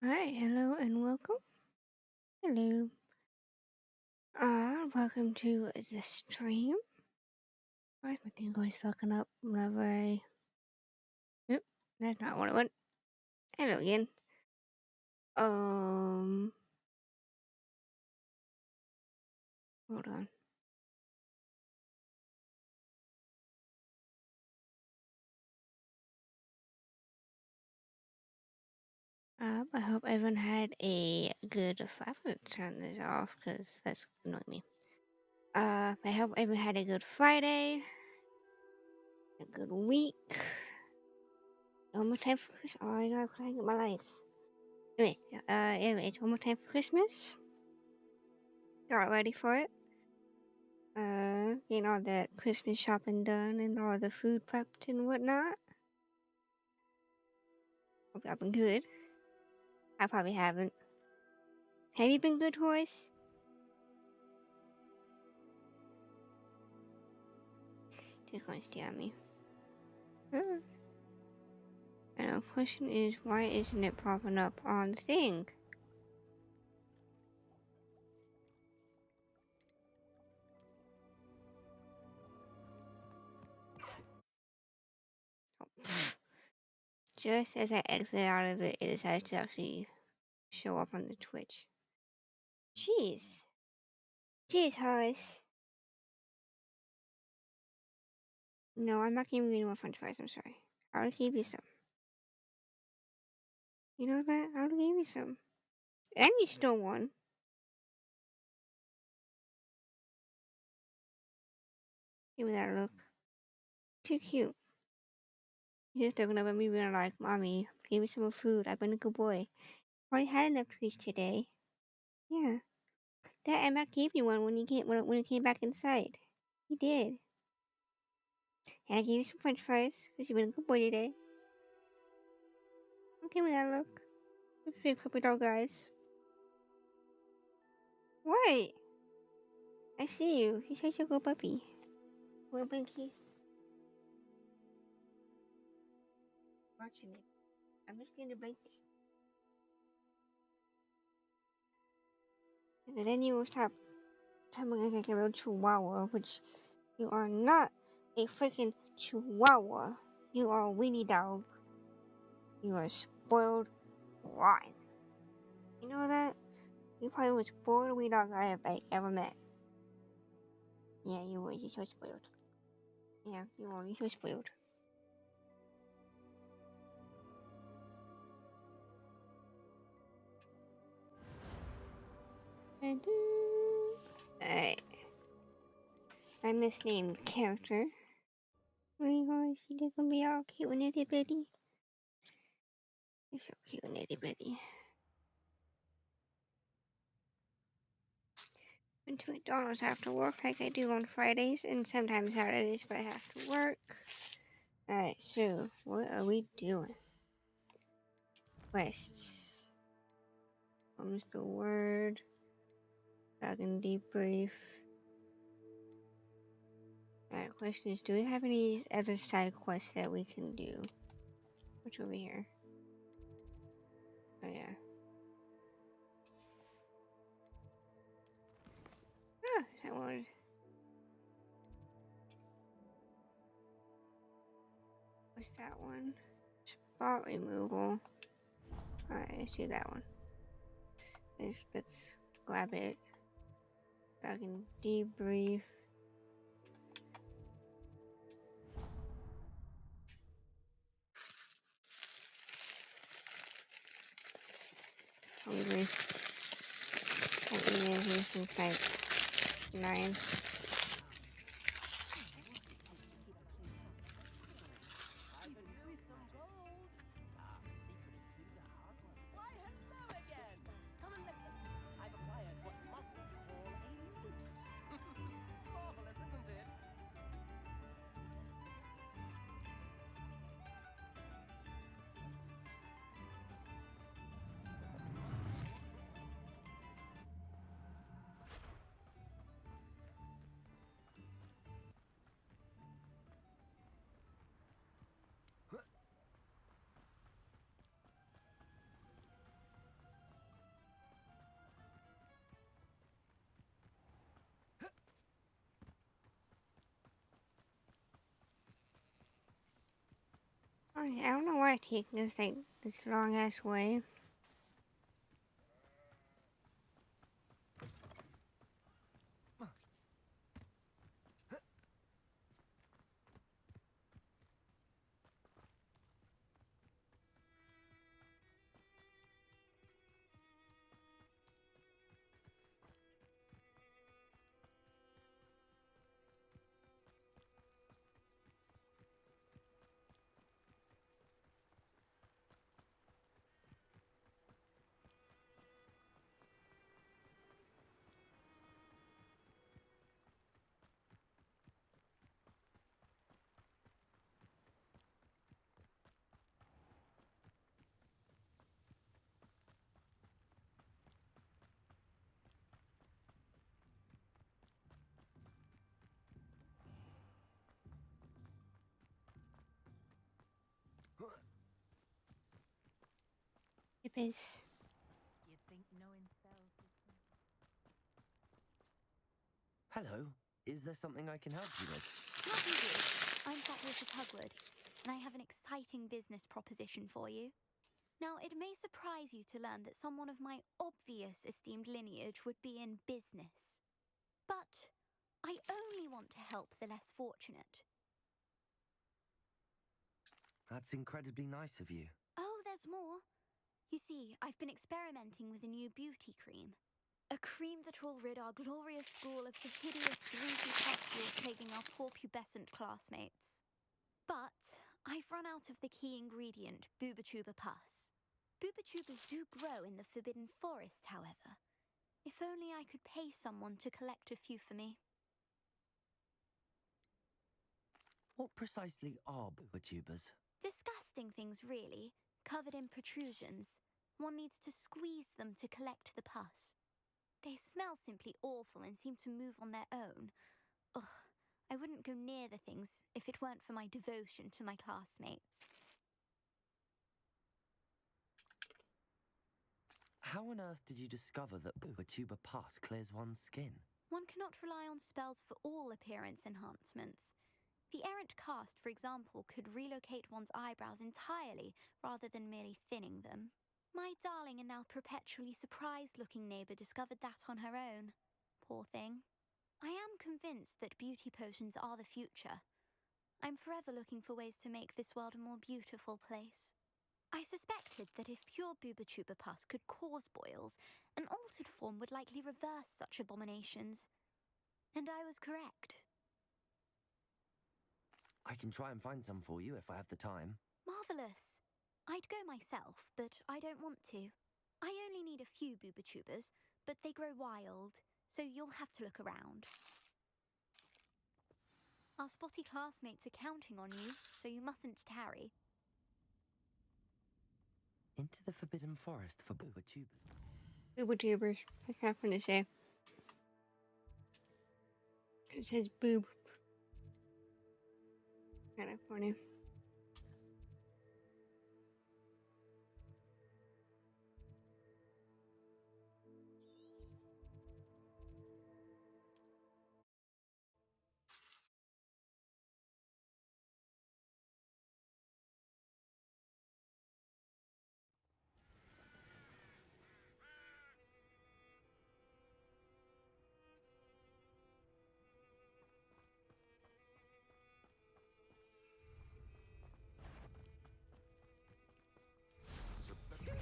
Hi, hello, and welcome. Hello. Welcome to the stream. Why is my thing always fucking up whenever I. Oop, that's not what I want. Hello again. Um, Hold on. I hope everyone had a good. I'm gonna turn this off because that's annoying me. I hope everyone had a good Friday, a good week. Almost time for Christmas. Oh, I know, I couldn't get my lights. Anyway, it's almost time for Christmas. Got ready for it. Getting all that Christmas shopping done and all the food prepped and whatnot. Hope y'all been good. I probably haven't. Have you been good, Horace? Just gonna stare at me. Huh. And the question is, why isn't it popping up on the thing? Oh, just as I exit out of it, it decides to actually show up on the Twitch. Jeez. Jeez, Horace. No, I'm not giving you any more french fries, I'm sorry. I would give you some. You know that? I would give you some. And you stole one. Give me that look. Too cute. He's talking about me being like, Mommy, give me some more food. I've been a good boy. Already had enough treats today. Yeah. Dad, Emma gave you one when you came back inside. He did. And I gave you some french fries because you've been a good boy today. Okay with that look. Big puppy dog guys. What? I see you. You're such a good puppy. Well, Blinky. Watching it. I'm just gonna blink. And then you will stop talking like a little chihuahua, which you are not a freaking chihuahua. You are a weenie dog. You are spoiled rotten. You know that? You probably was spoiled weenie dog I have like, ever met. Yeah, you were. You're so spoiled. Yeah, you are. You're so spoiled. Alright. My misnamed character. Really, Horace, you think gonna be all cute and itty bitty? You're so cute and itty bitty. Went to McDonald's after work like I do on Fridays and sometimes Saturdays, but I have to work. Alright, so what are we doing? Quests. Comes the word. Dragon debrief. Alright, question is, do we have any other side quests that we can do? What's over here? Oh yeah. Ah, that one. What's that one? Spot removal. Alright, let's do that one. Let's grab it. Dragon debrief. Hungry. Haven't eaten anything since like 9. Oh, yeah, I don't know why I take this long ass way. It is. You'd think knowing spells is simple. Hello. Is there something I can help you with? Not really. I'm Sackler's Tugwood, and I have an exciting business proposition for you. Now, it may surprise you to learn that someone of my obvious esteemed lineage would be in business. But I only want to help the less fortunate. That's incredibly nice of you. Oh, there's more. You see, I've been experimenting with a new beauty cream. A cream that will rid our glorious school of the hideous, greasy pustules plaguing our poor pubescent classmates. But I've run out of the key ingredient, Booba-Tuba pus. Booba-Tubas do grow in the Forbidden Forest, however. If only I could pay someone to collect a few for me. What precisely are booba-tubas? Disgusting things, really, covered in protrusions. One needs to squeeze them to collect the pus. They smell simply awful and seem to move on their own. Ugh, I wouldn't go near the things if it weren't for my devotion to my classmates. How on earth did you discover that booba-tuba pus clears one's skin? One cannot rely on spells for all appearance enhancements. The errant cast, for example, could relocate one's eyebrows entirely rather than merely thinning them. My darling and now perpetually surprised-looking neighbour discovered that on her own. Poor thing. I am convinced that beauty potions are the future. I'm forever looking for ways to make this world a more beautiful place. I suspected that if pure booba-tuba pus could cause boils, an altered form would likely reverse such abominations. And I was correct. I can try and find some for you if I have the time. Marvellous. I'd go myself, but I don't want to. I only need a few booba-tubas, but they grow wild, so you'll have to look around. Our spotty classmates are counting on you, so you mustn't tarry. Into the Forbidden Forest for booba-tubas. Booba-tubers. That's nothing to say. It says boob. Kind of funny.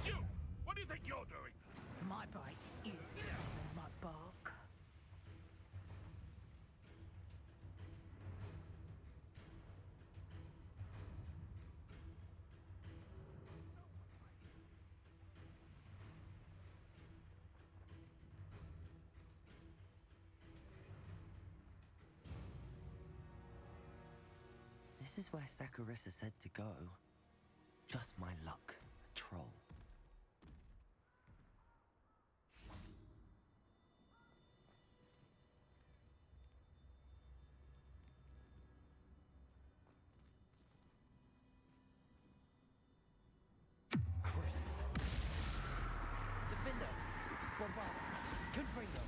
You! What do you think you're doing? My bite is better than my bark. This is where Saccharissa said to go. Just my luck, a troll. Cruising. Defender! Bombard! Confringo!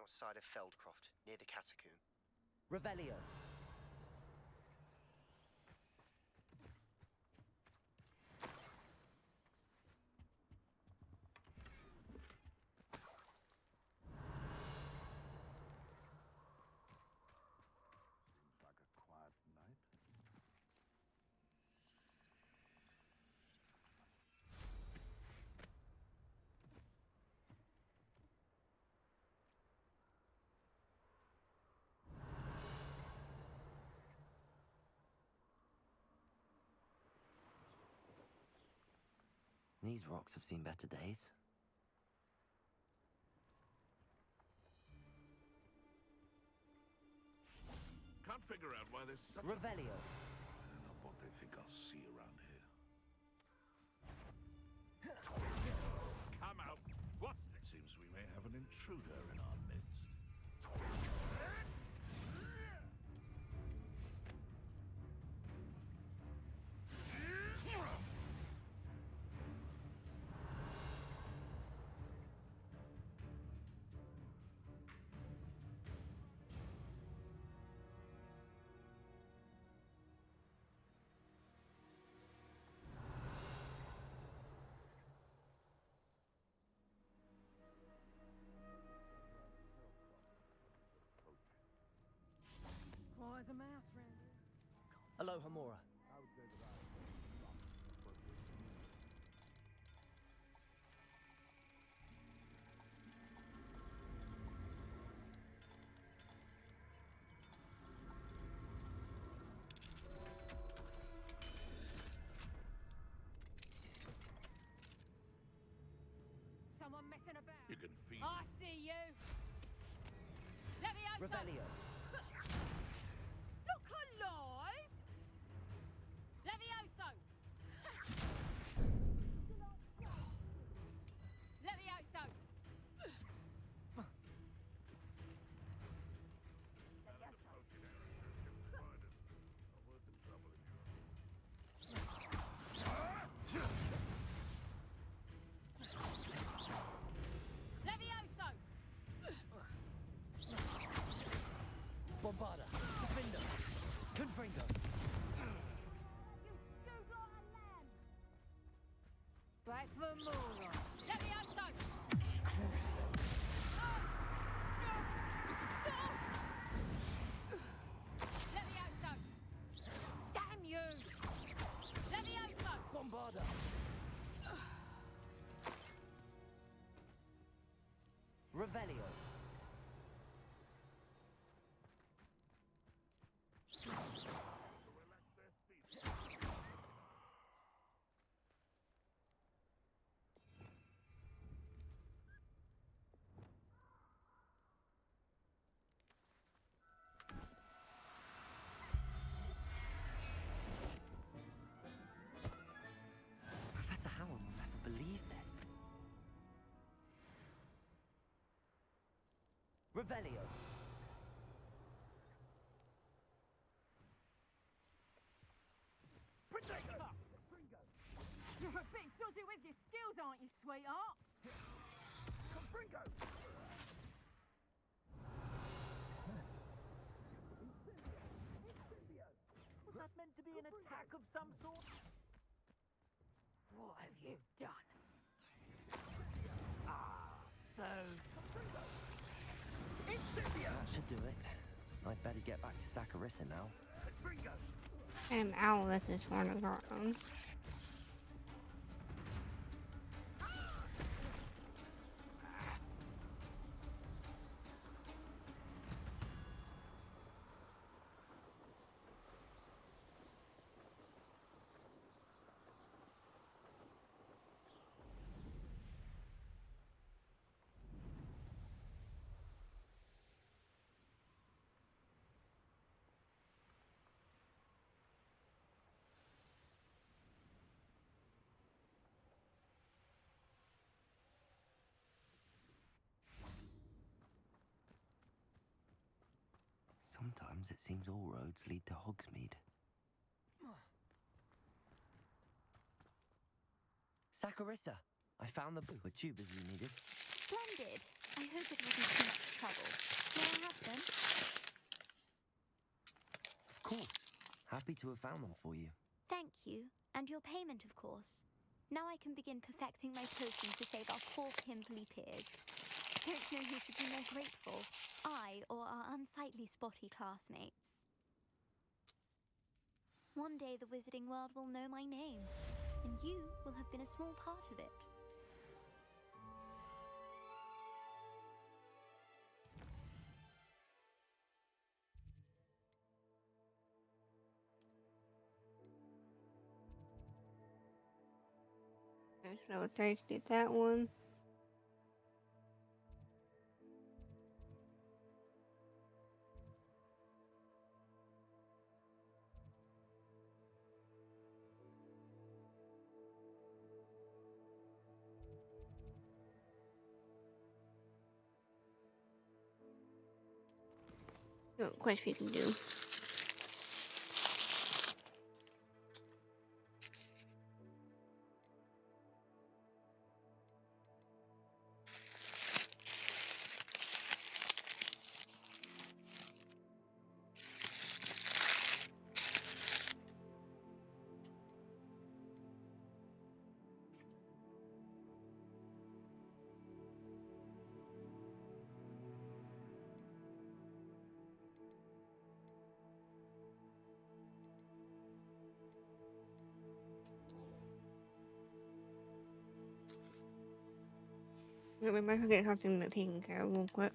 outside of Feldcroft, near the Catacomb. Revelio. Seems like a quiet night. These rocks have seen better days. Can't figure out why there's such Revelio. I don't know what they think I'll see around here. Come out! What's this? It seems we may have an intruder in our midst. Quiet as a mouse round here. Aloha Mora. Someone messing about. You can feed I see you. Levioso. Revelio. Look alive. Levioso. Levioso. Levioso. Bombarda. Defender. Confringo. Back for more. Levioso. Levioso. Damn you. Levioso. Bombarda. Revelio. Professor Howard will never believe this. Revelio. You're a bit dodgy with your skills, aren't you, sweetheart? Was that meant to be an attack of some sort? What have you done? So... That should do it. I'd better get back to Saccharissa now. And Owlet is one of our own. Sometimes it seems all roads lead to Hogsmeade. Saccharissa, I found the tubers you needed. Splendid. I hope it wasn't too much trouble. May I have them? Of course. Happy to have found them for you. Thank you, and your payment, of course. Now I can begin perfecting my potion to save our poor pimply peers. Don't know who should be more grateful, I or our unsightly spotty classmates. One day the wizarding world will know my name, and you will have been a small part of it. So Thursday did that one. What quest we can do. We might forget something to take care of real quick.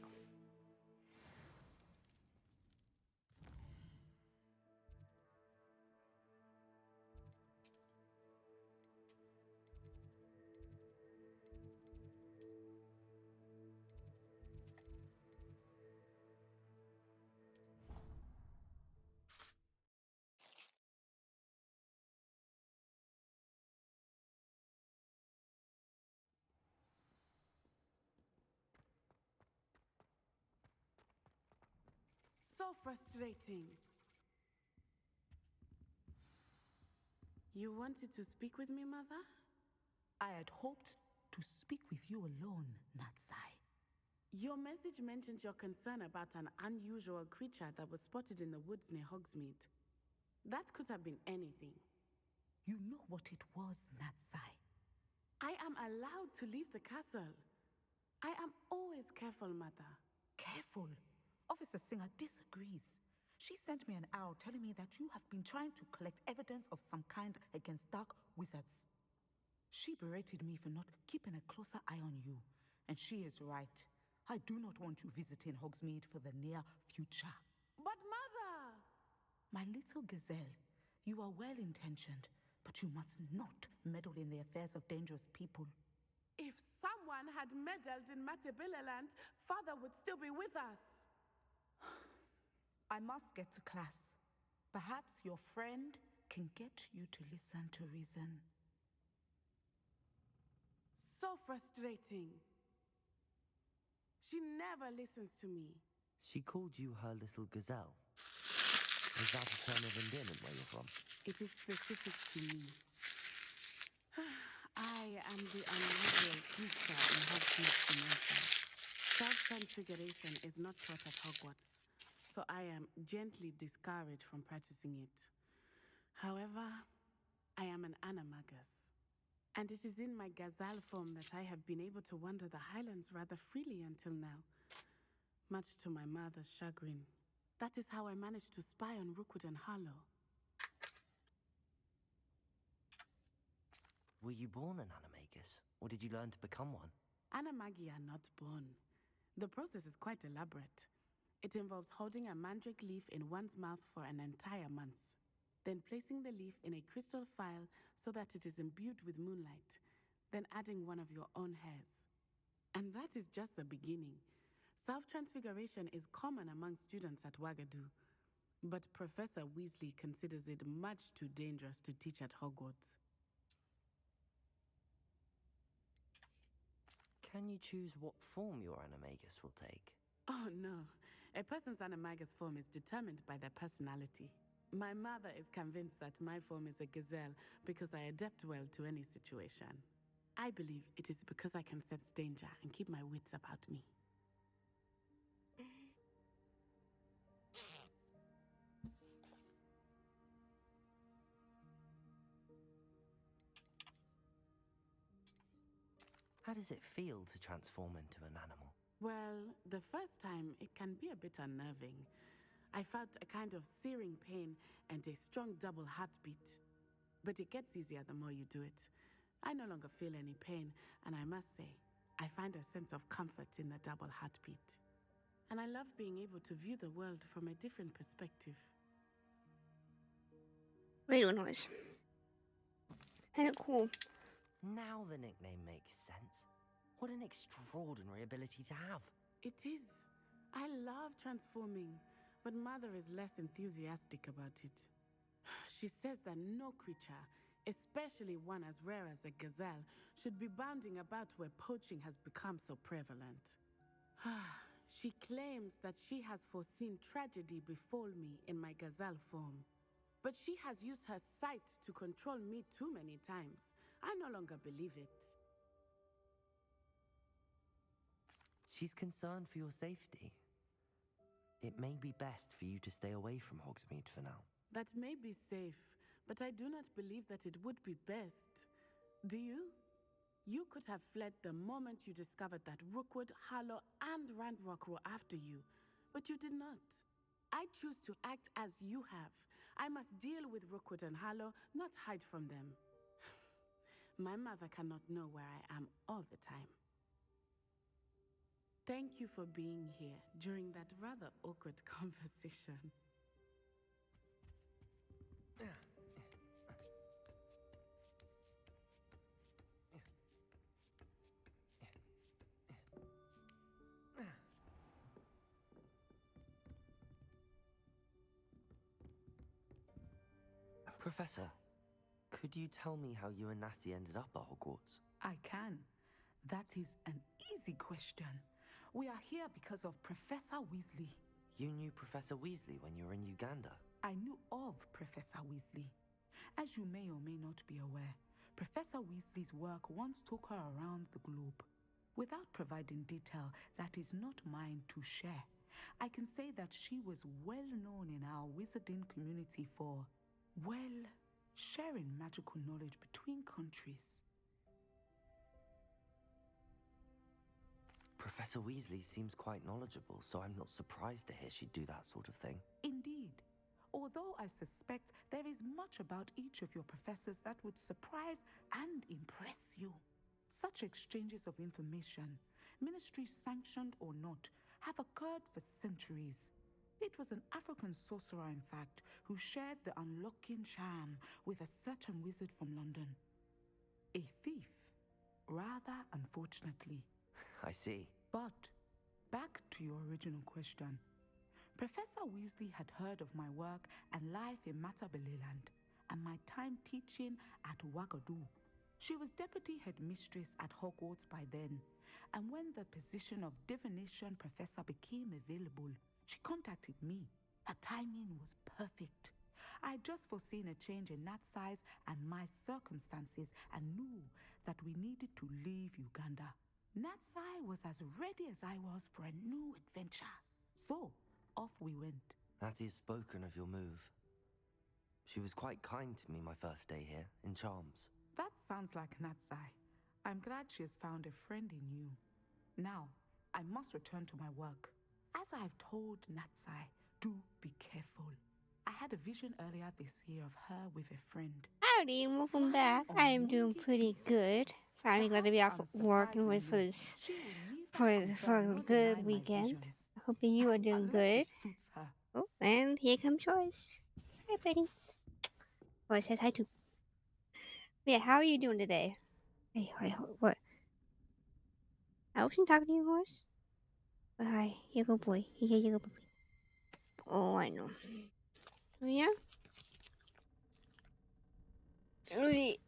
So frustrating. You wanted to speak with me, Mother? I had hoped to speak with you alone, Natsai. Your message mentioned your concern about an unusual creature that was spotted in the woods near Hogsmeade. That could have been anything. You know what it was, Natsai. I am allowed to leave the castle. I am always careful, Mother. Careful. Officer Singer disagrees. She sent me an owl telling me that you have been trying to collect evidence of some kind against dark wizards. She berated me for not keeping a closer eye on you, and she is right. I do not want you visiting Hogsmeade for the near future. But Mother! My little gazelle, you are well-intentioned, but you must not meddle in the affairs of dangerous people. If someone had meddled in Matabeleland, Father would still be with us. I must get to class. Perhaps your friend can get you to listen to reason. So frustrating. She never listens to me. She called you her little gazelle. Is that a term of endearment where you're from? It is specific to me. I am the unusual creature in Hogsmeade Dementia. Self-transfiguration is not taught at Hogwarts, so I am gently discouraged from practicing it. However, I am an animagus, and it is in my gazelle form that I have been able to wander the Highlands rather freely until now, much to my mother's chagrin. That is how I managed to spy on Rookwood and Harlow. Were you born an animagus, or did you learn to become one? Animagi are not born. The process is quite elaborate. It involves holding a mandrake leaf in one's mouth for an entire month, then placing the leaf in a crystal phial so that it is imbued with moonlight, then adding one of your own hairs. And that is just the beginning. Self-transfiguration is common among students at Wagadu, but Professor Weasley considers it much too dangerous to teach at Hogwarts. Can you choose what form your animagus will take? Oh no, a person's animagus form is determined by their personality. My mother is convinced that my form is a gazelle because I adapt well to any situation. I believe it is because I can sense danger and keep my wits about me. How does it feel to transform into an animal? Well, the first time it can be a bit unnerving. I felt a kind of searing pain and a strong double heartbeat. But it gets easier the more you do it. I no longer feel any pain, and I must say, I find a sense of comfort in the double heartbeat. And I love being able to view the world from a different perspective. Radio noise. Kind of cool. Now the nickname makes sense. What an extraordinary ability to have. It is. I love transforming, but Mother is less enthusiastic about it. She says that no creature, especially one as rare as a gazelle, should be bounding about where poaching has become so prevalent. She claims that she has foreseen tragedy befall me in my gazelle form. But she has used her sight to control me too many times. I no longer believe it. She's concerned for your safety. It may be best for you to stay away from Hogsmeade for now. That may be safe, but I do not believe that it would be best. Do you? You could have fled the moment you discovered that Rookwood, Harlow, and Randrock were after you, but you did not. I choose to act as you have. I must deal with Rookwood and Harlow, not hide from them. My mother cannot know where I am all the time. Thank you for being here during that rather awkward conversation. Professor, could you tell me how you and Natty ended up at Hogwarts? I can. That is an easy question. We are here because of Professor Weasley. You knew Professor Weasley when you were in Uganda? I knew of Professor Weasley. As you may or may not be aware, Professor Weasley's work once took her around the globe. Without providing detail that is not mine to share, I can say that she was well known in our wizarding community for, well, sharing magical knowledge between countries. Professor Weasley seems quite knowledgeable, so I'm not surprised to hear she'd do that sort of thing. Indeed. Although I suspect there is much about each of your professors that would surprise and impress you. Such exchanges of information, ministry sanctioned or not, have occurred for centuries. It was an African sorcerer, in fact, who shared the unlocking charm with a certain wizard from London. A thief, rather unfortunately. I see. But back to your original question. Professor Weasley had heard of my work and life in Matabeleland and my time teaching at Wagadu. She was deputy headmistress at Hogwarts by then, and when the position of divination professor became available, she contacted me. Her timing was perfect. I had just foreseen a change in Nat's size and my circumstances and knew that we needed to leave Uganda. Natsai was as ready as I was for a new adventure. So, off we went. Natty has spoken of your move. She was quite kind to me my first day here, in Charms. That sounds like Natsai. I'm glad she has found a friend in you. Now, I must return to my work. As I've told Natsai, do be careful. I had a vision earlier this year of her with a friend. Howdy and welcome back. I am doing pretty good. Finally glad to be off work and wait for this for a good weekend. I hope that you are doing good. Oh, and here comes Joyce. Hi, buddy. Joyce says hi too. Yeah, how are you doing today? Hey, what? I wasn't talking to you, horse. But hi, you go boy. Here you go, boy. Oh, I know. Oh, yeah? Wait.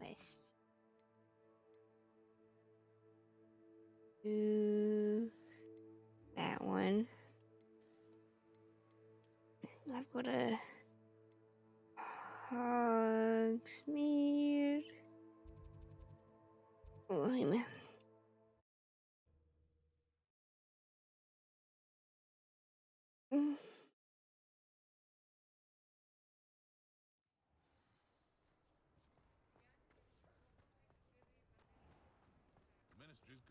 West. Do that one. I've got a Hogsmeade. Oh, wait a minute. Mm.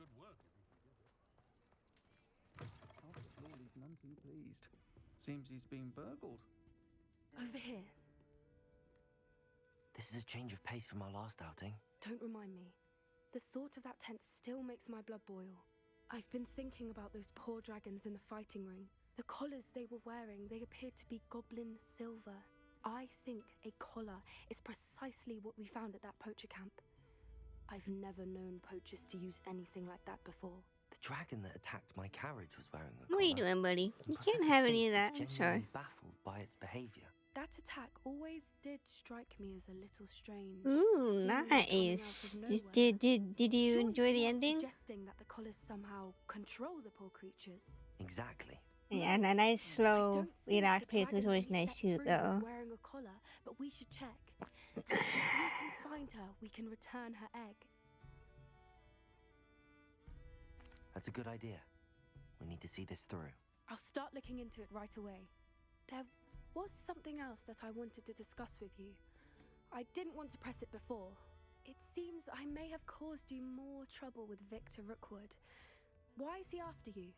good work if you can get it. Alfred Lawley's none too pleased. Seems he's been burgled. Over here. This is a change of pace from our last outing. Don't remind me. The thought of that tent still makes my blood boil. I've been thinking about those poor dragons in the fighting ring. The collars they were wearing, they appeared to be goblin silver. I think a collar is precisely what we found at that poacher camp. I've never known poachers to use anything like that before. The dragon that attacked my carriage was wearing a What are you collar, doing, buddy? and You can't Professor have any Fig of that. was I'm genuinely sorry. baffled by its behavior. That attack always did strike me as a little strange. Ooh, seemingly coming nice. out of nowhere. Did you Surely enjoy the you're not ending? suggesting that the collars somehow control the poor creatures. Exactly. Yeah, and a nice I slow don't think relaxed the pace was dragon always we nice set too, free though. was wearing a collar, but we should check. And if we can find her, we can return her egg. That's a good idea. We need to see this through. I'll start looking into it right away. There was something else that I wanted to discuss with you. I didn't want to press it before. It seems I may have caused you more trouble with Victor Rookwood. Why is he after you?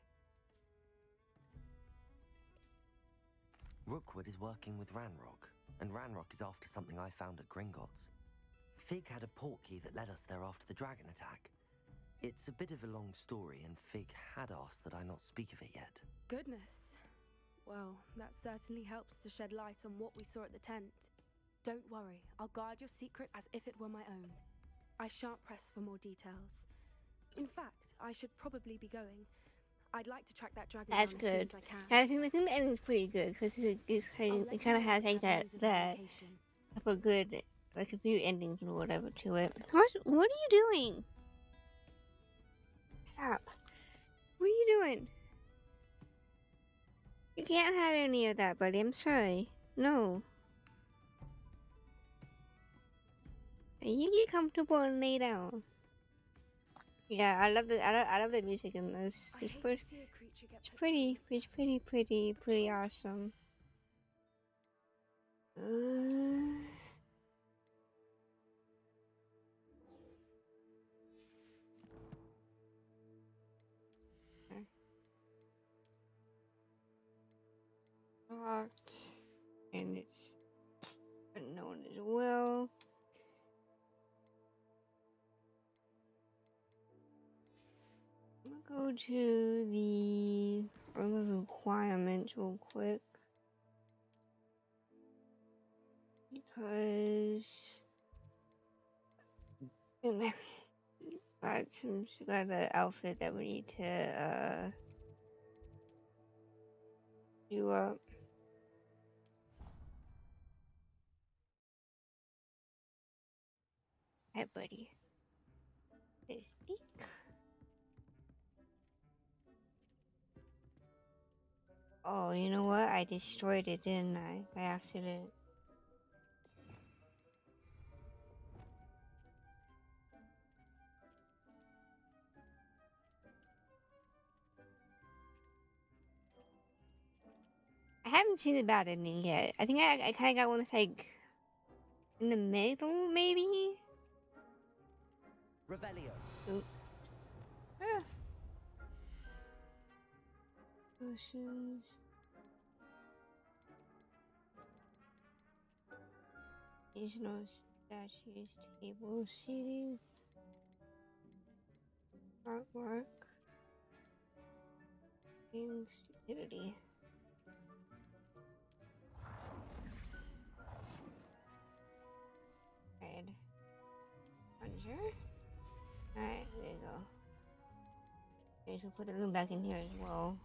Rookwood is working with Ranrock, and Ranrock is after something I found at Gringotts. Fig had a portkey that led us there after the dragon attack. It's a bit of a long story, and Fig had asked that I not speak of it yet. Goodness. Well, that certainly helps to shed light on what we saw at the tent. Don't worry, I'll guard your secret as if it were my own. I shan't press for more details. In fact, I should probably be going. I'd like to track that dragon That's down as soon good. as I can. I think the ending's pretty good because it kind of has like that have a good like a few endings or whatever to it. What are you doing? Stop! What are you doing? You can't have any of that, buddy. I'm sorry. No. You get comfortable and lay down. Yeah, I love the music in this. I hate to see a creature get It's pretty awesome. Locked, and it's unknown as well. I'm gonna go to the room of requirements real quick because got an outfit that we need to do up. Hi, buddy. This eek. Oh, you know what? I destroyed it, didn't I? By accident. I haven't seen the bad ending yet. I think I kind of got one that's like in the middle, maybe. Revelio. Ah. Potions. Seasonal statues, table seating, artwork, things, stupidity. Red. Plunger. Alright, there you go. Okay, so put the room back in here as well.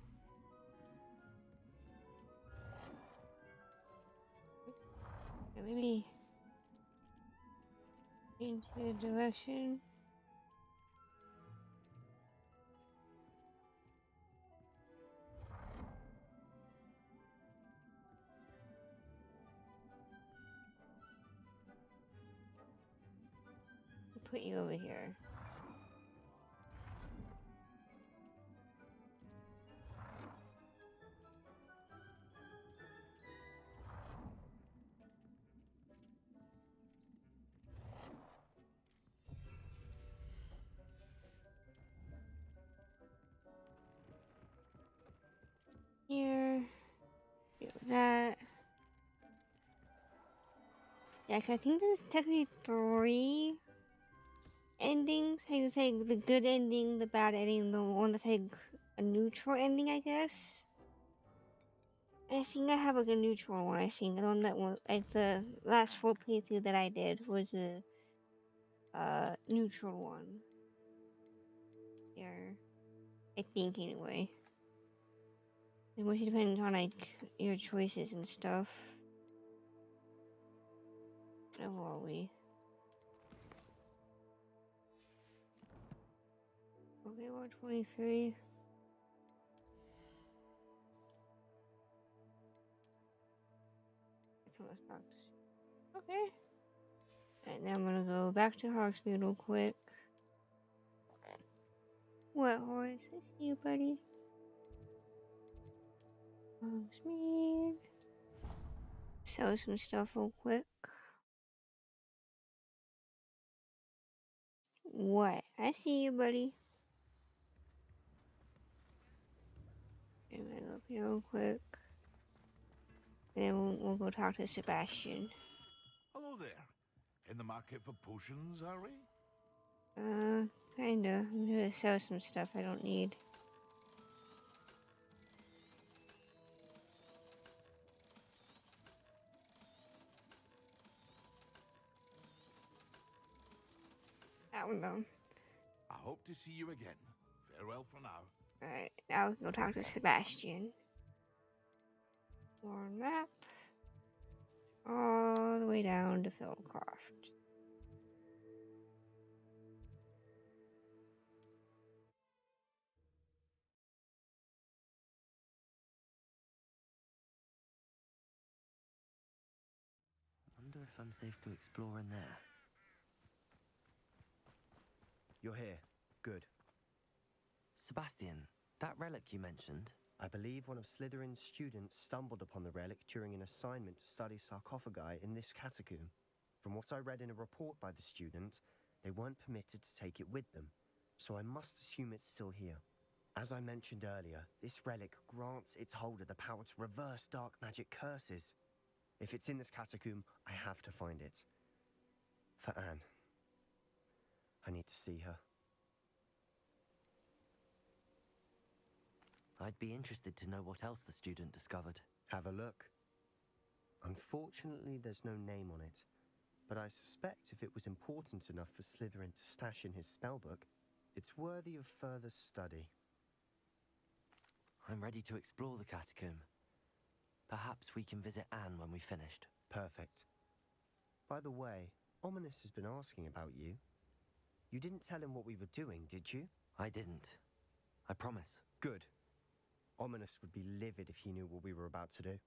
Okay, maybe into the direction. Put you over here. Yeah, 'cause I think there's technically 3 endings. I can say the good ending, the bad ending, the one that's like a neutral ending, I guess. I think I have like a neutral one. I think the one that was like the last full playthrough that I did was a neutral one. Yeah, I think anyway. It was depending on like your choices and stuff. Where are we? Okay, we're 23. Okay, let's practice. Okay. And now I'm gonna go back to Hogsmeade real quick. What horse? I see you, buddy. Hogsmeade. Sell some stuff real quick. What? I see you, buddy. And I go up here real quick. And then we'll go talk to Sebastian. Hello there. In the market for potions, are we? Kinda. I'm gonna sell some stuff I don't need. That one though. I hope to see you again. Farewell for now. Alright, now we can go talk to Sebastian. More map. All the way down to Fieldcroft. Wonder if I'm safe to explore in there. You're here. Good. Sebastian, that relic you mentioned. I believe one of Slytherin's students stumbled upon the relic during an assignment to study sarcophagi in this catacomb. From what I read in a report by the student, they weren't permitted to take it with them, so I must assume it's still here. As I mentioned earlier, this relic grants its holder the power to reverse dark magic curses. If it's in this catacomb, I have to find it. For Anne. I need to see her. I'd be interested to know what else the student discovered. Have a look. Unfortunately, there's no name on it, but I suspect if it was important enough for Slytherin to stash in his spellbook, it's worthy of further study. I'm ready to explore the catacomb. Perhaps we can visit Anne when we've finished. Perfect. By the way, Ominous has been asking about you. You didn't tell him what we were doing, did you? I didn't. I promise. Good. Ominous would be livid if he knew what we were about to do.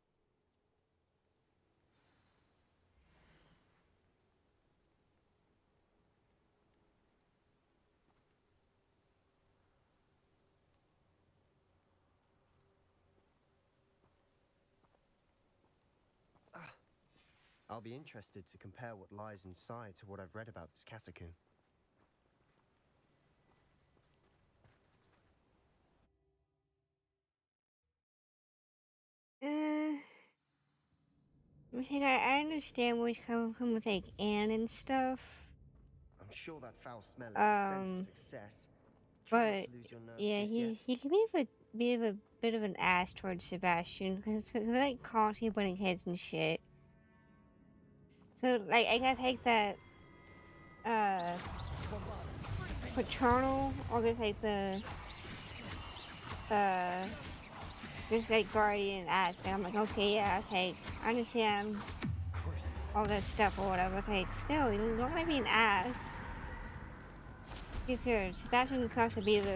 I'll be interested to compare what lies inside to what I've read about this catacomb. I think I understand where it's coming from with like Anne and stuff. I'm sure that foul smell is the scent of success. Try But not to lose your nerve yeah, just yet. he can be a bit of an ass towards Sebastian because he's like constantly butting heads and shit. So like I gotta take that paternal or just like the just like guardian aspect. I'm like, okay, yeah, okay, I understand all that stuff or whatever. It's like, still, you don't want to be an ass. Because Sebastian costs a bit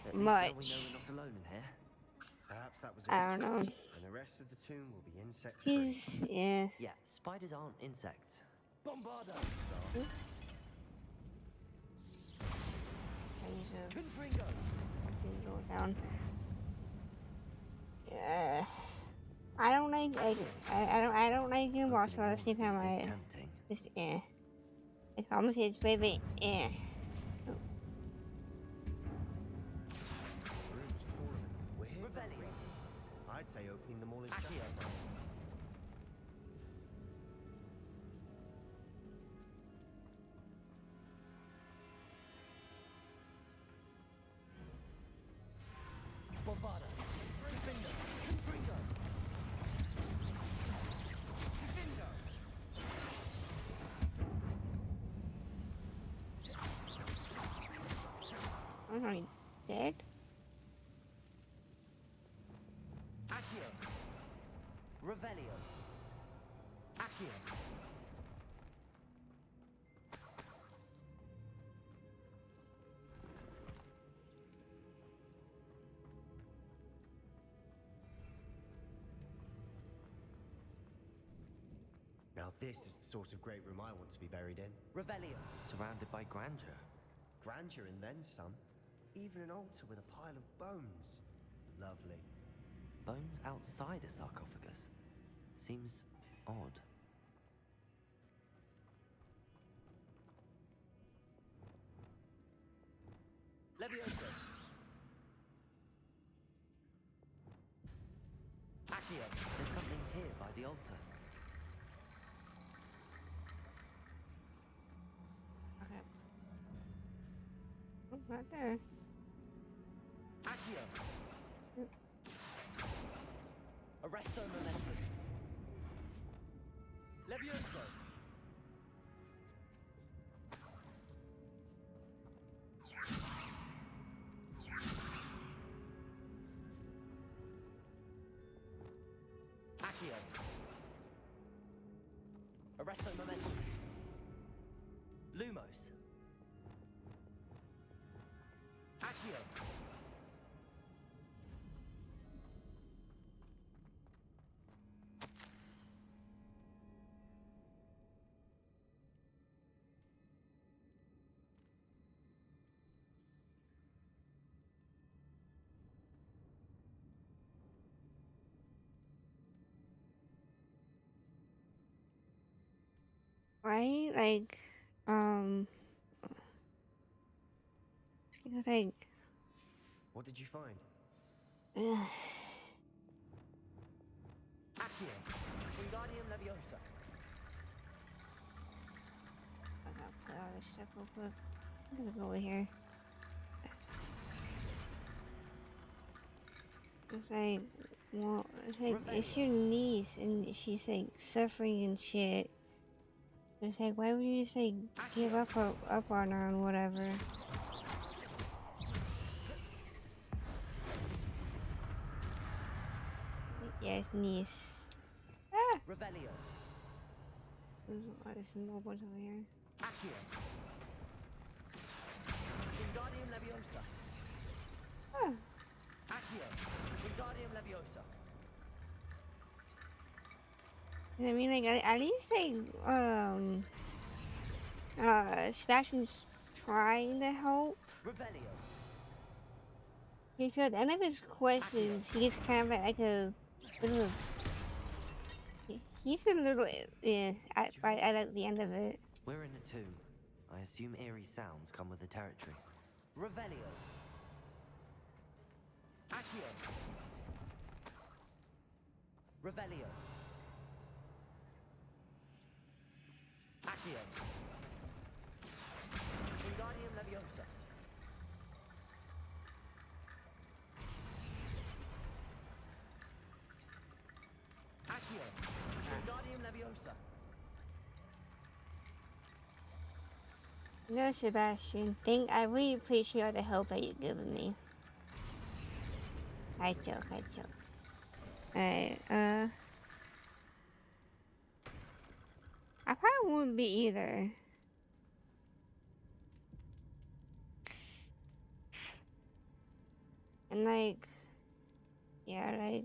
At least much. now we know we're not alone in here. Perhaps that was it. I don't know. And the rest of the tomb will be insect-free. Yeah. Yeah, spiders aren't insects. Bombardo! Confringo! Down. Yeah. I don't like him. Also, at the same time, This is I tempting. just It's almost his favorite. This room is full of them. We're here for a reason. I'd say opening them all is justified. Revelio. Accio. Now this is the sort of great room I want to be buried in. Revelio. Surrounded by grandeur. Grandeur and then some. Even an altar with a pile of bones. Lovely. Bones outside a sarcophagus. Seems odd. Levioso. Accio. There's something here by the altar. Okay. Oh, not there. Accio. Yep. Arresto momentum. Levioso. Accio. Arresto momentum. Lumos. Accio. Right? Like, like, What did you find? Accio. Wingardium Leviosa. I gotta put all this stuff real quick. I'm gonna go over here. It's like, well, it's like, it's your niece, and she's like suffering and shit. It's like, why would you just like give up on her and whatever? Yes, niece. Ah! Revelio. There's more ones over here. Accio. Wingardium Leviosa. Ah! Accio. Wingardium Leviosa. I mean, like, at least like, Sebastian's trying to help. Revelio. Because at the end of his quest is he gets kind of like a little. He's a little at the end of it. We're in a tomb. I assume eerie sounds come with the territory. Revelio. Accio. Revelio. Accio. Wingardium Leviosa. Accio. Wingardium Leviosa. No, Sebastian. I really appreciate all the help that you've given me. I joke. Alright, I probably wouldn't be either. And like, yeah, like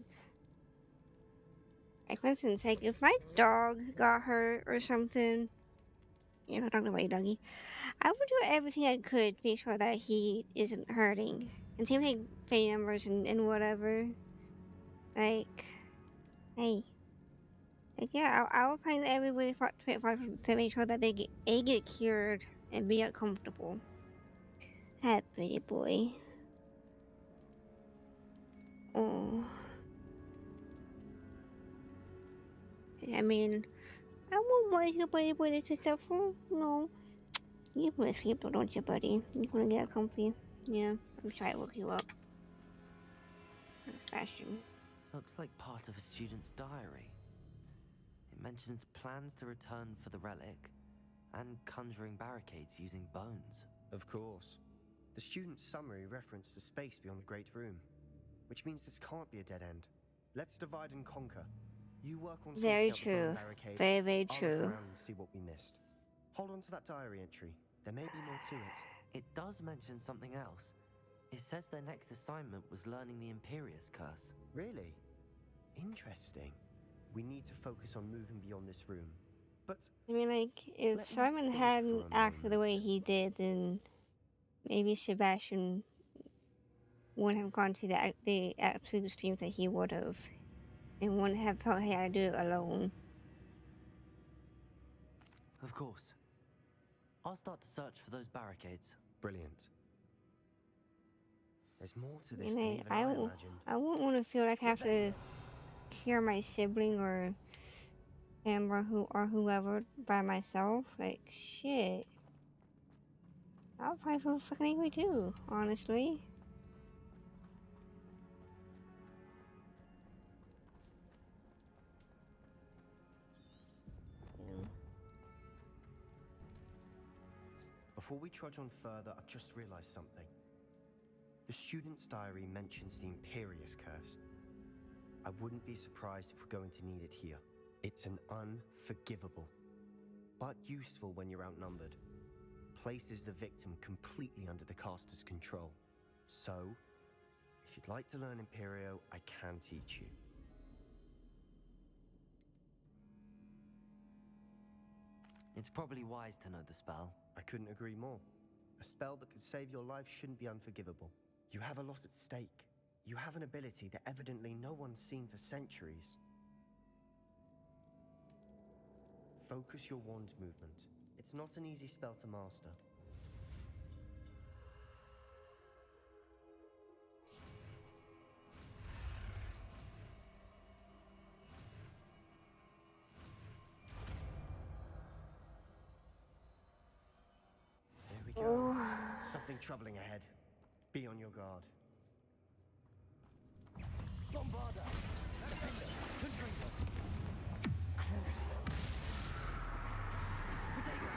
for instance, like if my dog got hurt or something, you know, talking about your doggy, I would do everything I could to make sure that he isn't hurting. And same thing, family members and whatever. Like, hey, like yeah, I will find every way to make sure that they get cured and be uncomfortable. That pretty boy. Oh. I mean, I won't want your buddy to suffer. No. You want to sleep though, don't you, buddy? You want to get comfy? Yeah, I'm sure I woke you up. This is Sebastian. Looks like part of a student's diary. It mentions plans to return for the relic and conjuring barricades using bones. Of course. The student's summary referenced the space beyond the Great Room, which means this can't be a dead end. Let's divide and conquer. You work on Very sorting out the true. bone barricades. Very, very I'll true. look around and see what we missed. Hold on to that diary entry. There may be more to it. It does mention something else. It says their next assignment was learning the Imperious Curse. Really? Interesting. We need to focus on moving beyond this room. But I mean, like, if let me Simon think hadn't for a acted the way moment. he did, then maybe Sebastian wouldn't have gone to the absolute extremes that he would have, and wouldn't have felt he had to do it alone. Of course. I'll start to search for those barricades. Brilliant. There's more to this And than even I imagined. I wouldn't want to feel like I have to cure my sibling or Amber or whoever by myself. Like, shit. I'll probably feel fucking angry too, honestly. Yeah. Before we trudge on further, I've just realized something. The student's diary mentions the Imperious Curse. I wouldn't be surprised if we're going to need it here. It's an unforgivable, but useful when you're outnumbered. Places the victim completely under the caster's control. So, if you'd like to learn Imperio, I can teach you. It's probably wise to know the spell. I couldn't agree more. A spell that could save your life shouldn't be unforgivable. You have a lot at stake. You have an ability that evidently no one's seen for centuries. Focus your wand movement. It's not an easy spell to master. There we go. Something troubling ahead. Be on your guard. Bombarda! Confringo! Crucio! Potato!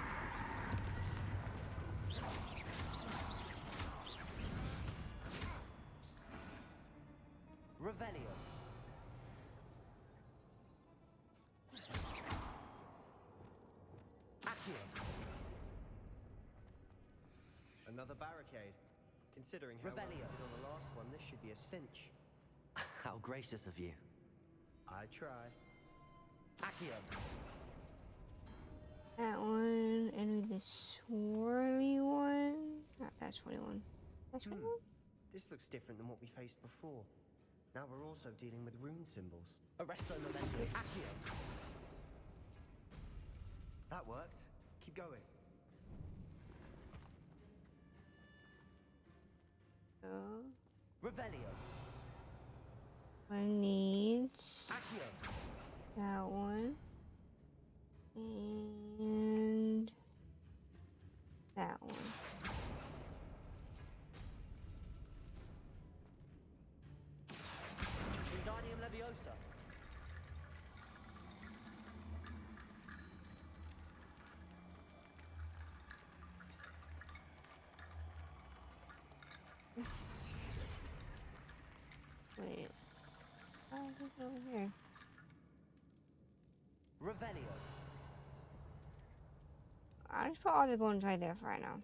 Revelio. Accio. Another barricade. Considering how well we Revelio. did on the last one, this should be a cinch. How gracious of you. I try. Accio. That one, and the swirly one. Not that swirly one. That swirly one? This looks different than what we faced before. Now we're also dealing with rune symbols. Arresto Memento. Accio. That worked. Keep going. So, Revelio. one needs Accio. that one. And that one. Wingardium Leviosa. Wait. Oh, it's over here. Revelio. I'll just put all the bones right there for right now.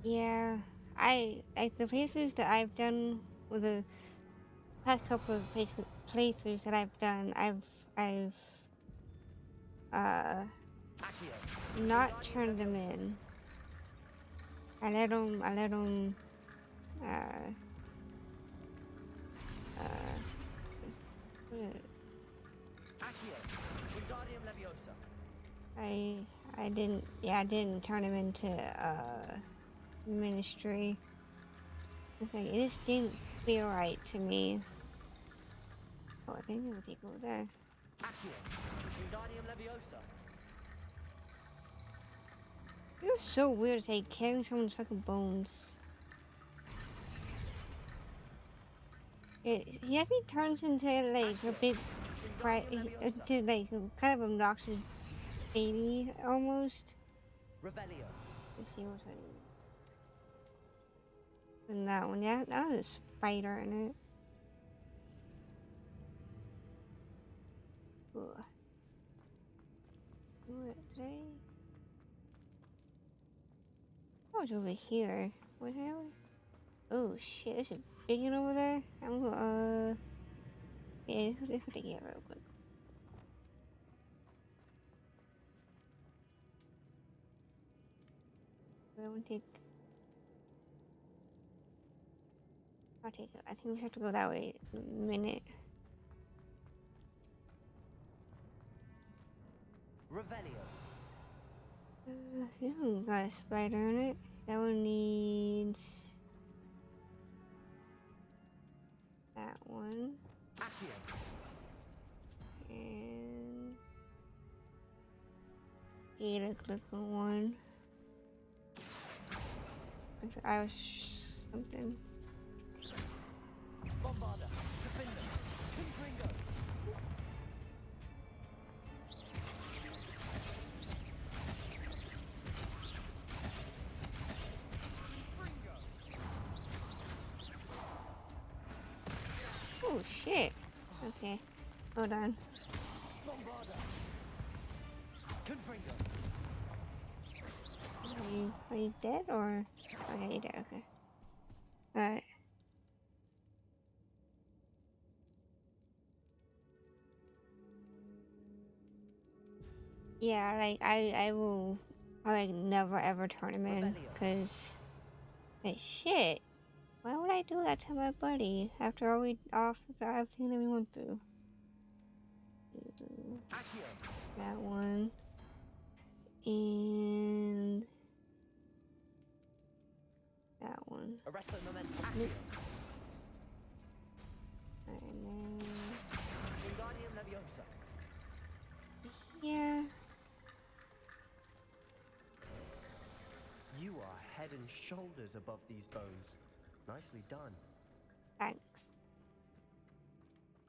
Yeah, I like the playthroughs that I've done with the past couple of playthroughs that I've done. I've Accio. not turned them in. I let them Accio. Wingardium Leviosa. I didn't turn them into ministry. It's like, it just didn't feel right to me. Oh, I think it would take over there. Accio. Wingardium Leviosa. It was so weird, like carrying someone's fucking bones. He actually turns into like a big right? It's just like kind of obnoxious baby almost. Revelio. Let's see what's on. And that one, yeah, that has a spider in it. Ugh. What did I? I was over here. What the hell? Oh shit, there's a big one over there. I'm gonna yeah, let's take it real quick. I'll take it. I think we have to go that way in a minute. Revelio. This one got a spider in it. That one needs that one. Accio. And data click on one. I was something. Bombarda. Defender. Confringo. Oh shit. Okay. Hold on. Bombarda. Confringo. Are you dead or? Okay, you're dead. Okay. Alright. Yeah, like I will like never ever turn him in because like shit. Why would I do that to my buddy after after everything that we went through? That one. And that one. Arresto momentum. Nope. Accio. And then Wingardium Leviosa. yeah. You are head and shoulders above these bones. Nicely done. Thanks.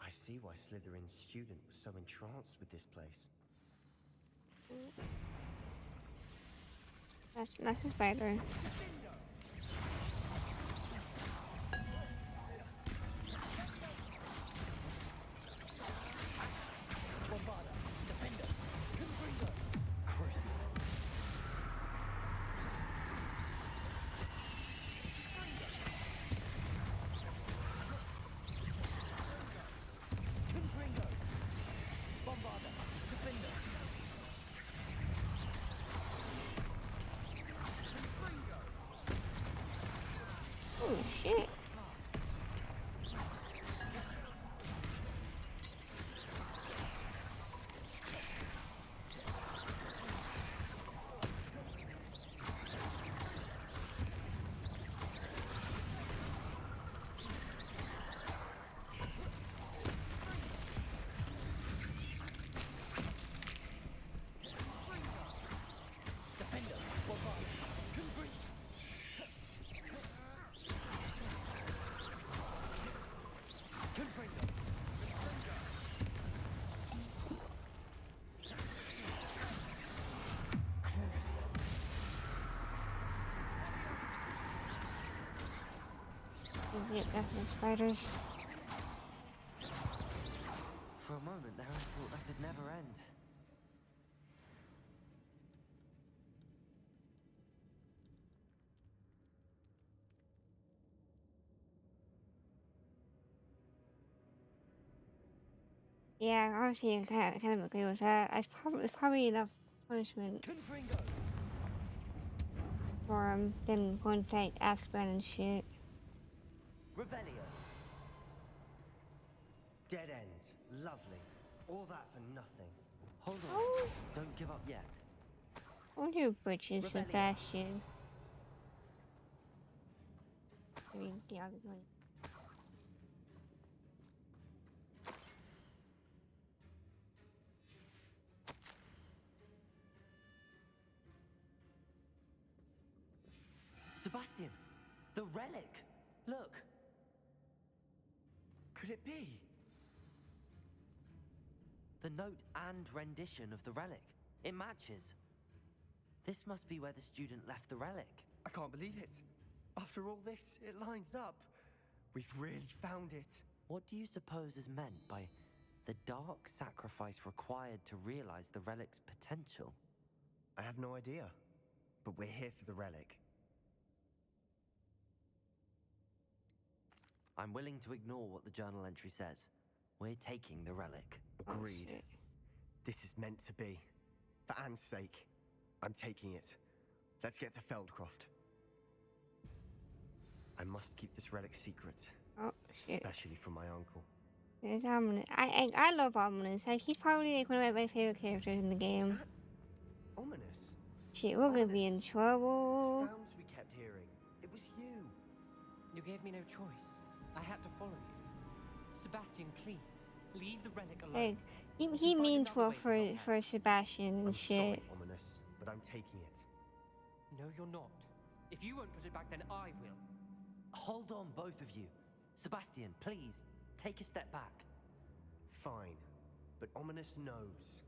I see why Slytherin's student was so entranced with this place. That's a spider. Bombarda. Defender. Confringo. Crucio. Confringo. Bombarda. Defender. Oh shit. Defender. Bombarda. Confringo. Confringo. Yeah, definitely spiders. For a moment there, I thought that'd never end. Yeah, obviously I kind of agree with that. It's probably enough punishment Confringo. for him than going to like Azkaban and shit. Revelio. Dead end. Lovely. All that for nothing. Hold on. Oh, Don't give up yet. hold your britches, Rebellion. Sebastian. I mean, the other one. Sebastian, the relic. Look. Could it be? The note and rendition of the relic. It matches. This must be where the student left the relic. I can't believe it. After all this, it lines up. We've really found it. What do you suppose is meant by the dark sacrifice required to realize the relic's potential? I have no idea, but we're here for the relic. I'm willing to ignore what the journal entry says. We're taking the relic. Agreed. Oh, shit. This is meant to be. For Anne's sake, I'm taking it. Let's get to Feldcroft. I must keep this relic secret, Oh shit. especially from my uncle. There's Ominous. I love Ominous. Like he's probably like one of my favorite characters in the Is game. that ominous? Shit, we're gonna be in Ominous. trouble. The sounds we kept hearing. It was you. You gave me no choice. I had to follow you. Sebastian, please, leave the relic alone. Like he find means another well way to help for Sebastian and I'm shit. sorry, ominous, but I'm taking it. No, you're not. If you won't put it back, then I will. Hold on, both of you. Sebastian, please, take a step back. Fine, but ominous knows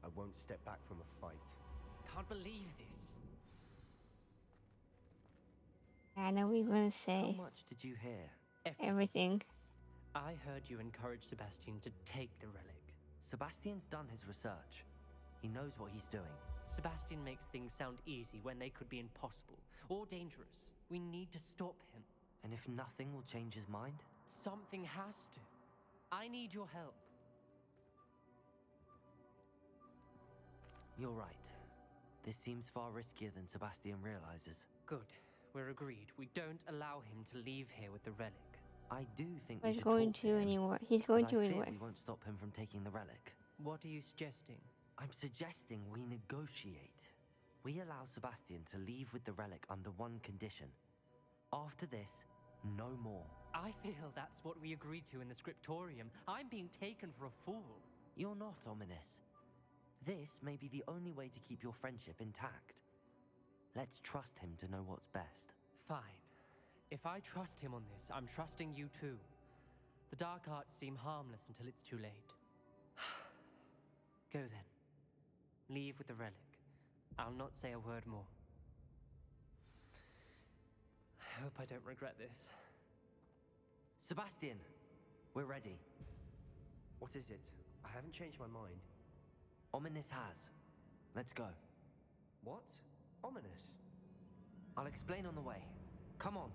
I won't step back from a fight. Can't believe this. I know we were gonna How say much did you hear? everything. I heard you encourage Sebastian to take the relic. Sebastian's done his research. He knows what he's doing. Sebastian makes things sound easy when they could be impossible or dangerous. We need to stop him. And if nothing will change his mind? Something has to. I need your help. You're right. This seems far riskier than Sebastian realizes. Good. We're agreed. We don't allow him to leave here with the relic. I do think we He's should going talk to him, anywhere. He's going but to I fear anywhere. we won't stop him from taking the relic. What are you suggesting? I'm suggesting we negotiate. We allow Sebastian to leave with the relic under one condition. After this, no more. I feel that's what we agreed to in the scriptorium. I'm being taken for a fool. You're not ominous. This may be the only way to keep your friendship intact. Let's trust him to know what's best. Fine. If I trust him on this, I'm trusting you too. The dark arts seem harmless until it's too late. Go then. Leave with the relic. I'll not say a word more. I hope I don't regret this. Sebastian, we're ready. What is it? I haven't changed my mind. Ominous has. Let's go. What? Ominous? I'll explain on the way. Come on.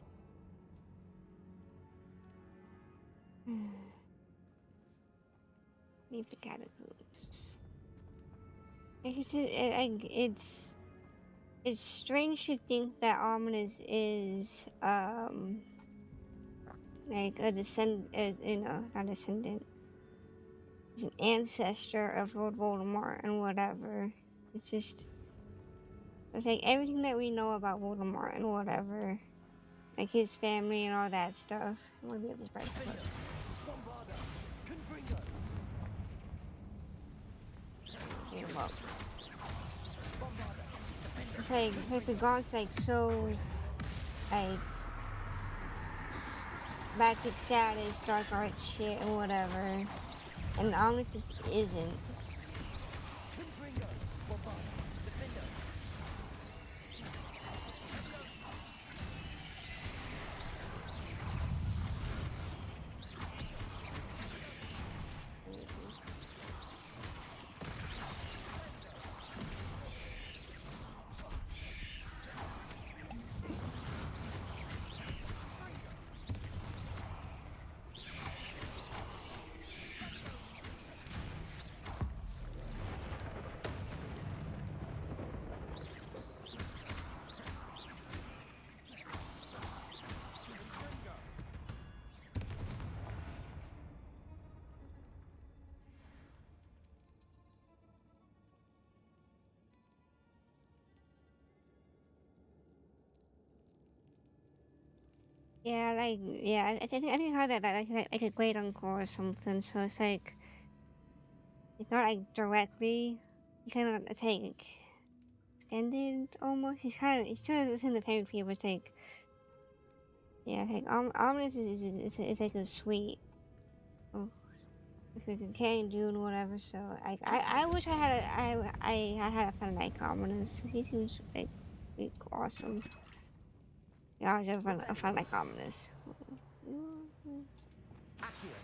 Leave the catacombs. It's strange to think that Ominous is like a not a descendant. He's an ancestor of Lord Voldemort and whatever. It's like everything that we know about Voldemort and whatever, like his family and all that stuff. I'm gonna be able to break it. Get him up. It's like the gaunt's like so like back to status, dark arts shit and whatever. And Ominous just isn't. Yeah, I think I heard that like a great uncle or something. So it's like it's not like directly. He's kind of like extended almost. He's still within the family tree, but it's like yeah, like Ominous is like a sweet. Oh, because it can't do and whatever. So I wish I had I had a friend like Ominous. He seems like awesome. Yeah, I just a friend like Ominous. Accio.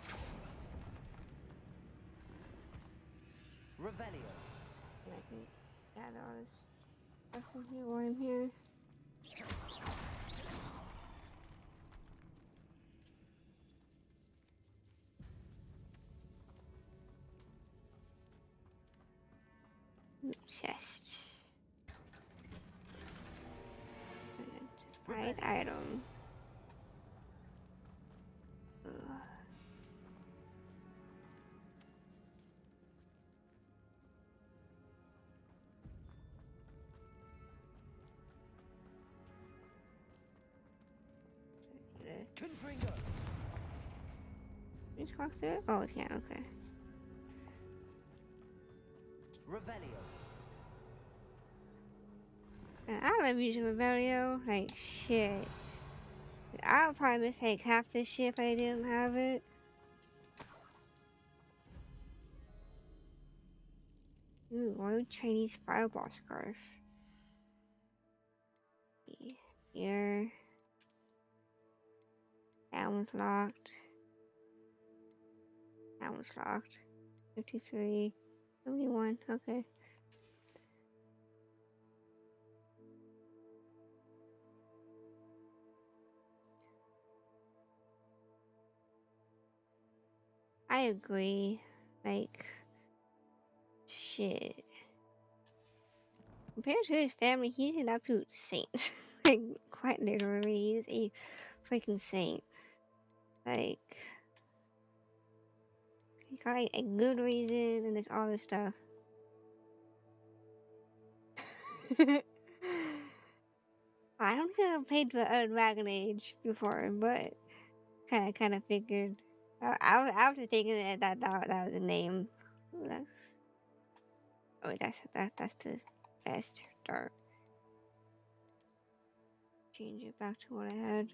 Revelio. And I can add all this stuff in here while I'm here. Chest. Identified item. Ugh. Confringo. Can you talk through it? Oh, we can, okay. Revelio. And I love using Revelio. Like, shit. I would probably mistake half this shit if I didn't have it. Ooh, Royal Chinese Fireball Scarf. Here. That one's locked. That one's locked. 53. 71. Okay. I agree. Like, shit. Compared to his family, he's an absolute saint. Like, quite literally, he's a freaking saint. Like, he got like, a good reason and there's all this stuff. I don't think I've played Dragon Age before, but kind of figured. I was just thinking that was the name. Ooh, that's the best start. Change it back to what I had.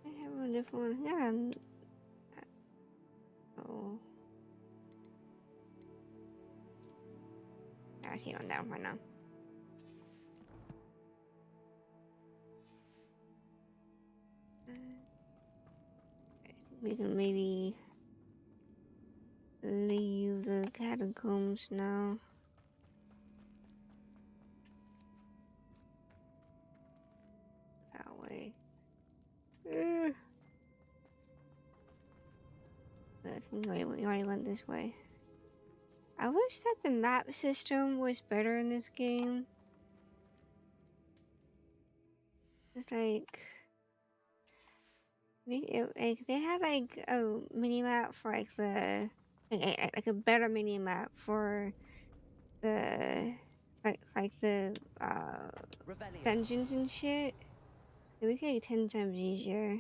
I have a different one. Yeah. Oh. I see it on that one right now. I think we can maybe leave the catacombs now. That way. I think we already went this way. I wish that the map system was better in this game. It's like they have like a mini map for like the like a better mini map for the like the dungeons and shit. It would be like 10 times easier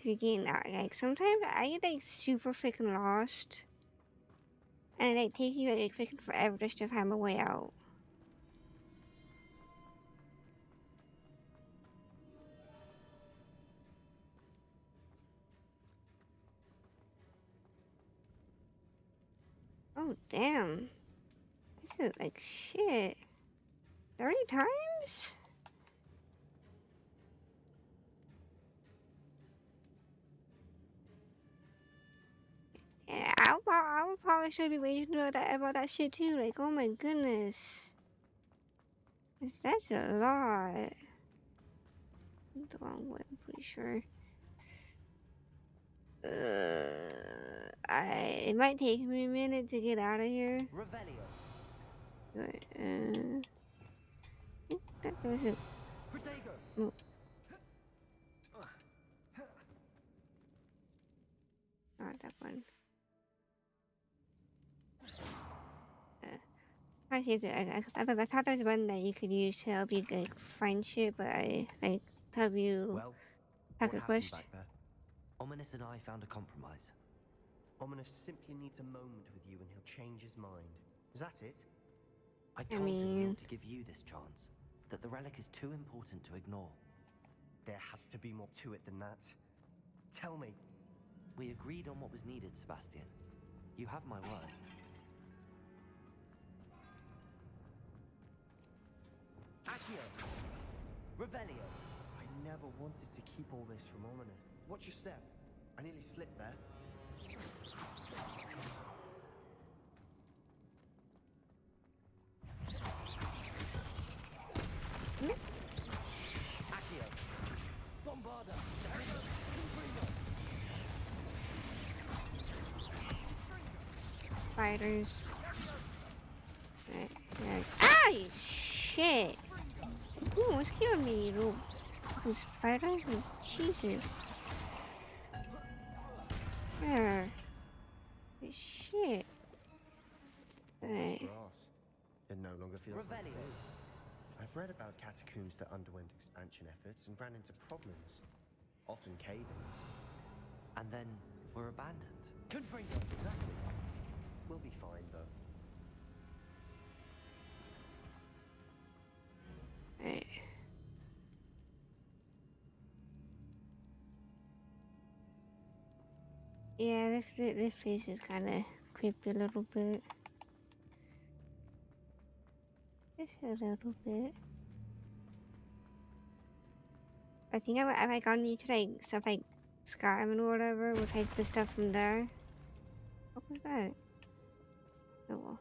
to gain that. Like sometimes I get like super freaking lost, and it takes you like freaking forever just to find my way out. Oh damn! This is like shit. 30 times? Yeah, I would probably should be waiting to know about that shit too. Like, oh my goodness. That's a lot. The wrong way, I'm pretty sure. It might take me a minute to get out of here. Revelio. But, that doesn't. Protego. Oh. Not that one. I thought there was one that you could use to help you like find shit, but I like help you Well, hack what a happened quest. back there? Ominous and I found a compromise. Ominous simply needs a moment with you and he'll change his mind. Is that it? I told him not to give you this chance, that the relic is too important to ignore. There has to be more to it than that. Tell me. We agreed on what was needed, Sebastian. You have my word. Accio! Revelio! I never wanted to keep all this from Ominous. Watch your step. I nearly slipped there. Accio! Bombarda! Spiders. Ah, you shit! Ooh, what's killing me, you little fucking spider? Jesus. Yeah. Shit. Right. Grass. It no longer feels like Revelio. tea. I've read about catacombs that underwent expansion efforts and ran into problems. Often cave-ins. And then were abandoned. Confringo! Exactly. We'll be fine, though. Right. Yeah, this place is kind of creepy a little bit. Just a little bit. I think I like I'll need to like stuff like Skyrim or whatever. We'll take the stuff from there. What was that? Oh well.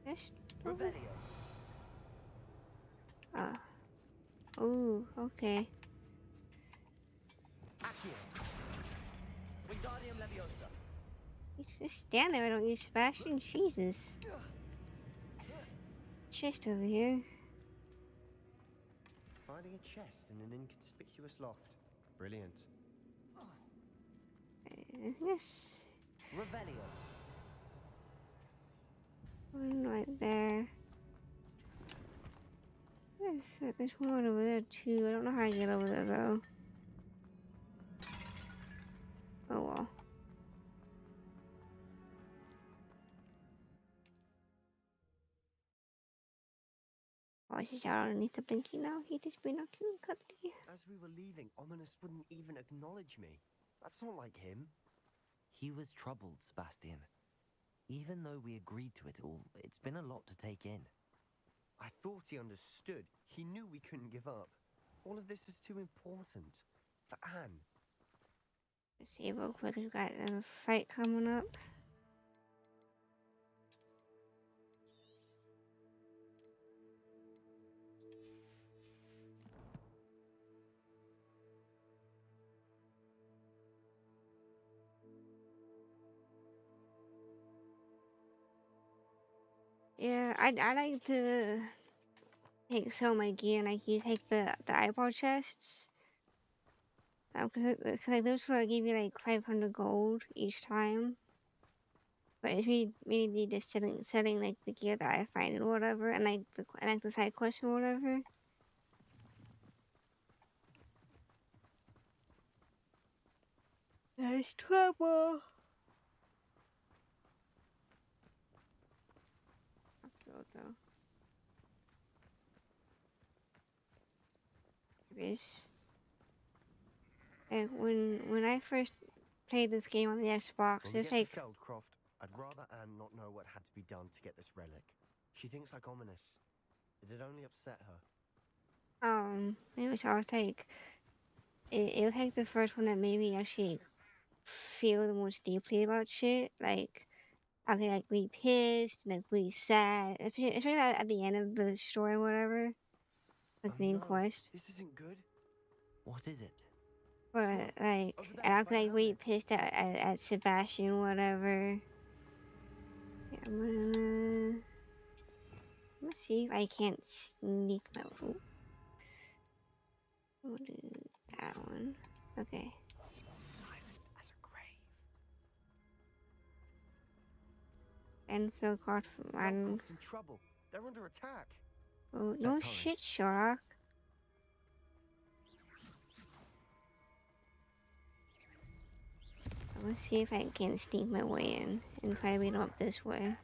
Just Revelio. Oh, okay. Accio. Wingardium Leviosa. You just stand there. I don't use Sebastian. Jesus. Chest over here. Finding a chest in an inconspicuous loft. Brilliant. Yes. Revelio. One right there. There's one over there too. I don't know how to get over there though. Oh well. Oh, she's out underneath the blinky now. He just been not cute and cuddly. As we were leaving, Ominous wouldn't even acknowledge me. That's not like him. He was troubled, Sebastian. Even though we agreed to it all, it's been a lot to take in. I thought he understood. He knew we couldn't give up. All of this is too important. For Anne. Let's see real quick. We've got a fight coming up. Yeah, I like to take some of my gear and like you take the eyeball chests. Cause like those will give you like 500 gold each time. But it's really just setting like the gear that I find or whatever, and like the side quests or whatever. There's trouble. I'll kill it though. It is. And when I first played this game on the Xbox, When it we was get like to Feldcroft, I'd rather Anne not know what had to be done to get this relic. She thinks like Ominous. It'd only upset her. it was always like it was like the first one that made me actually feel the most deeply about shit. Like I could like be pissed, like really sad, especially at the end of the story or whatever, like the main quest. This isn't good. What is it? But like, over there, and I was by the like really helmet. pissed at Sebastian or whatever. Yeah, I'm gonna see if I can't sneak my. Ooh. I'm gonna do that one. Okay. Silent as a grave. And Phil card from random. Feldcroft's in trouble. They're under attack. Oh no That's shit, Sherlock. I'm gonna see if I can sneak my way in and try to beat him up this way.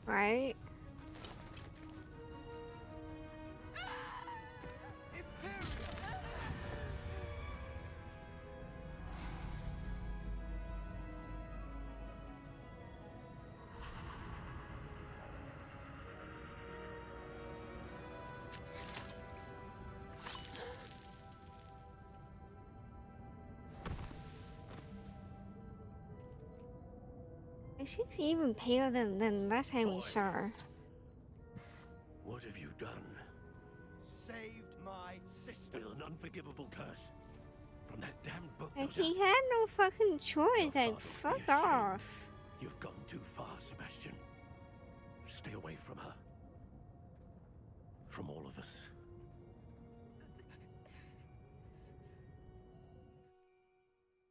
Right? And she's even paler than last time we saw her. What have you done? Saved my sister. With an unforgivable curse. From that damned book, no Like, he doubt. had no fucking choice. Your Like, father would be fuck ashamed. off. You've gone too far, Sebastian. Stay away from her. From all of us.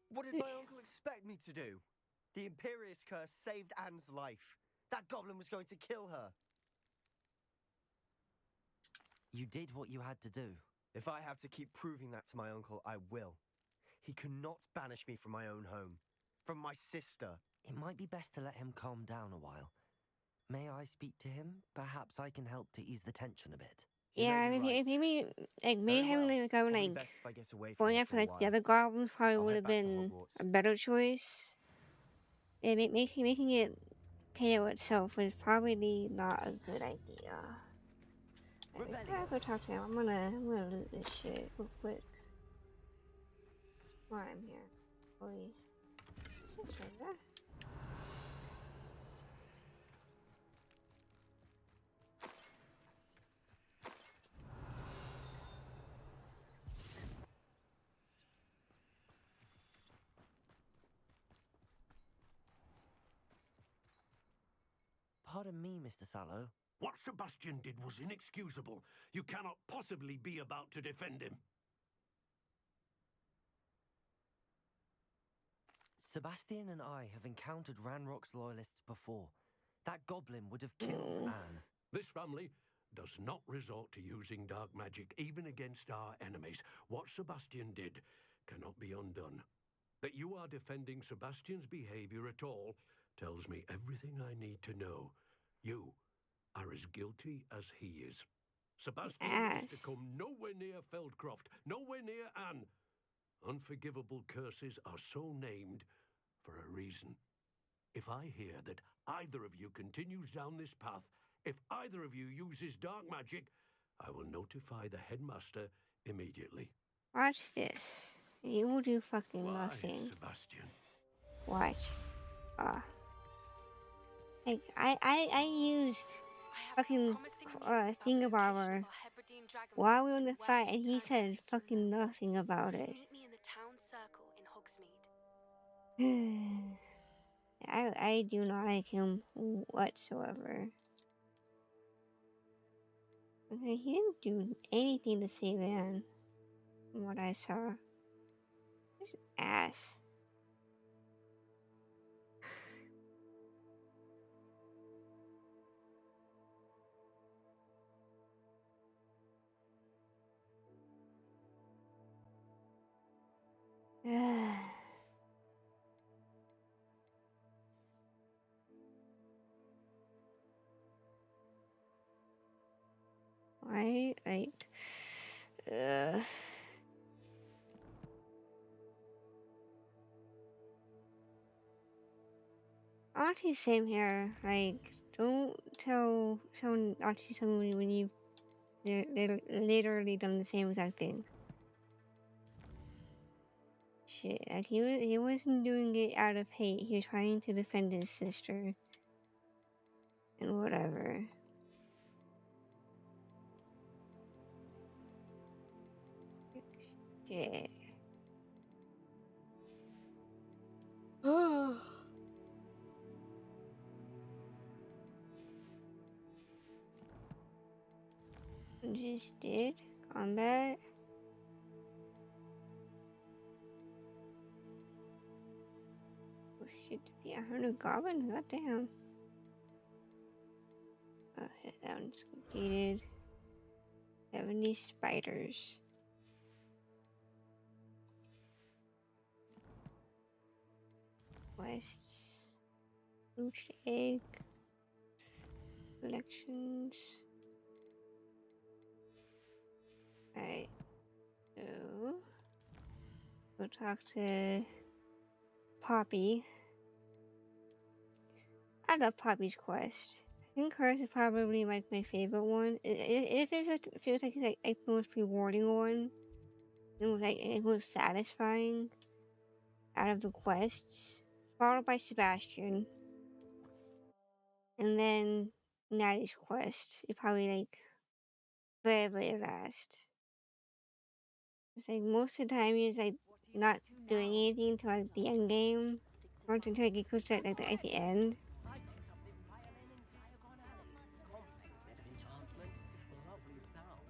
What did my uncle expect me to do? The Imperious curse saved Anne's life. That goblin was going to kill her. You did what you had to do. If I have to keep proving that to my uncle, I will. He cannot banish me from my own home. From my sister. It might be best to let him calm down a while. May I speak to him? Perhaps I can help to ease the tension a bit. Yeah, maybe like maybe having the go Probably like best if I get away from going here after for a like the while. other goblins probably I'll would head have back to been Hogwarts. a better choice. Yeah, making it KO itself was probably not a good idea. I gotta go talk to him. I'm gonna lose this shit real quick. While I'm here. Holy shit, right there. Pardon me, Mr. Sallow. What Sebastian did was inexcusable. You cannot possibly be about to defend him. Sebastian and I have encountered Ranrock's loyalists before. That goblin would have killed Anne. This family does not resort to using dark magic even against our enemies. What Sebastian did cannot be undone. That you are defending Sebastian's behavior at all tells me everything I need to know. You are as guilty as he is. Sebastian is to come nowhere near Feldcroft, nowhere near Anne. Unforgivable curses are so named for a reason. If I hear that either of you continues down this path, if either of you uses dark magic, I will notify the headmaster immediately. Watch this. You will do fucking Why, nothing. Sebastian? Watch. Like I used fucking Thingamabobber while we were in the fight, and he said fucking nothing about it. Meet me in the town circle in Hogsmeade. I do not like him whatsoever. Okay, he didn't do anything to save Anne, from what I saw. Just ass. Right? Like, Auntie, same here. Like, don't tell someone, Auntie, someone when you've literally done the same exact thing. Shit, like he wasn't doing it out of hate. He was trying to defend his sister. And whatever. Shit. Oh. Just did combat. Oh shit, defeat 100 goblins? Goddamn. Oh shit, that one's completed. 70 spiders. Quests. Poached egg. Elections. Alright, so we'll talk to Poppy. I love Poppy's quest. I think hers is probably like my favorite one. It feels like it's like the most rewarding one. It was like it was satisfying out of the quests, followed by Sebastian, and then Natty's quest is probably like very last. It's like most of the time you're just like not doing anything until like the end game, or until you get close to like at the end. I picked up this violin in Diagon Alley. Complex bit of enchantment, lovely sound.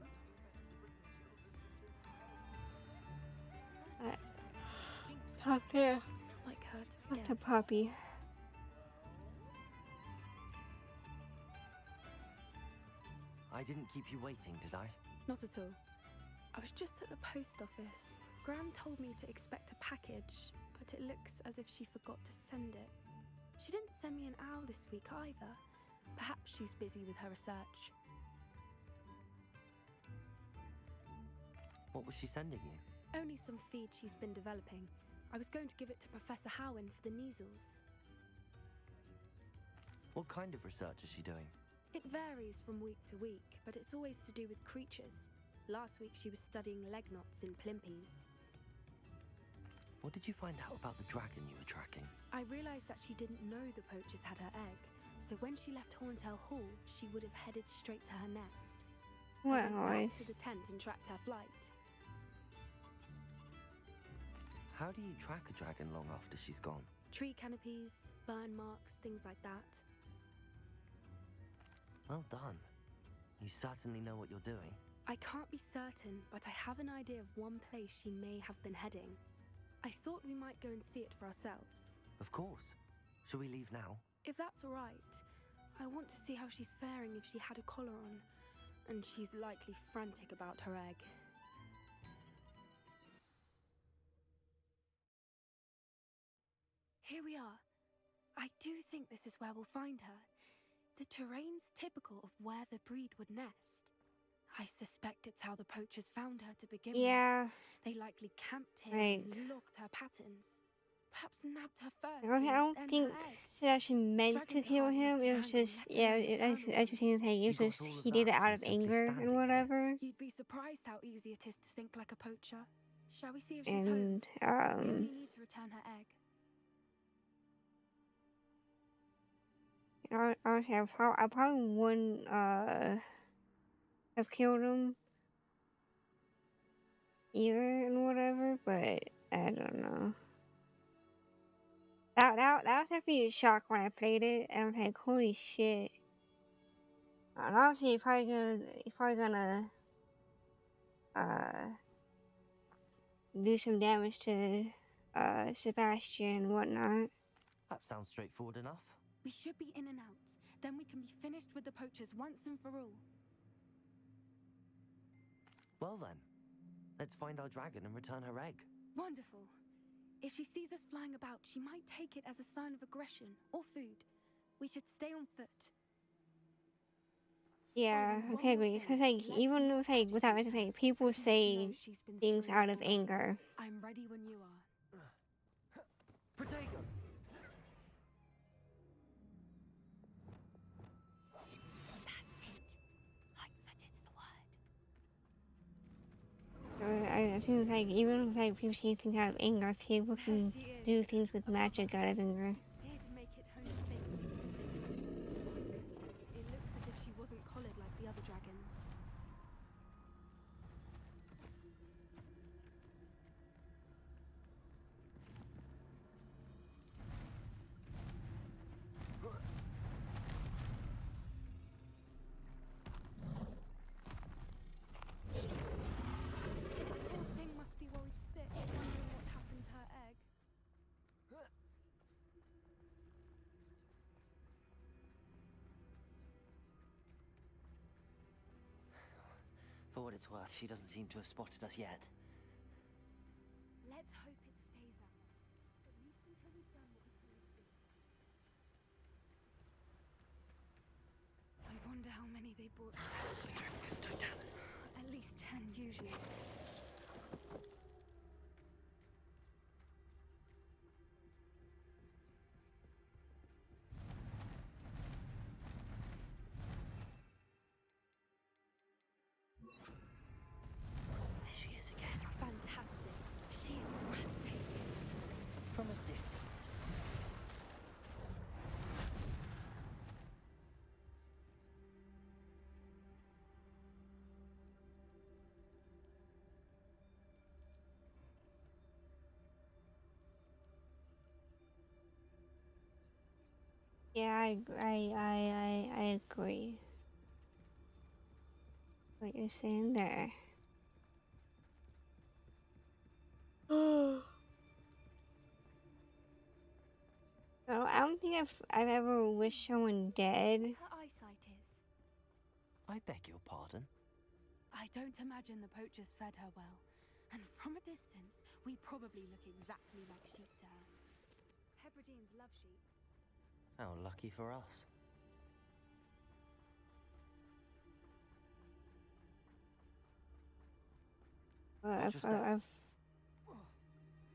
Talk to It's not like her to talk forget. to Poppy. I didn't keep you waiting, did I? Not at all. I was just at the post office. Gran told me to expect a package, but it looks as if she forgot to send it. She didn't send me an owl this week either. Perhaps she's busy with her research. What was she sending you? Only some feed she's been developing. I was going to give it to Professor Howen for the measles. What kind of research is she doing? It varies from week to week, but it's always to do with creatures. Last week she was studying leg knots in Plimpies. What did you find out about the dragon you were tracking? I realised that she didn't know the poachers had her egg, so when she left Horntail Hall, she would have headed straight to her nest. I went back to the tent and tracked her flight. How do you track a dragon long after she's gone? Tree canopies, burn marks, things like that. Well done. You certainly know what you're doing. I can't be certain, but I have an idea of one place she may have been heading. I thought we might go and see it for ourselves. Of course. Shall we leave now? If that's all right. I want to see how she's faring if she had a collar on. And she's likely frantic about her egg. Here we are. I do think this is where we'll find her. The terrain's typical of where the breed would nest. I suspect it's how the poachers found her to begin with. They likely camped here and logged her patterns. Perhaps nabbed her first. I don't think she actually meant to kill him. It was just, I just think it was just, he did it out of anger and whatever. You'd be surprised how easy it is to think like a poacher. Shall we see if she's home? We only need to return her egg. Honestly, I probably wouldn't have killed him either and whatever, but I don't know. That was definitely a shock when I played it. I was like, holy shit. And obviously you're probably gonna do some damage to Sebastian and whatnot. That sounds straightforward enough. We should be in and out. Then we can be finished with the poachers once and for all. Well then, let's find our dragon and return her egg. Wonderful. If she sees us flying about, she might take it as a sign of aggression or food. We should stay on foot. Yeah, okay, agree. Because like even with like without like people say things out of anger. I'm ready when you are. Protego! That's it. Lightfooted's the word. I think like even with like people say things out of anger, people can do things with magic out of anger. Did make it home safely. It looks as if she wasn't collared like the other dragons. Poor thing must be worried sick, wondering what happened to her egg. For what it's worth, she doesn't seem to have spotted us yet. Let's hope it stays that way. At least until we've done what we came to do. I they brought at least 10 usually. There she is again. Fantastic. She's breathtaking. From a distance. Yeah, I agree. What you're saying there. No, I don't think I've ever wished someone dead. Her eyesight is. I beg your pardon? I don't imagine the poachers fed her well. And from a distance, we probably look exactly like sheep to her. Hebrideans love sheep. How lucky for us. I've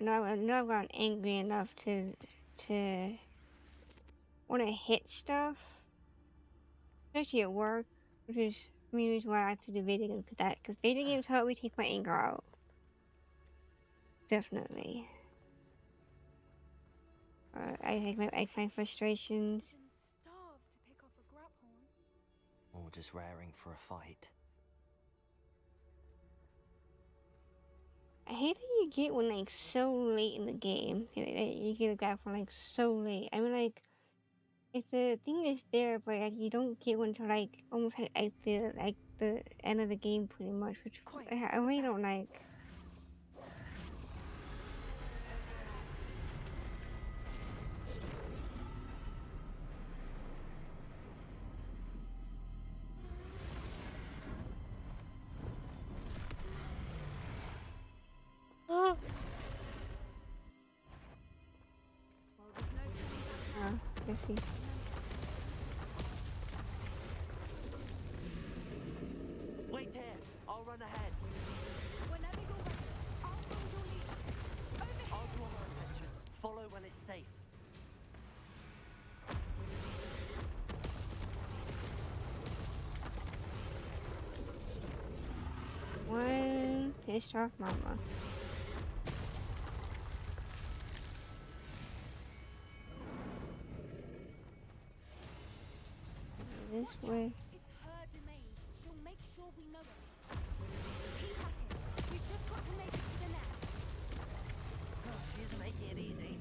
I've gotten angry enough to want to hit stuff, especially at work, which is the reason why I like to do video games. Because video games help me take my anger out. Definitely. I find frustrations. Been starved to pick off a graphorn. Or just raring for a fight. I hate that you get one like so late in the game. You get a grab from like so late. I mean, like if the thing is there, but like you don't get one till like almost like the end of the game, pretty much. Which I really don't like. Well, there's no turning back now. Yes, we. Wait here! I'll run ahead. Whenever you're ready, I'll follow your lead. Over here. I'll draw her attention. Follow when it's safe. One pissed off mama. This way. It's her domain. She'll make sure we know it. Keep at it. We've just got to make it to the nest. Oh, she isn't making it easy.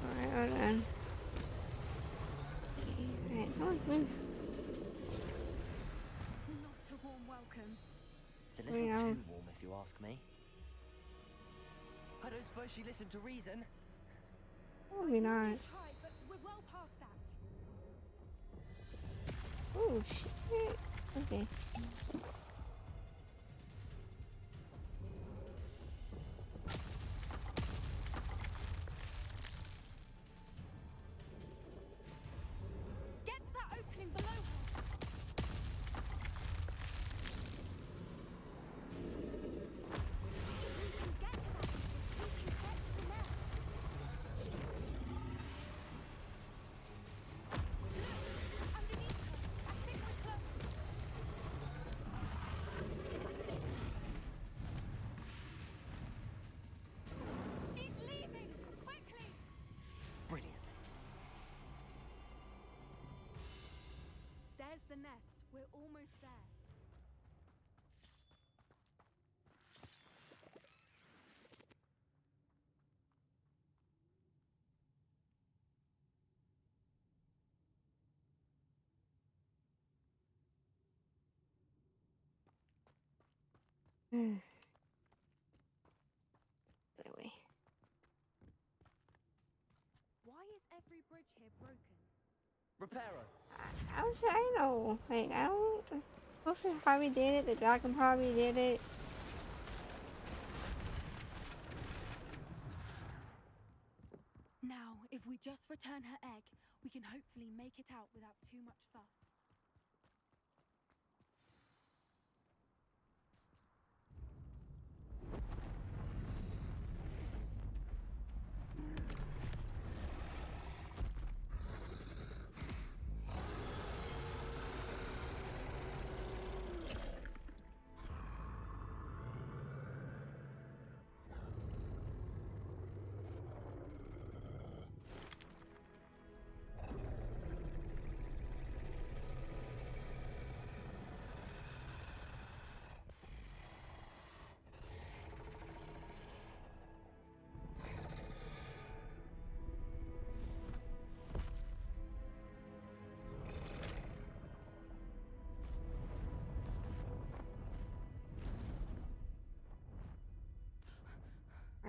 Alright, hold on. Alright, come on, come on. Not a warm welcome. It's a little too warm, if you ask me. I don't suppose she listened to reason. Probably not. We tried, but we're well past that. Oh shit. Okay. Get to that opening below her. If we can get to that, we can get to the nest. Look, underneath her. I think we're close. She's leaving! Quickly! Brilliant. There's the nest. We're almost there. Anyway. Why is every bridge here broken? Reparo. I'm sure I know. Like, I don't. Sophie probably did it. The dragon probably did it. Now, if we just return her egg, we can hopefully make it out without too much fuss.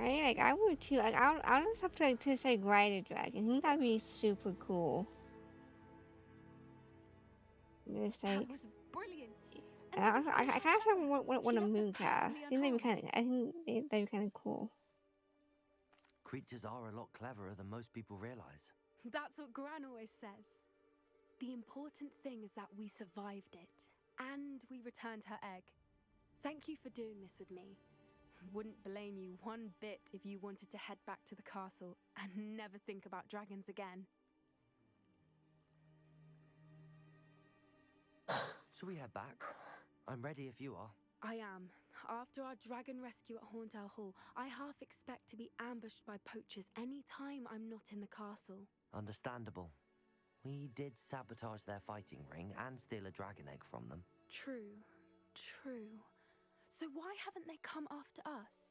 Right? Like, I would too. Like, I don't have to like ride a dragon. I think that'd be super cool. Just like. That was brilliant. And I kind of want a moon calf. I think that'd be kind of. I think that'd be kind of cool. Creatures are a lot cleverer than most people realize. That's what Gran always says. The important thing is that we survived it, and we returned her egg. Thank you for doing this with me. Wouldn't blame you one bit if you wanted to head back to the castle and never think about dragons again. Shall we head back? I'm ready if you are. I am. After our dragon rescue at Horntail Hall, I half expect to be ambushed by poachers any time I'm not in the castle. Understandable. We did sabotage their fighting ring and steal a dragon egg from them. True. So why haven't they come after us?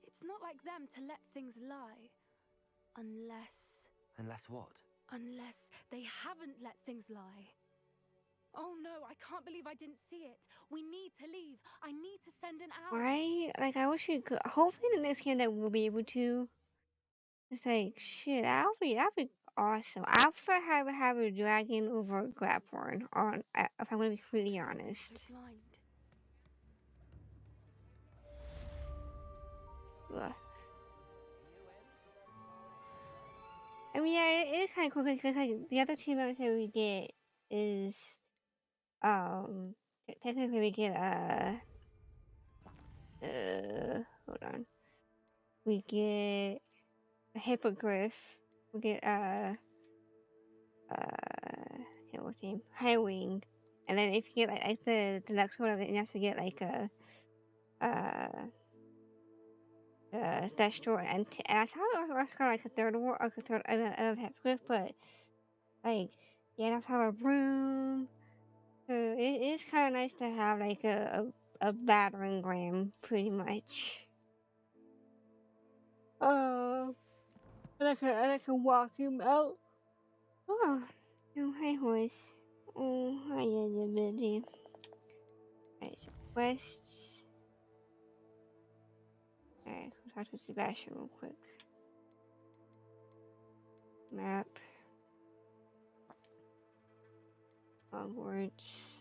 It's not like them to let things lie. Unless what? Unless they haven't let things lie. Oh no, I can't believe I didn't see it. We need to leave. I need to send an owl. Right? Like, I wish we could. Hopefully, the next game that we'll be able to. It's like, shit, that'd be awesome. I prefer have a dragon over a Glaphorn, if I'm gonna be completely honest. So blind. Ugh. I mean, yeah, it is kind of cool because like the other two modes that we get is, technically we get hold on, we get a hippogriff, we get what's his name, Highwing, and then if you get like the next one of it, you have to get like a Thestro and I thought it was kind of like a third war, like a third another hippogriff, but like you have to have a broom. So it is kind of nice to have like a battering ram, pretty much. And I can walk him out. Oh, hi horse. Oh, hi everybody. Alright, so quests. Alright, we'll talk to Sebastian real quick. Map. Hogwarts.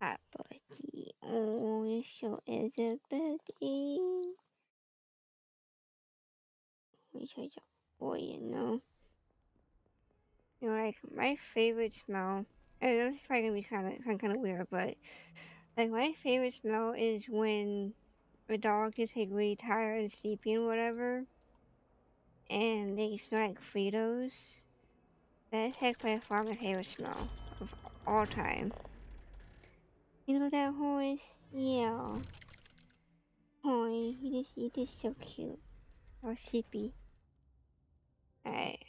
Hot buddy. Oh, you're so Isabelle. We such a boy, you know. You know, like my favorite smell. I know this is probably gonna be kind of weird, but like my favorite smell is when a dog is like really tired and sleepy and whatever, and they smell like Fritos. That's like by far my favorite smell of all time. You know that horse? Yeah. Oh, you just so cute. Or sleepy. Alright.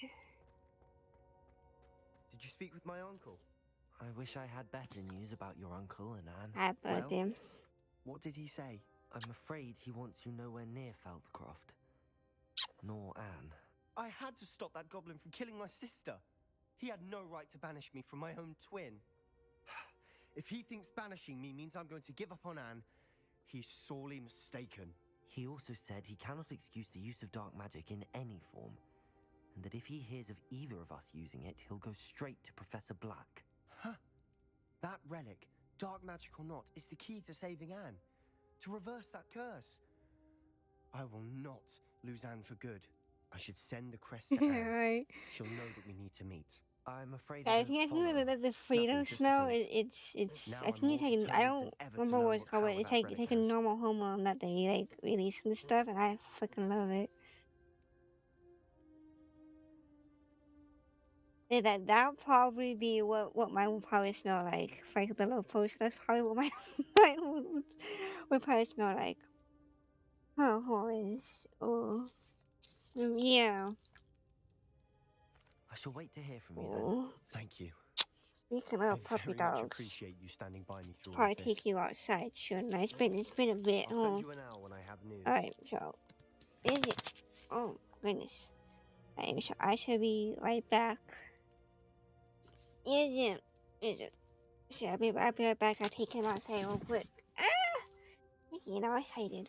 Did you speak with my uncle? I wish I had better news about your uncle and Anne. I bugged him. What did he say? I'm afraid he wants you nowhere near Feldcroft. Nor Anne. I had to stop that goblin from killing my sister. He had no right to banish me from my own twin. If he thinks banishing me means I'm going to give up on Anne, he's sorely mistaken. He also said he cannot excuse the use of dark magic in any form, and that if he hears of either of us using it, he'll go straight to Professor Black. Huh? That relic, dark magic or not, is the key to saving Anne. To reverse that curse. I will not lose Anne for good. I should send the crest to Anne. Right. She'll know that we need to meet. I'm afraid I I think don't follow. the freedom just a smell. thought. It's. Now I I'm think more it's like I determined don't than ever to remember learn what it's what called. But power it's that like relic a has. normal hormone that they like release and stuff, and I freaking love it. Yeah, that'll probably be what mine would probably smell like. For like the little potion, that's probably what my mine would probably smell like. Oh, horse. Oh, yeah. I shall wait to hear from you then. Oh, Thank you. speaking I of puppy very much dogs, appreciate you standing by me through all probably of this. take you outside soon. It's been a bit. I'll send you an owl when I have news. All right, so is it? Oh goodness. Alright, so I shall be right back. Is it? Is it? So I'll be right back. I'll take him outside real quick. Ah! You know, excited.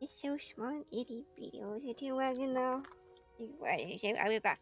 It's so small and itty bitty. Oh, is it too wagging now? Right, I'll be back.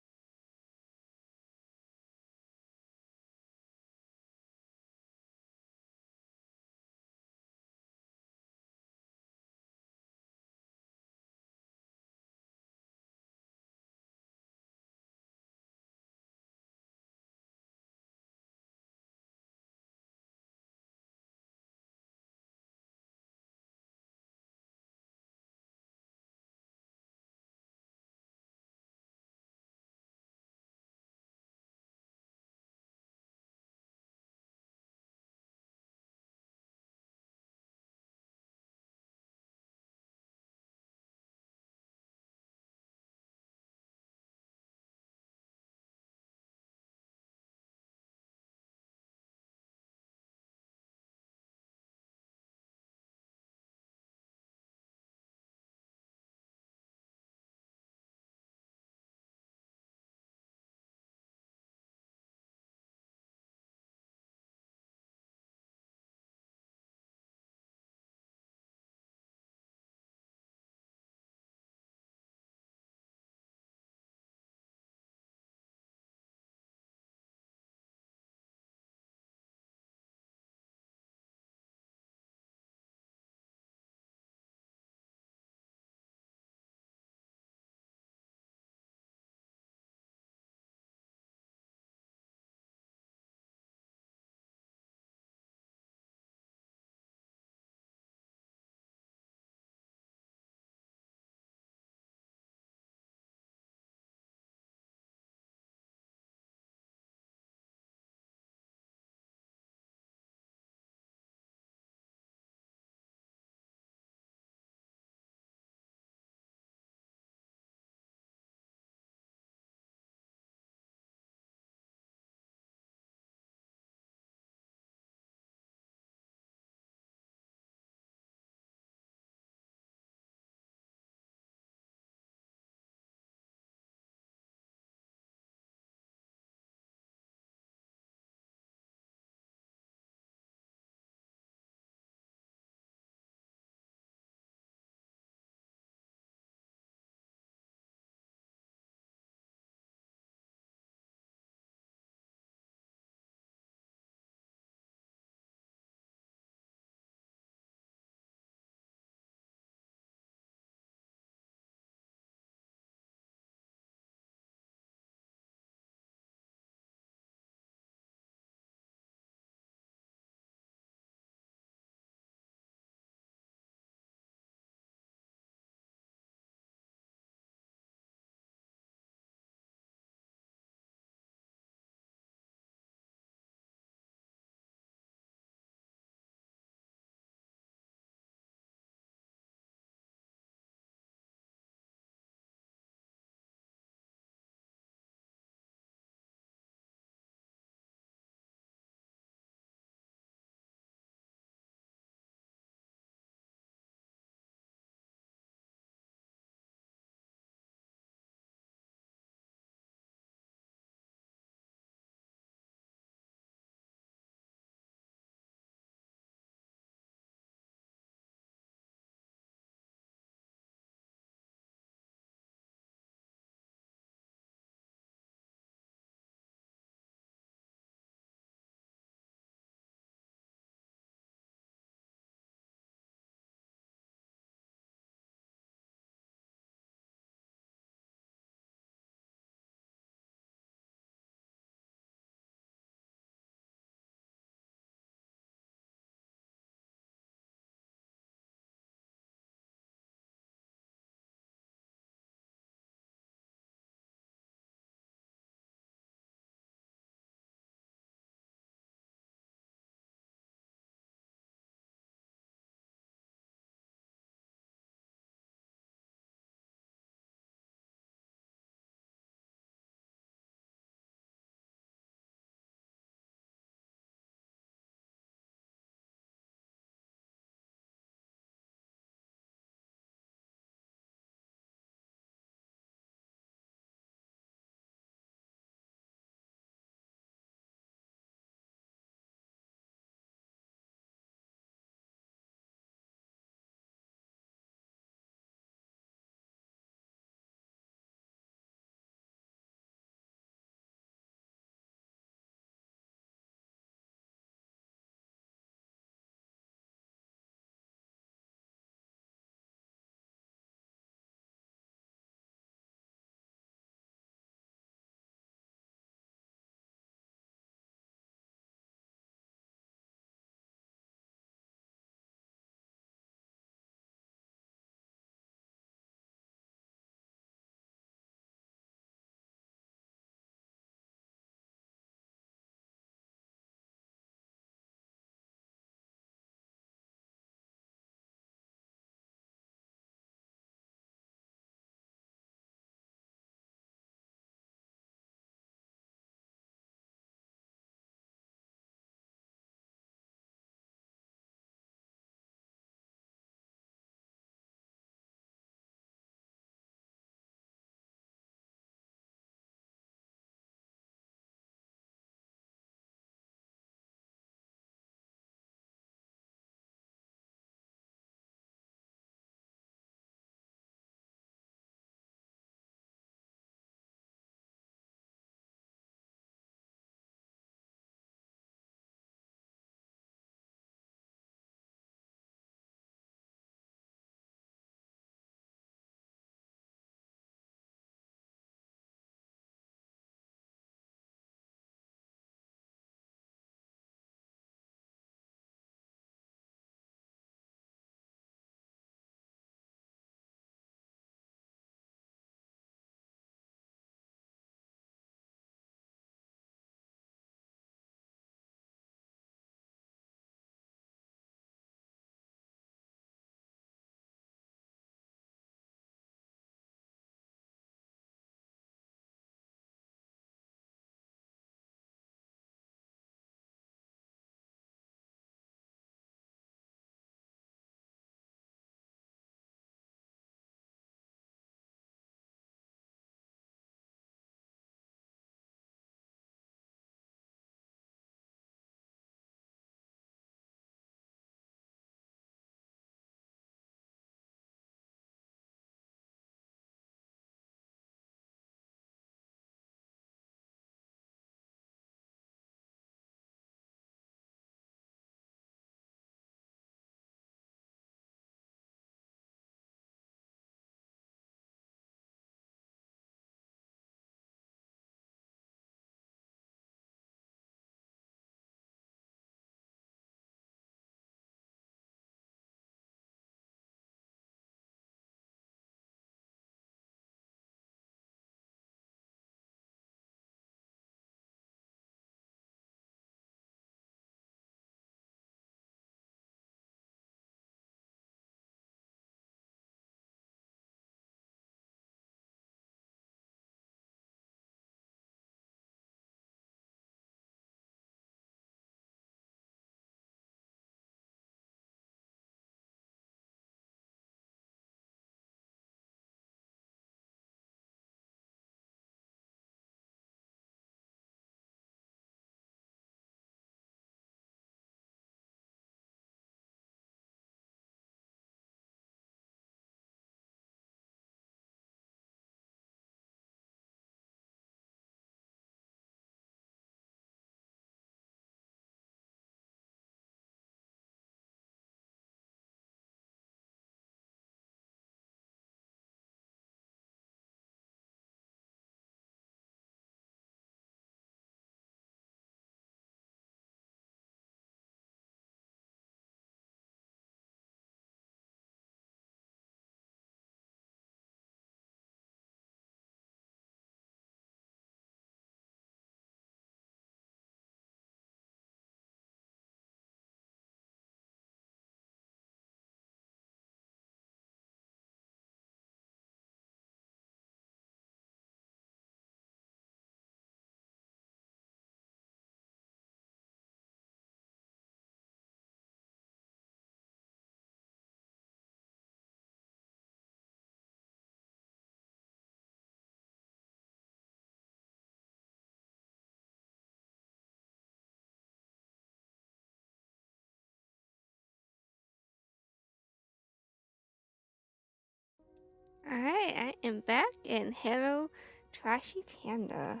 Alright, I am back, and hello, Trashy Panda.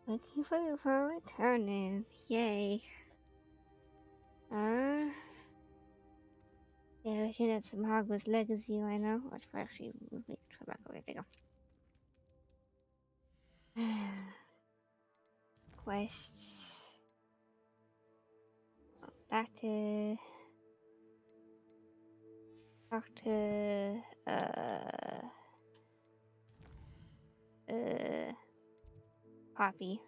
Thank you for returning. Yay. Yeah, we're shooting up some Hogwarts Legacy right now. Watch for actually move me back away. There you go. Quests. Back to talk to Poppy.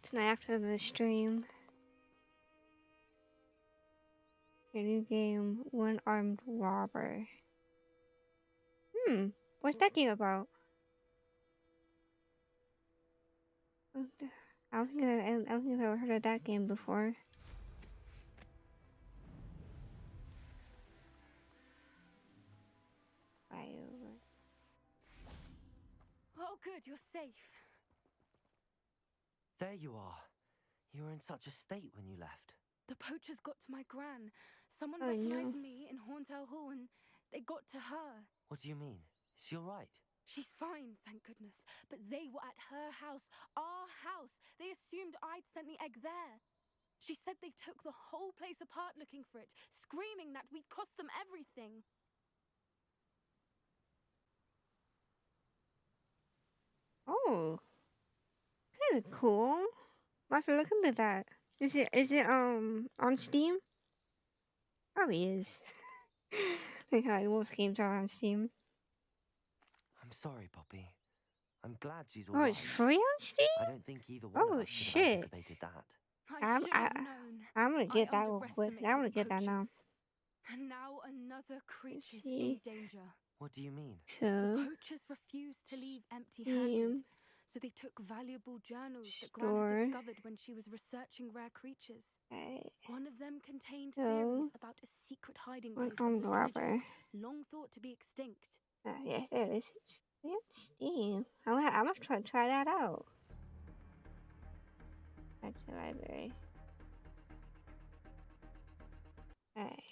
Tonight after the stream, a new game, One Armed Robber. What's that game about? I don't think I've ever heard of that game before. Oh, good, you're safe. There you are. You were in such a state when you left. The poachers got to my gran. Someone Oh, recognized no. me in Horntail Hall and they got to her. What do you mean? Is she alright? She's fine, thank goodness. But they were at her house, our house. They assumed I'd sent the egg there. She said they took the whole place apart looking for it, screaming that we'd cost them everything. Oh, kind of cool. I'll have to look into that. Is it on Steam? Probably is. Like how most games are on Steam. I'm sorry, Poppy. I'm glad she's Oh, alright. it's free on Steam? I don't think either one of Oh us could have shit! anticipated that. I should have known. I'm gonna get I that real quick. I'm gonna underestimated the get that now. poachers. And now another creature's see. in danger. What do you mean? The So, poachers refused to leave empty-handed, so they took valuable journals that Gran had store. discovered when she was researching rare creatures. Okay. One of them contained So, theories about a secret hiding One place of Armed the Robber. Snidget, long thought to be extinct. Yeah, there it is. Yeah, Steam. I'm gonna try that out. That's the library. Alright.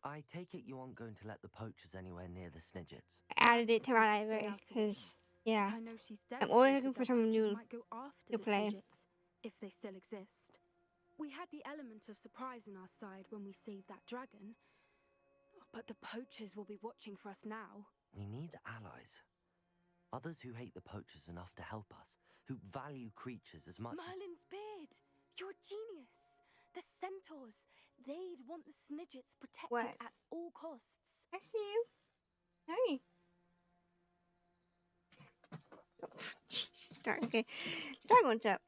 I take it you aren't going to let the poachers anywhere near the Snidgets. I added it to my library because, yeah, But I know she's I'm always devastated looking for that something poachers new might go after to the play. Snidgets, if they still exist. We had the element of surprise on our side when we saved that dragon, but the poachers will be watching for us now. We need allies. Others who hate the poachers enough to help us, who value creatures as much Merlin's beard! You're a genius! The centaurs! They'd want the Snidgets protected What? at all costs. I see you. Hey. Oh, start. Okay. Start one's up.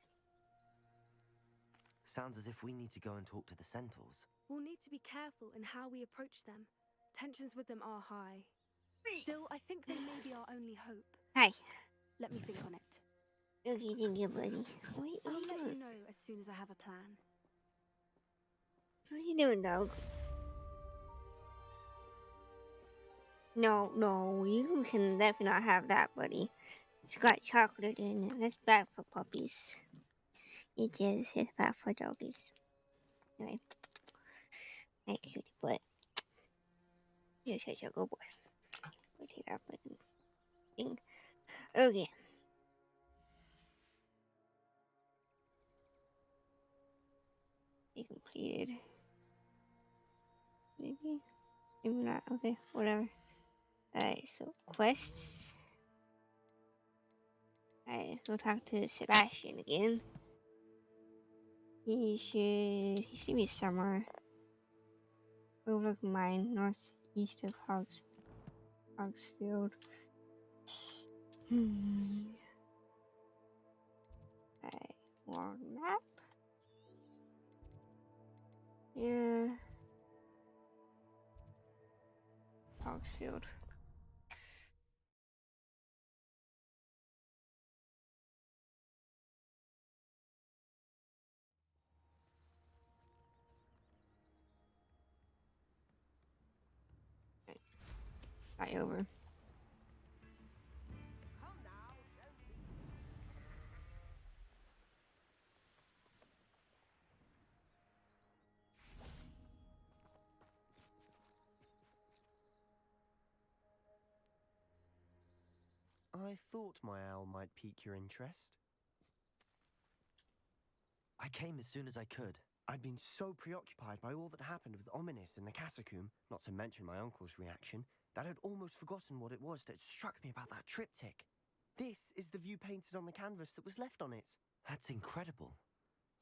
Sounds as if we need to go and talk to the centaurs. We'll need to be careful in how we approach them. Tensions with them are high. Still, I think they may be our only hope. Hi. Let me think on it. Okay, thank you, buddy. I'll let you know as soon as I have a plan. What are you doing, dog? No, you can definitely not have that, buddy. It's got chocolate in it. That's bad for puppies. It is. It's bad for doggies. Anyway. Hey, cutie butt. You're such a good boy. Go take that fucking thing. Okay. Be completed. Maybe? Maybe not. Okay, whatever. Alright, so quests. Alright, let's go talk to Sebastian again. He should be somewhere. Overlook Mine, northeast of Hogsfield. Alright, world map. Yeah. Hogsfield. Start over. Come now, don't be... I thought my owl might pique your interest. I came as soon as I could. I'd been so preoccupied by all that happened with Ominous in the catacomb, not to mention my uncle's reaction, that I'd almost forgotten what it was that struck me about that triptych. This is the view painted on the canvas that was left on it. That's incredible.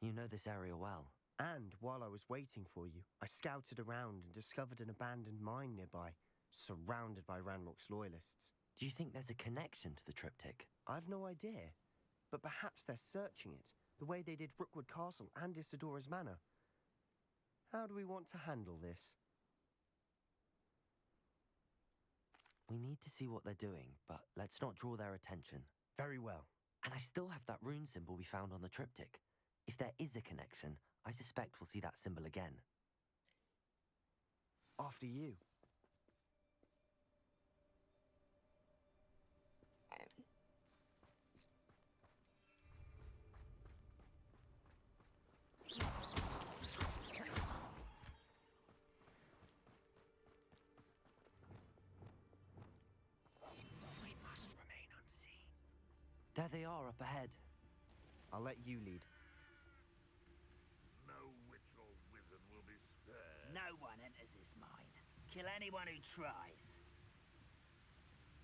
You know this area well. And while I was waiting for you, I scouted around and discovered an abandoned mine nearby, surrounded by Ranrock's loyalists. Do you think there's a connection to the triptych? I've no idea, but perhaps they're searching it, the way they did Brookwood Castle and Isidora's Manor. How do we want to handle this? We need to see what they're doing, but let's not draw their attention. Very well. And I still have that rune symbol we found on the triptych. If there is a connection, I suspect we'll see that symbol again. After you. We must remain unseen. There they are up ahead. I'll let you lead. No witch or wizard will be spared. No one enters this mine. Kill anyone who tries.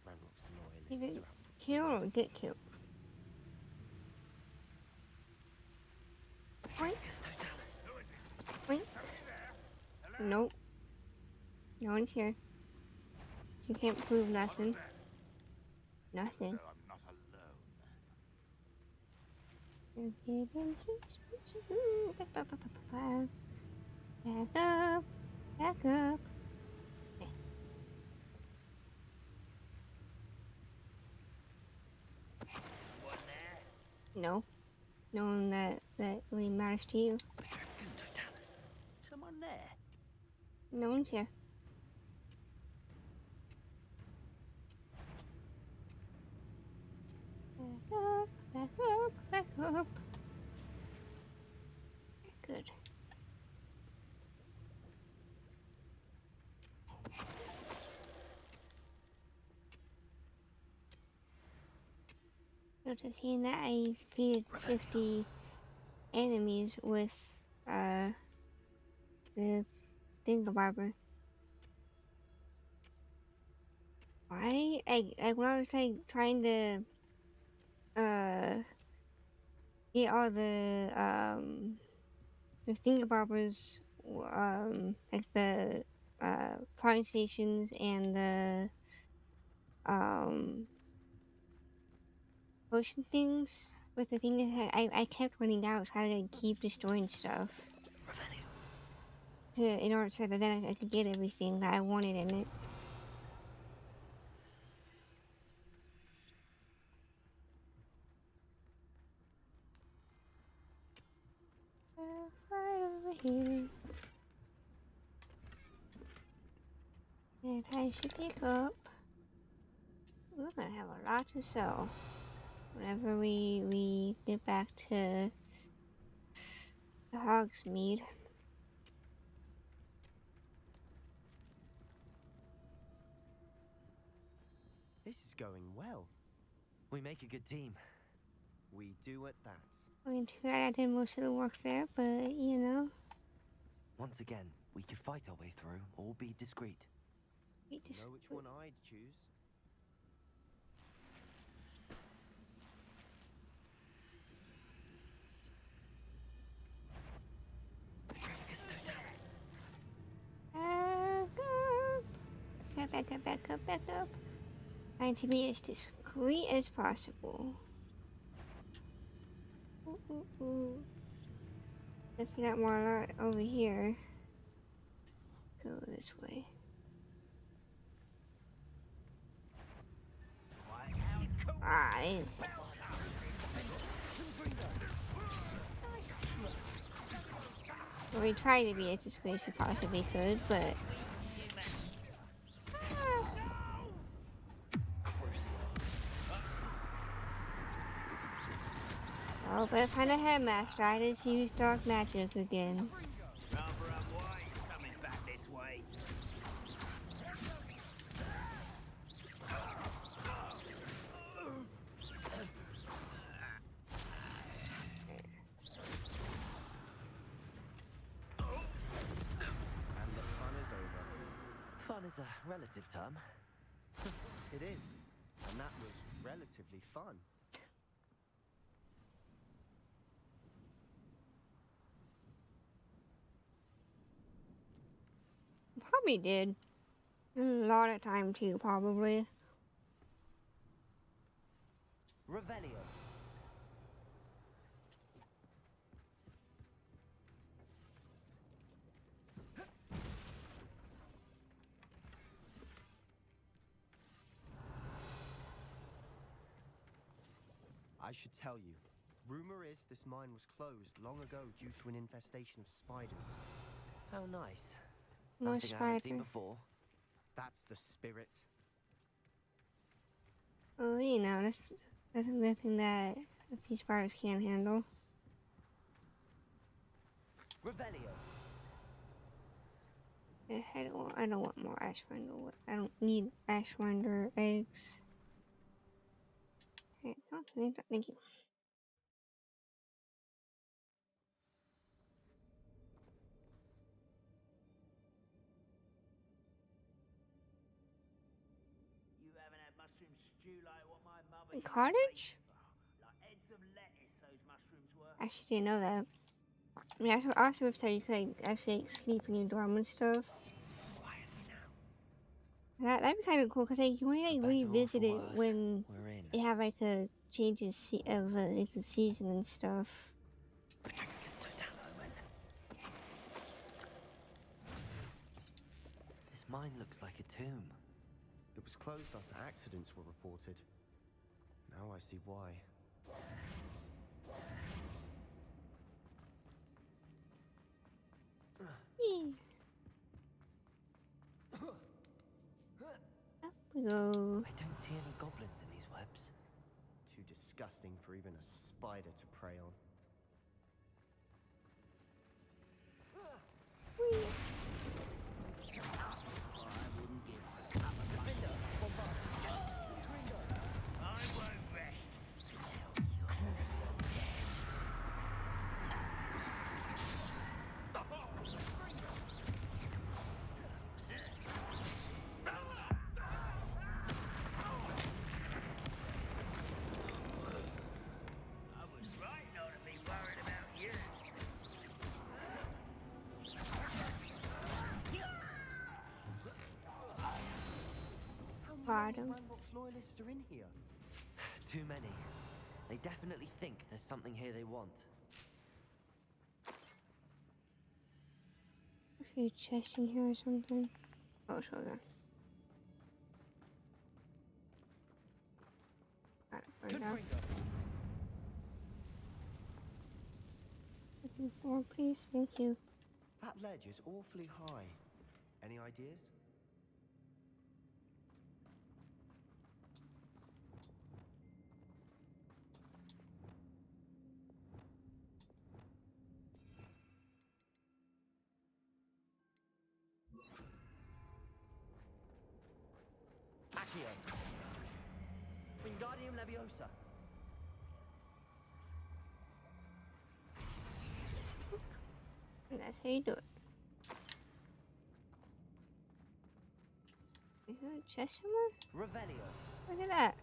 Ranrock's Either loyalists are out. kill or get killed. Wait. Wait. Nope. No one's here. You can't prove nothing. Nothing. So I'm not alone. Back up. Back up. Okay. One there. No. No one that really matters to you. Someone there. No one's here. Back up, back up, back up. Good. After seeing that, I defeated 50 enemies with the Thingabarber. Why? When I was like trying to get all the Thingabarbers, like the party stations and the potion things with the thing that I kept running out, so I had to keep destroying stuff in order so that then I could get everything that I wanted in it. Right over here. And I should pick up. We're gonna have a lot to sell whenever we get back to the Hogsmeade. This is going well. We make a good team. We do at that. I mean, too bad I did most of the work there, but you know. Once again, we could fight our way through or be discreet. Know which one I'd choose? Back up, back up, back up. Trying to be as discreet as possible. If you got more over here, go this way. Alright. Well, we tried to be as discreet as we possibly could, but Oh, but if I had master, I just use dark magic again. Rather unwise coming back this way. And the fun is over. Fun is a relative term. It is. And that was relatively fun. Probably did. A lot of time too, probably. Revelio. I should tell you. Rumor is this mine was closed long ago due to an infestation of spiders. How nice. More Nothing I haven't seen spider. before. That's the spirit. Oh, you know, that's the thing that a few spiders can't handle. Revelio. I don't want more Ashwinder. I don't need Ashwinder eggs. Okay, thank you. You haven't had mushroom stew like what my mother used to Cottage? make. Like heads of lettuce, those mushrooms were. I actually didn't know that. I mean, I also have said you could like, actually like, sleep in your dorm and stuff. That'd be kind of cool because like, you only like revisit it when they have like a change of like the season and stuff. This mine looks like a tomb. It was closed after accidents were reported. Now I see why. Up we go. I don't see any goblins in these webs. Too disgusting for even a spider to prey on. Ranrock's loyalists are in here. Too many. They definitely think there's something here they want. A few chests in here or something. Oh, sure. Got it right now. Looking for, please. Thank you. That ledge is awfully high. Any ideas? Accio. Wingardium Leviosa. And that's how you do it. Is there a chest somewhere? Revelio. Look at that.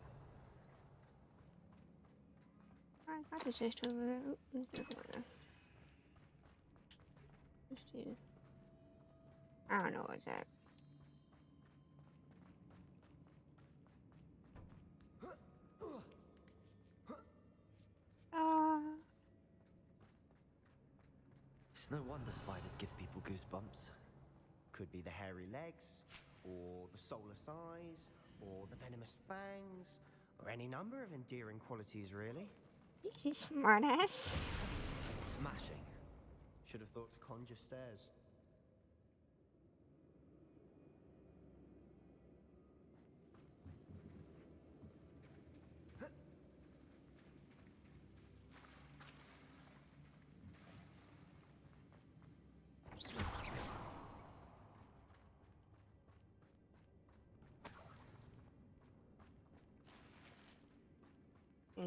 I got the chest over there. Let's do. I don't know what's that. It's no wonder spiders give people goosebumps. Could be the hairy legs, or the soulless eyes, or the venomous fangs, or any number of endearing qualities, really. You smartass. Smashing. Should have thought to conjure stairs.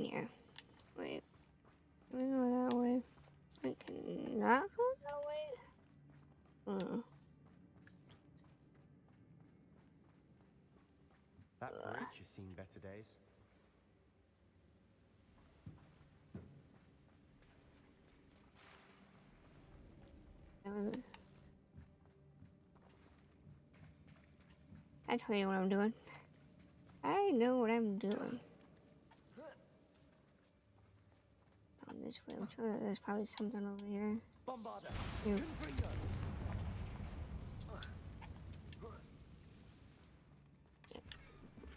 in here. Wait. Can we go that way? We cannot go that way? That bridge has seen better days. I tell you what I'm doing. I know what I'm doing. On this way, I'm sure that there's probably something over here. Here.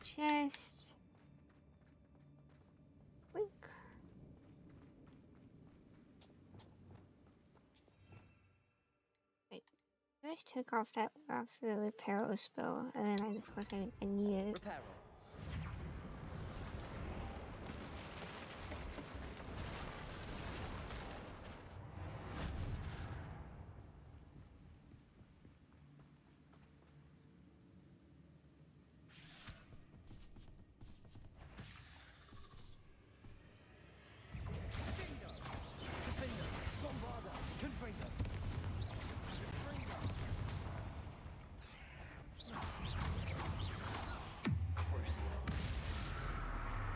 Chest. Wink. Wait. I just took off the reparo spell, and then of course I need it. Reparo.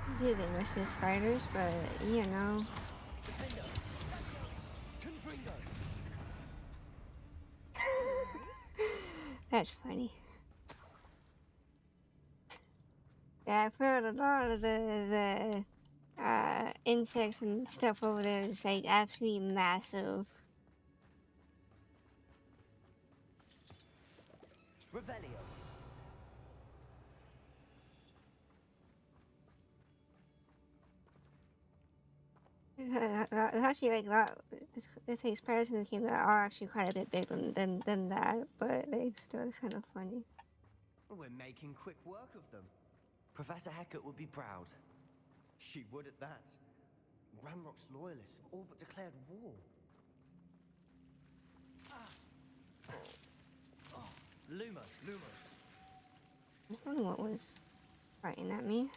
I do think this is spiders, but you know. That's funny. Yeah, I've heard a lot of the insects and stuff over there is like actually massive. Revelio. It's actually like that. It's like spiders in the game that are actually quite a bit bigger than that, but they still kind of funny. We're making quick work of them. Professor Hecat would be proud. She would at that. Ranrock's loyalists have all but declared war. Lumos. I don't know what was fighting at me.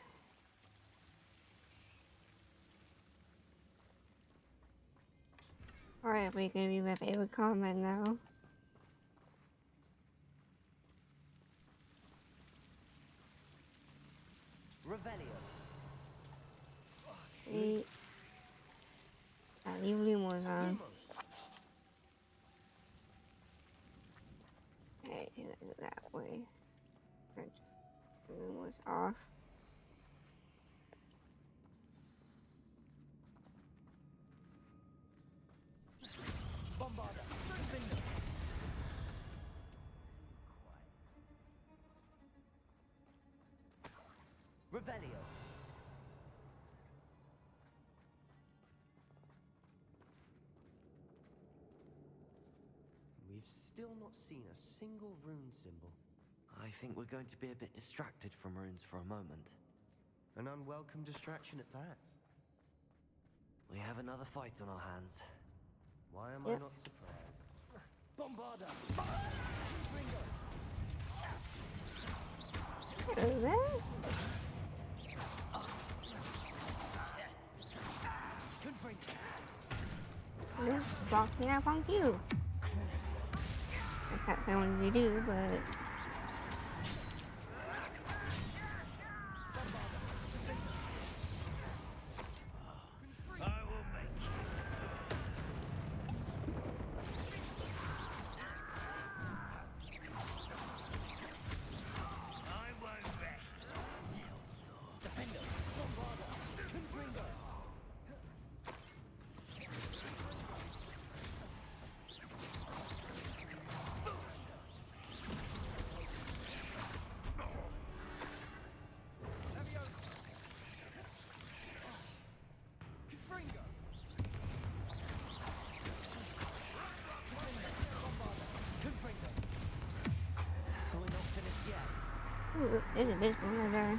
Alright, we're gonna be my favorite comment now. Revelio. Leave Lumos on. Okay, that way. Turn Lumos off. Bombarda. Revelio. We've still not seen a single rune symbol. I think we're going to be a bit distracted from runes for a moment. An unwelcome distraction at that. We have another fight on our hands. Why am I not surprised? Bombarda. Hello there. Just block me up on you. That's what I wanted to do, but ooh, there's a big one right there.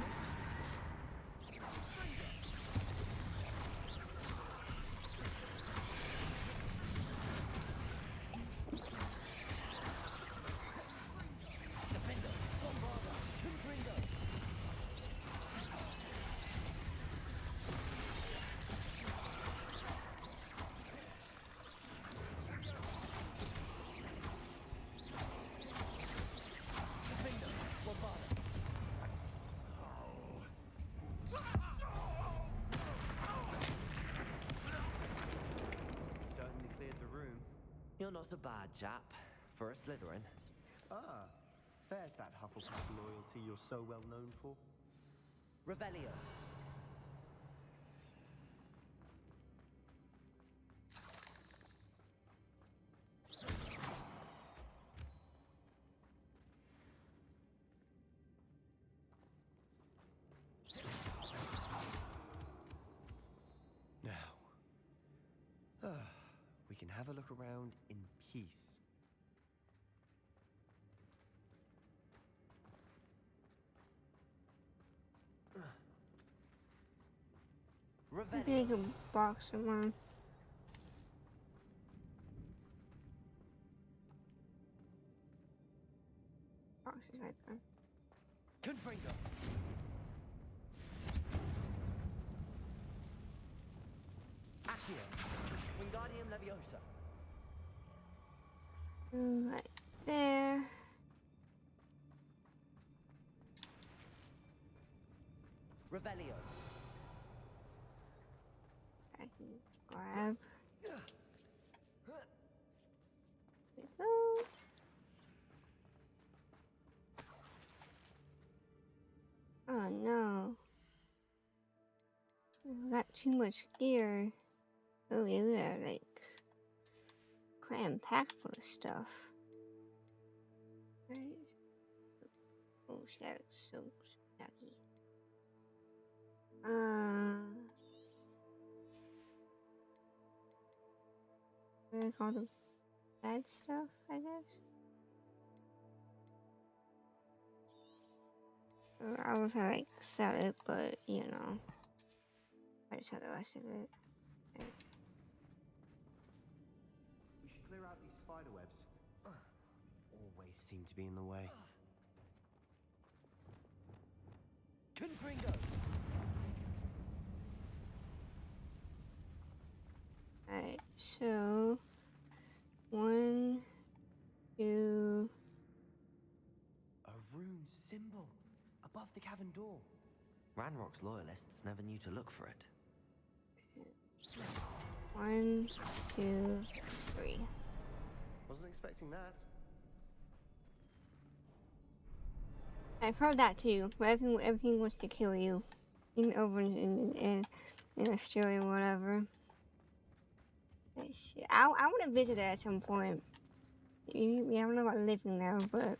Not a bad chap for a Slytherin. Ah, there's that Hufflepuff loyalty you're so well known for. Revelio. Now, we can have a look around in peace. I think you can box someone. Box is right there. Confringo. Accio. Wingardium Leviosa. Right there. Revelio. I can grab. There we go. Oh no. I got too much gear. Oh yeah, we are like cram-packed full of stuff. Right. Oh, that looks so yucky. Where's all the bad stuff, I guess? I would have like sell it, but you know, I just have the rest of it. Okay. We should clear out these spider webs. Always seem to be in the way. Confringo. Alright, so 1, 2. A rune symbol above the cavern door. Ranrock's loyalists never knew to look for it. 1, 2, 3. Wasn't expecting that. I've heard that too. But everything wants to kill you, even over in Australia or whatever. I want to visit it at some point. We haven't about living there, but.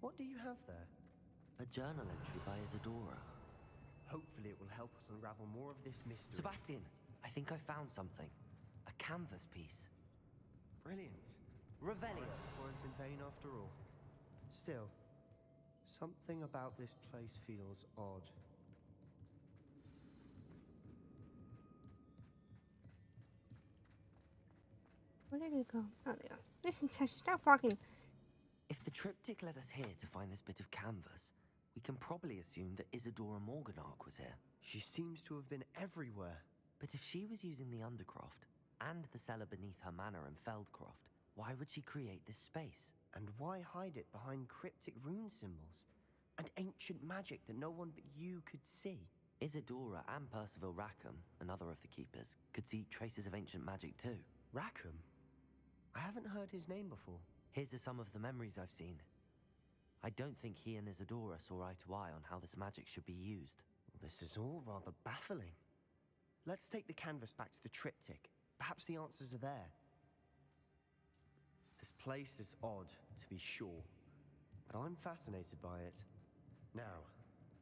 What do you have there? A journal entry by Isadora. Hopefully it will help us unravel more of this mystery. Sebastian, I think I found something. A canvas piece. Brilliant. Revelio. Weren't in vain after all. Still, something about this place feels odd. Where did he go? Oh, there. Listen, Tasha, stop walking. If the triptych led us here to find this bit of canvas, we can probably assume that Isadora Morganark was here. She seems to have been everywhere. But if she was using the Undercroft and the cellar beneath her manor in Feldcroft, why would she create this space? And why hide it behind cryptic rune symbols and ancient magic that no one but you could see? Isadora and Percival Rackham, another of the keepers, could see traces of ancient magic too. Rackham? I haven't heard his name before. His are some of the memories I've seen. I don't think he and Isadora saw eye to eye on how this magic should be used. This is all rather baffling. Let's take the canvas back to the triptych. Perhaps the answers are there. This place is odd, to be sure, but I'm fascinated by it. Now,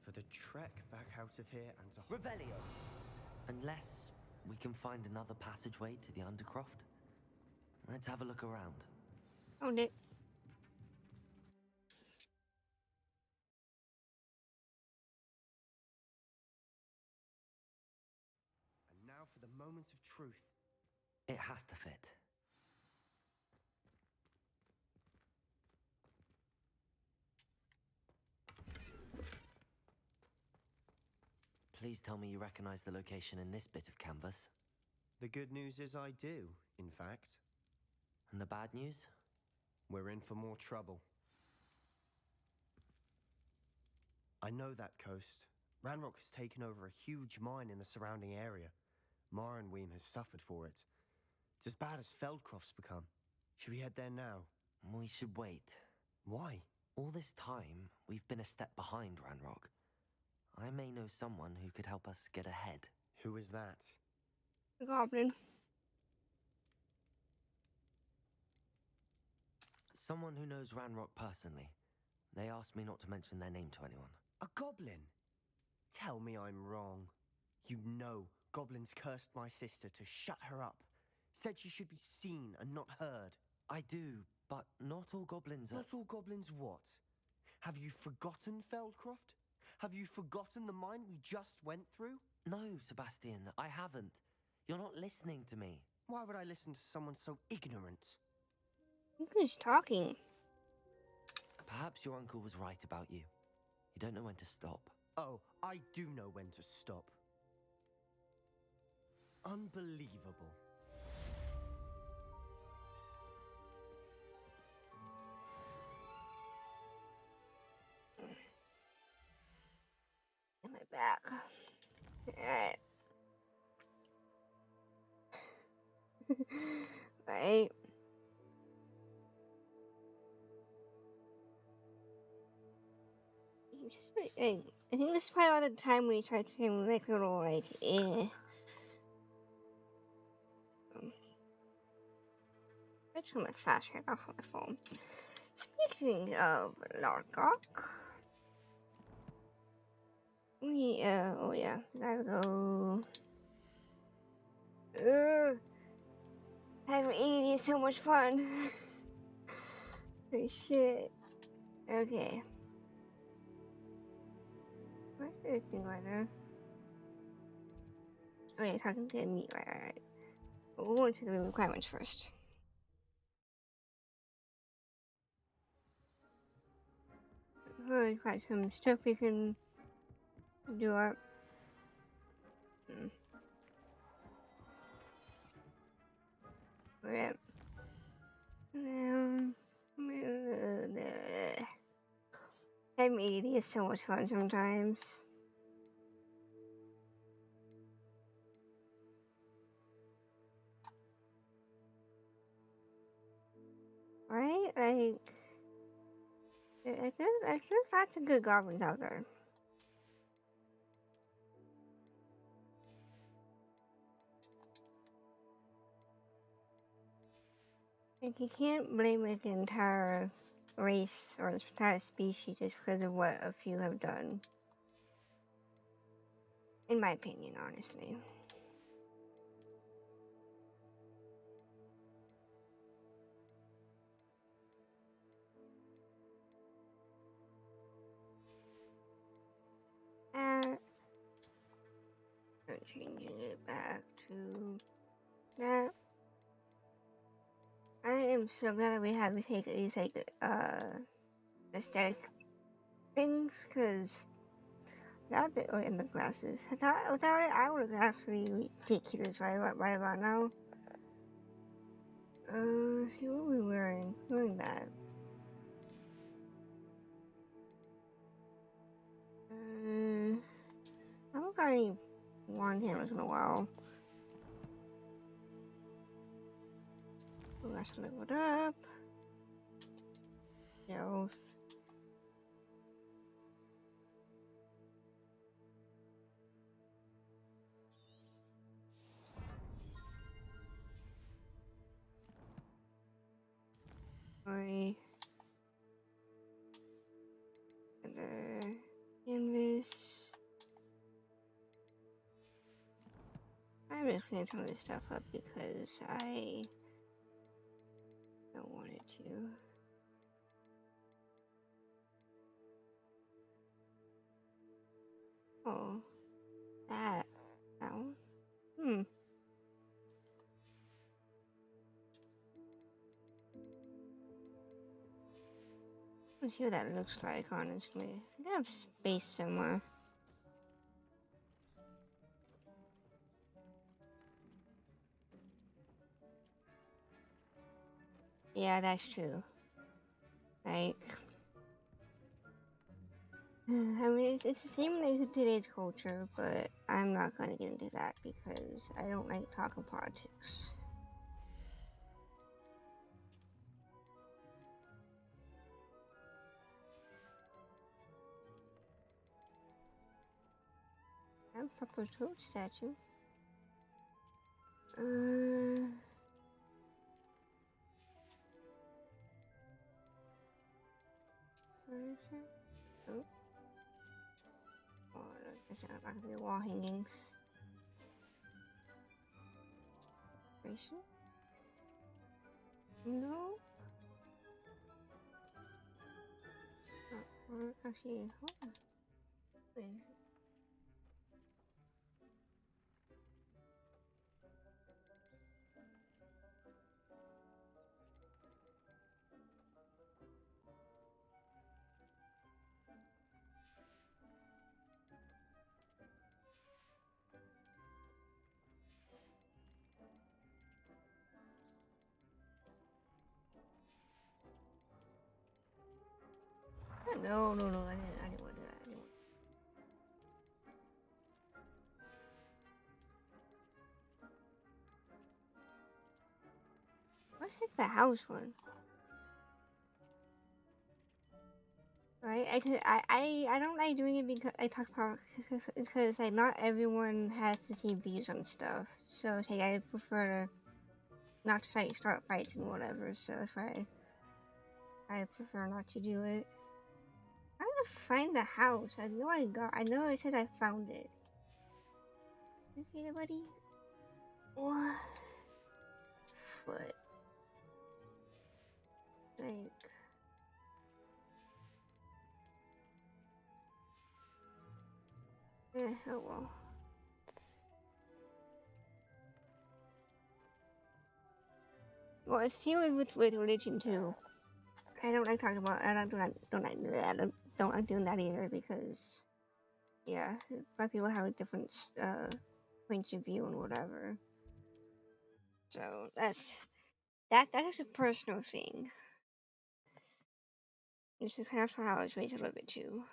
for the trek back out of here and to... Revelio! Unless we can find another passageway to the Undercroft. Let's have a look around. Oh, Nick. And now for the moment of truth. It has to fit. please tell me you recognize the location in this bit of canvas? The good news is I do, in fact. And the bad news? We're in for more trouble. I know that coast. Ranrock has taken over a huge mine in the surrounding area. Marenweem has suffered for it. It's as bad as Feldcroft's become. Should we head there now? We should wait. Why? All this time, we've been a step behind Ranrock. I may know someone who could help us get ahead. Who is that? The goblin. Someone who knows Ranrock personally. They asked me not to mention their name to anyone. A goblin? Tell me I'm wrong. You know goblins cursed my sister to shut her up. Said she should be seen and not heard. I do, but not all goblins are... Not all goblins what? Have you forgotten Feldcroft? Have you forgotten the mine we just went through? No, Sebastian, I haven't. You're not listening to me. Why would I listen to someone so ignorant? Who's talking? Perhaps your uncle was right about you. You don't know when to stop. Oh, I do know when to stop. Unbelievable. In my back. Alright. Right. Just like, I think this is probably about the time when you start to make a little like I turn my flashlight off on my phone. Speaking of Largok, oh yeah, gotta go. Having eating is so much fun. Holy shit. Okay. Where's this thing right now? Oh yeah, talking to me, right. But we're going to the requirements first. We've got some stuff we can do up. Rip. Having eating is so much fun sometimes. Right? Like, there's lots of good goblins out there. Like, you can't blame like the entire race or the entire species just because of what a few have done. In my opinion, honestly. I'm changing it back to that. I am so glad that we have to take these like aesthetic things, because without the in the glasses, without it, I would have actually ridiculous right about now. See what are we wearing? Wearing that. I haven't got any wand handles in a while. Oh, that's leveled up. Health. Sorry. And the canvas. I'm just cleaning some of this stuff up because I don't want it to. Oh, that one. Let's see what that looks like, honestly. I think I have space somewhere. Yeah, that's true. Like, I mean, it's the same like in today's culture, but I'm not gonna get into that because I don't like talking politics. I have a Papa Toad statue. Furniture? Oh. Oh, there's not gonna be wall hangings. Decoration? No. Actually, hold on. Wait. No, no, no, I didn't want to do that. I didn't want Let's take the house one. Right? I don't like doing it because I talk about because like not everyone has the same views on stuff. So it's like I prefer to not to like start fights and whatever. So that's why I prefer not to do it. I'm gonna find the house. I know I know it said I found it. Okay, buddy. What? Foot. Like. Oh well. Well, it's here with religion too. I don't like talking about. I don't like that. I don't like doing that either because, yeah, a lot of people have a different points of view and whatever. So that's a personal thing. This is kind of how I was raised a little bit too.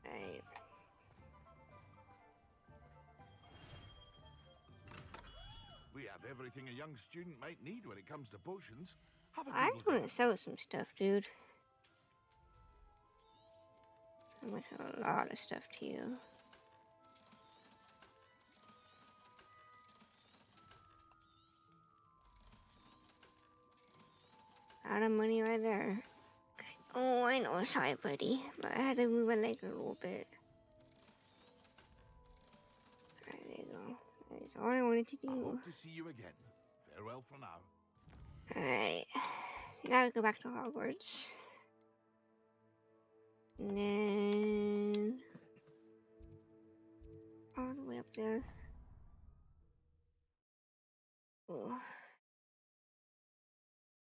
Right. We have everything a young student might need when it comes to potions. Have a I good just look want at to sell some stuff, dude. I must have a lot of stuff to you. A lot of money right there. Oh, I know. Sorry, buddy. But I had to move my leg a little bit. Alright, there you go. That's all I wanted to I do. hope to see you again. Farewell for now. Alright. Now we go back to Hogwarts. And then all the way up there. Oh.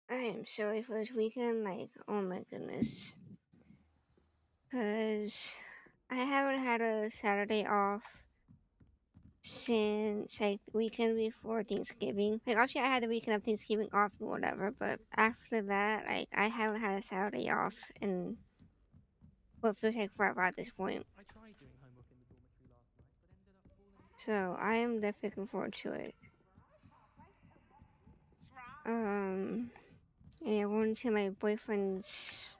I am so ready for this weekend, like, oh my goodness. Because I haven't had a Saturday off since, like, the weekend before Thanksgiving. Like, obviously I had the weekend of Thanksgiving off and whatever, but after that, like, I haven't had a Saturday off in what feels like forever at this point. I tried doing homework in the dormitory last night, but ended up falling asleep. So I am definitely looking forward to it. Yeah, I went to my boyfriend's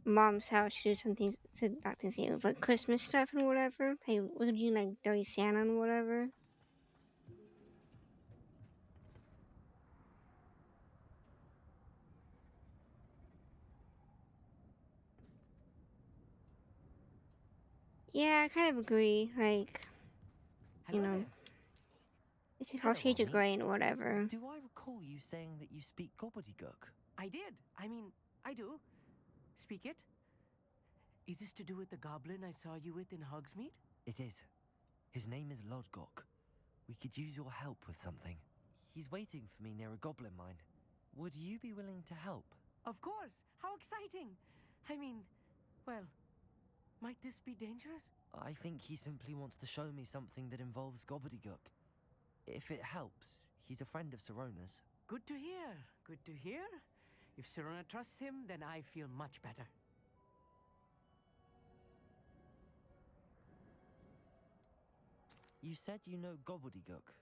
mom's house to do some things, to not Thanksgiving, but Christmas stuff and whatever. Hey, we're doing like Dirty Santa and whatever. Yeah, I kind of agree. Like, you Hello know, there. it's like all Hello, shades of Ollie. grey and whatever. Do I recall you saying that you speak gobbledygook? I did. I mean, I do. Speak it. Is this to do with the goblin I saw you with in Hogsmeade? It is. His name is Lodgok. We could use your help with something. He's waiting for me near a goblin mine. Would you be willing to help? Of course. How exciting. I mean, well, might this be dangerous? I think he simply wants to show me something that involves gobbledygook. If it helps, he's a friend of Sorona's. Good to hear. Good to hear. If Sirona trusts him, then I feel much better. You said you know gobbledygook,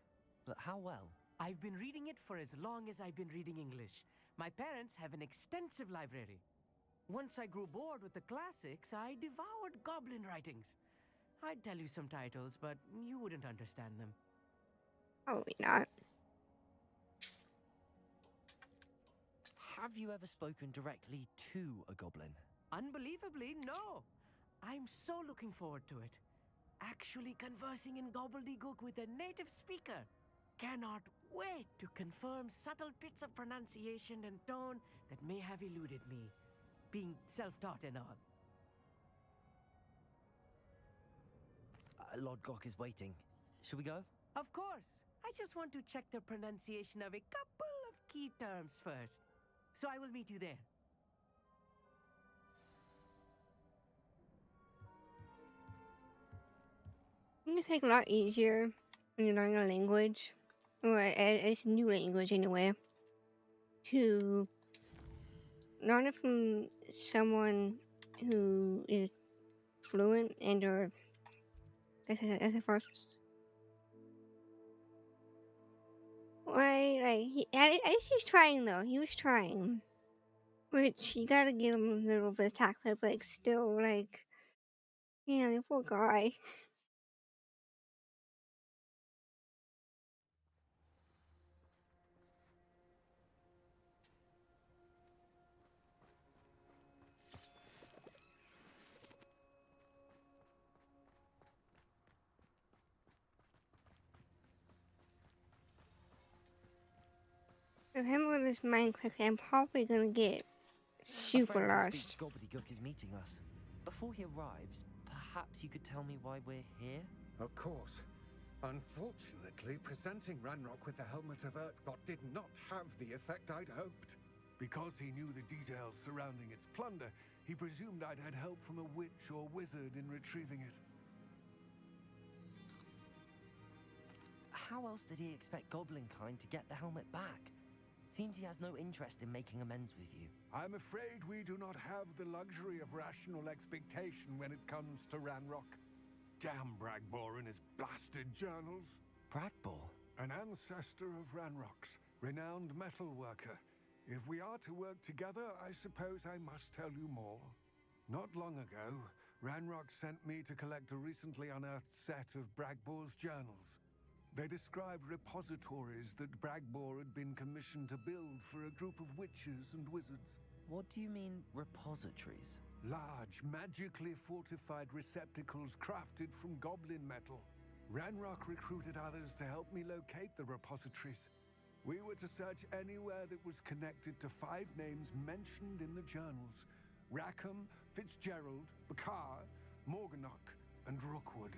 but how well? I've been reading it for as long as I've been reading English. My parents have an extensive library. Once I grew bored with the classics, I devoured goblin writings. I'd tell you some titles, but you wouldn't understand them. Probably not. Have you ever spoken directly to a goblin? Unbelievably, no. I'm so looking forward to it. Actually conversing in gobbledygook with a native speaker. Cannot wait to confirm subtle bits of pronunciation and tone that may have eluded me, being self-taught and all. Lord Gok is waiting. Shall we go? Of course. I just want to check the pronunciation of a couple of key terms first. So I will meet you there. It's like a lot easier when you're learning a language, or it's a new language anyway, to learn it from someone who is fluent and or as a first. Right, like at least he's trying though. He was trying, which you gotta give him a little bit of tact, but like still, like, yeah, the poor guy. If I'm with this mind quickly, I'm probably gonna get super A friend who lost. speaks gobbledygook is meeting us. Before he arrives, perhaps you could tell me why we're here? Of course. Unfortunately, presenting Ranrock with the Helmet of Urtkot did not have the effect I'd hoped. Because he knew the details surrounding its plunder, he presumed I'd had help from a witch or wizard in retrieving it. How else did he expect Goblinkind to get the helmet back? Seems he has no interest in making amends with you. I'm afraid we do not have the luxury of rational expectation when it comes to Ranrock. Damn Bragbor and his blasted journals. Bragbor? An ancestor of Ranrock's, renowned metal worker. If we are to work together, I suppose I must tell you more. Not long ago, Ranrock sent me to collect a recently unearthed set of Bragbor's journals. They described repositories that Bragbor had been commissioned to build for a group of witches and wizards. What do you mean, repositories? Large, magically fortified receptacles crafted from goblin metal. Ranrock recruited others to help me locate the repositories. We were to search anywhere that was connected to 5 names mentioned in the journals: Rackham, Fitzgerald, Bakar, Morganach, and Rookwood.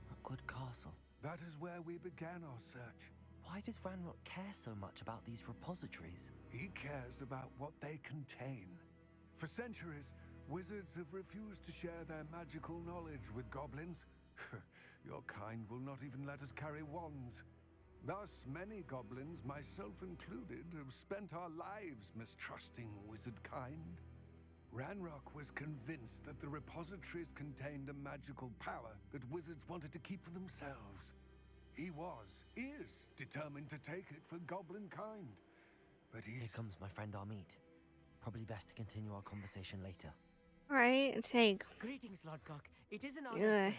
Rookwood Castle. That is where we began our search. Why does Ranrock care so much about these repositories? He cares about what they contain. For centuries, wizards have refused to share their magical knowledge with goblins. Your kind will not even let us carry wands. Thus, many goblins, myself included, have spent our lives mistrusting wizard kind. Ranrock was convinced that the repositories contained a magical power that wizards wanted to keep for themselves. He is determined to take it for goblin kind. But Here comes my friend Amit. Probably best to continue our conversation later. Right, it's like, Greetings, Lord Gok. It is an honor. ugh.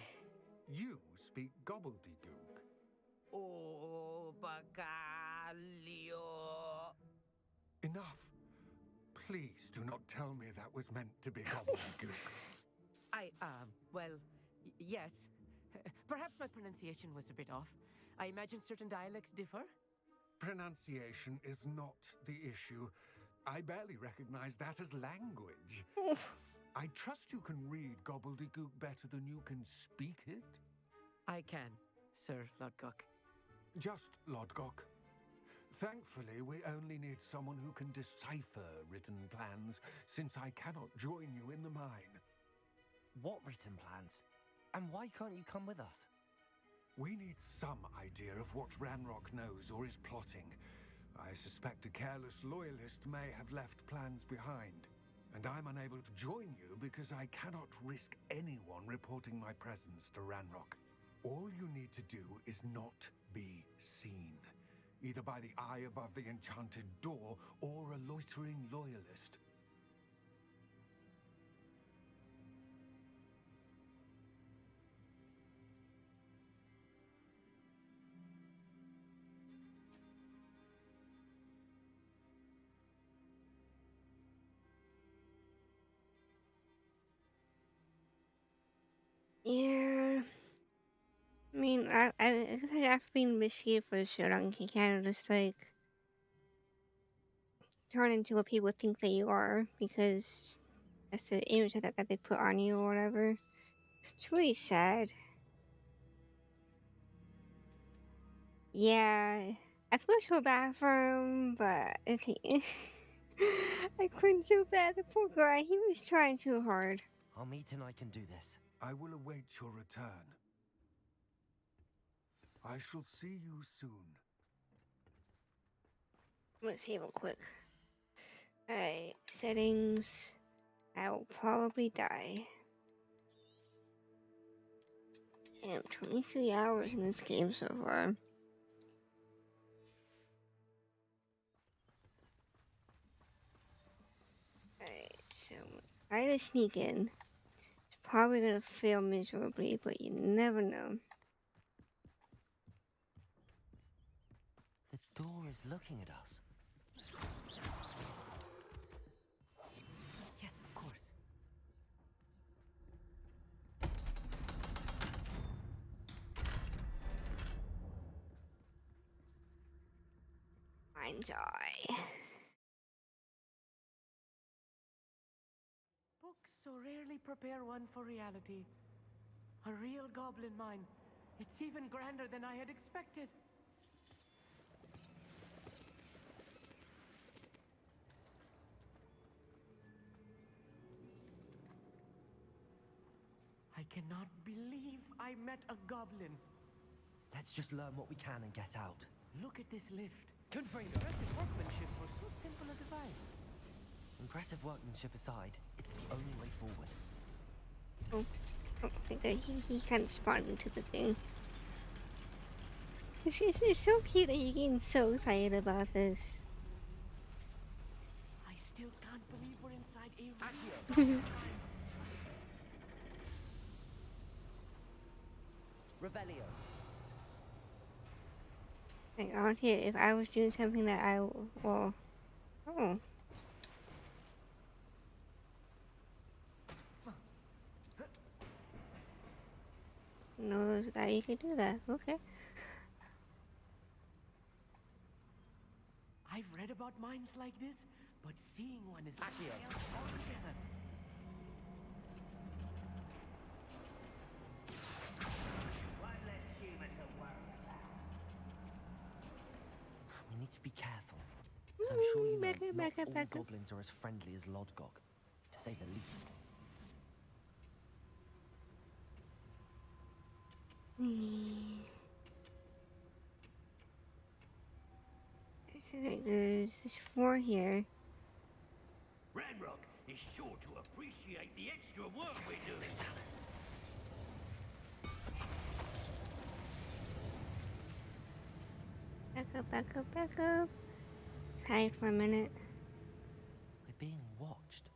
You speak gobbledygook. Oh, Bagalio. Enough. Please do not tell me that was meant to be gobbledygook. Well, yes. Perhaps my pronunciation was a bit off. I imagine certain dialects differ. Pronunciation is not the issue. I barely recognize that as language. I trust you can read gobbledygook better than you can speak it? I can, Sir Lord Gok. Just Lord Gok. Thankfully, we only need someone who can decipher written plans, since I cannot join you in the mine. What written plans? And why can't you come with us? We need some idea of what Ranrock knows or is plotting. I suspect a careless loyalist may have left plans behind, and I'm unable to join you because I cannot risk anyone reporting my presence to Ranrock. All you need to do is not be seen, either by the eye above the enchanted door or a loitering loyalist. Yeah. I mean, I think after being mistreated for so long, you kind of just like turn into what people think that you are because that's the image that they put on you or whatever. It's really sad. Yeah, I feel so bad for him, but I couldn't so bad. The poor guy, he was trying too hard. Armit and I can do this. I will await your return. I shall see you soon. I'm gonna save real quick. Alright, settings. I will probably die. Damn, 23 hours in this game so far. Alright, so try to sneak in. It's probably gonna fail miserably, but you never know. The door is looking at us. Yes, of course. Mind's eye. Books so rarely prepare one for reality. A real goblin mine. It's even grander than I had expected. I cannot believe I met a goblin. Let's just learn what we can and get out. Look at this lift. Confringo. Impressive workmanship for so simple a device. Impressive workmanship aside, it's the only way forward. Oh, I don't think that he kind of spawned into the thing. It's so cute that you're getting so excited about this. I still can't believe we're inside a real Revelio. Like, out here, if I was doing something that well, oh. No, that you could do that. Okay. I've read about mines like this, but seeing one is something else altogether. One less human to worry about. We need to be careful. As I'm sure you know, not all goblins are as friendly as Lodgok, to say the least. There's this floor here. Ranrock is sure to appreciate the extra work we're doing. Back up, back up, back up. Hide for a minute. We're being watched.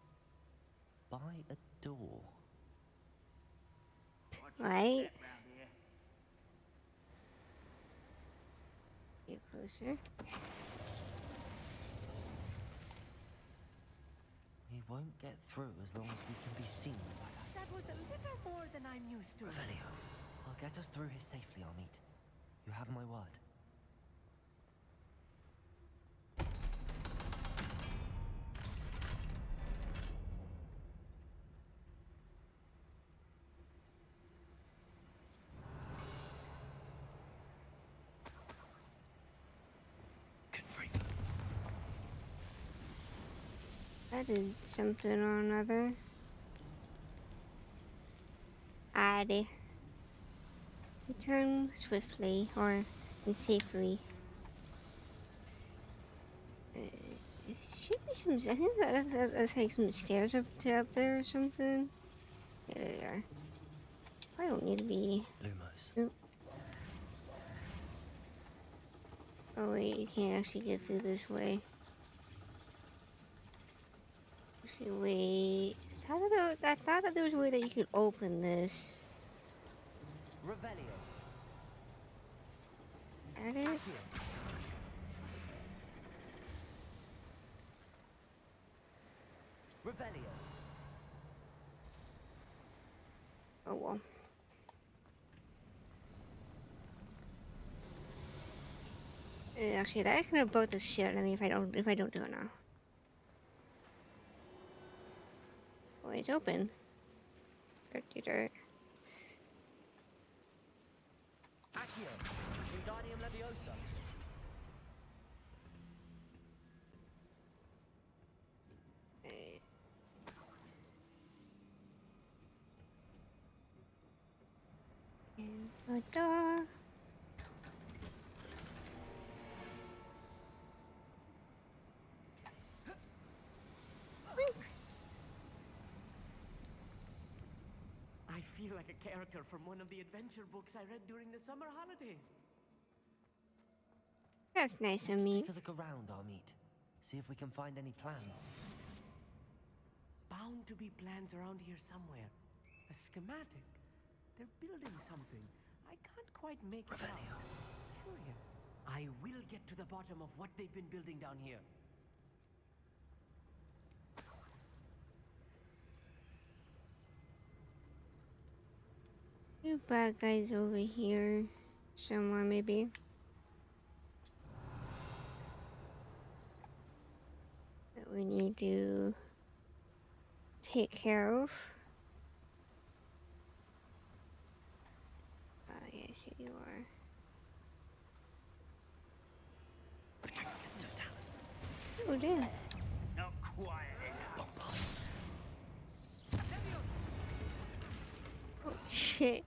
By a door. Right? Get closer. We won't get through as long as we can be seen by that. That was a little more than I'm used to. Revelio, I'll get us through here safely, Armit. You have my word. That did something or another. Add. Return swiftly or and safely. I think that's like some stairs up there or something. Yeah, there they are. I don't need to be. Lumos. Oop. Oh wait, you can't actually get through this way. Actually, wait. I thought that there was a way that you could open this. Revelio. At it? Revelio. Oh well. Actually, that could have both the shit out of me if I don't do it now. Oh, it's open. Dirt. Accio. Wingardium Leviosa. In the door. I feel like a character from one of the adventure books I read during the summer holidays. That's nice of Let's me. take a look around, Armit. See if we can find any plans. Bound to be plans around here somewhere. A schematic. They're building something. I can't quite make it out. Curious. I will get to the bottom of what they've been building down here. Two bad guys over here. Somewhere, maybe. That we need to take care of. Yes, here you are. Oh, damn. Not quiet enough. Oh, shit.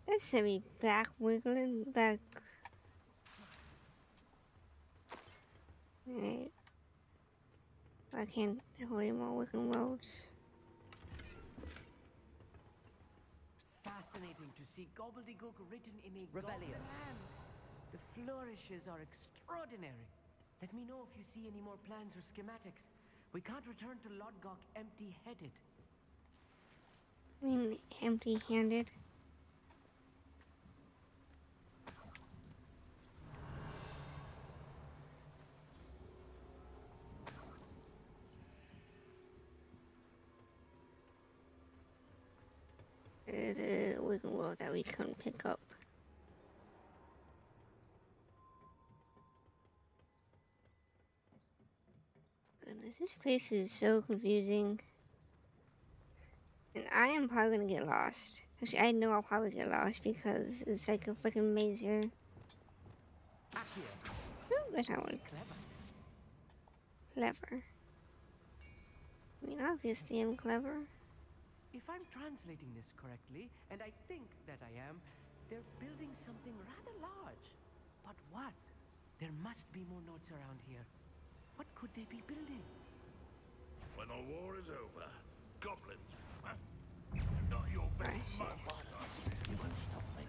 That sent me back wiggling back. Alright. I can't hold any more wiggling roads. Fascinating to see gobbledygook written in a Revelio. goblin land. The flourishes are extraordinary. Let me know if you see any more plans or schematics. We can't return to Lodgok empty-headed. I mean, empty-handed. The wiggle world that we couldn't pick up. Goodness, this place is so confusing. And I am probably gonna get lost. Actually, I know I'll probably get lost because it's like a freaking maze here. Ooh, that's not one. Clever. I mean, obviously I'm clever. If I'm translating this correctly, and I think that I am, they're building something rather large. But what? There must be more notes around here. What could they be building? When the war is over, goblins, not your best moment. You won't stop me.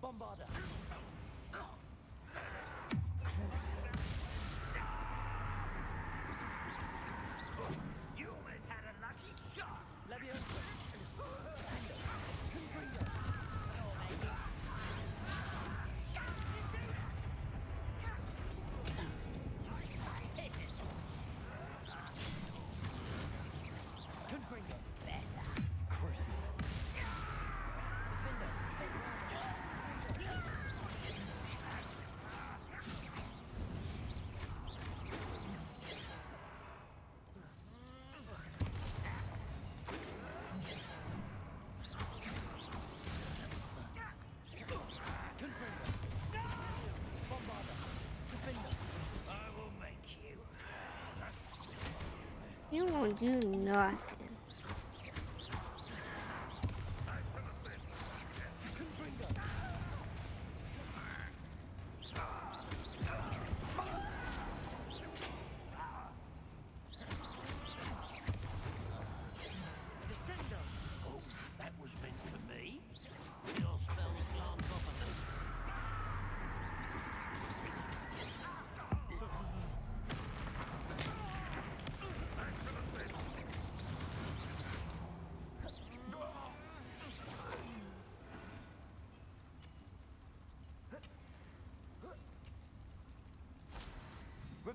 Bombarda. You almost had a lucky shot. Leviosa. Confringo. Better. Crucible. I will make you. You won't do nothing.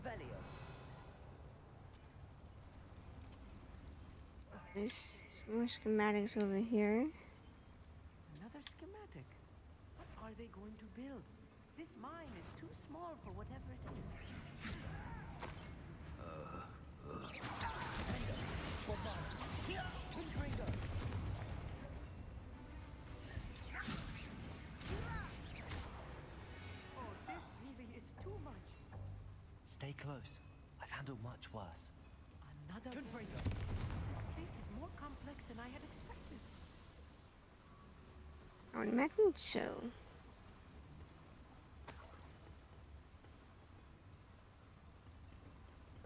Revelio. There's more schematics over here. Another schematic. What are they going to build? This mine is too small for whatever it is. Oh, this really is too much. Stay close. I've handled much worse. Another Confringo. This place is more complex than I had expected. I would imagine so.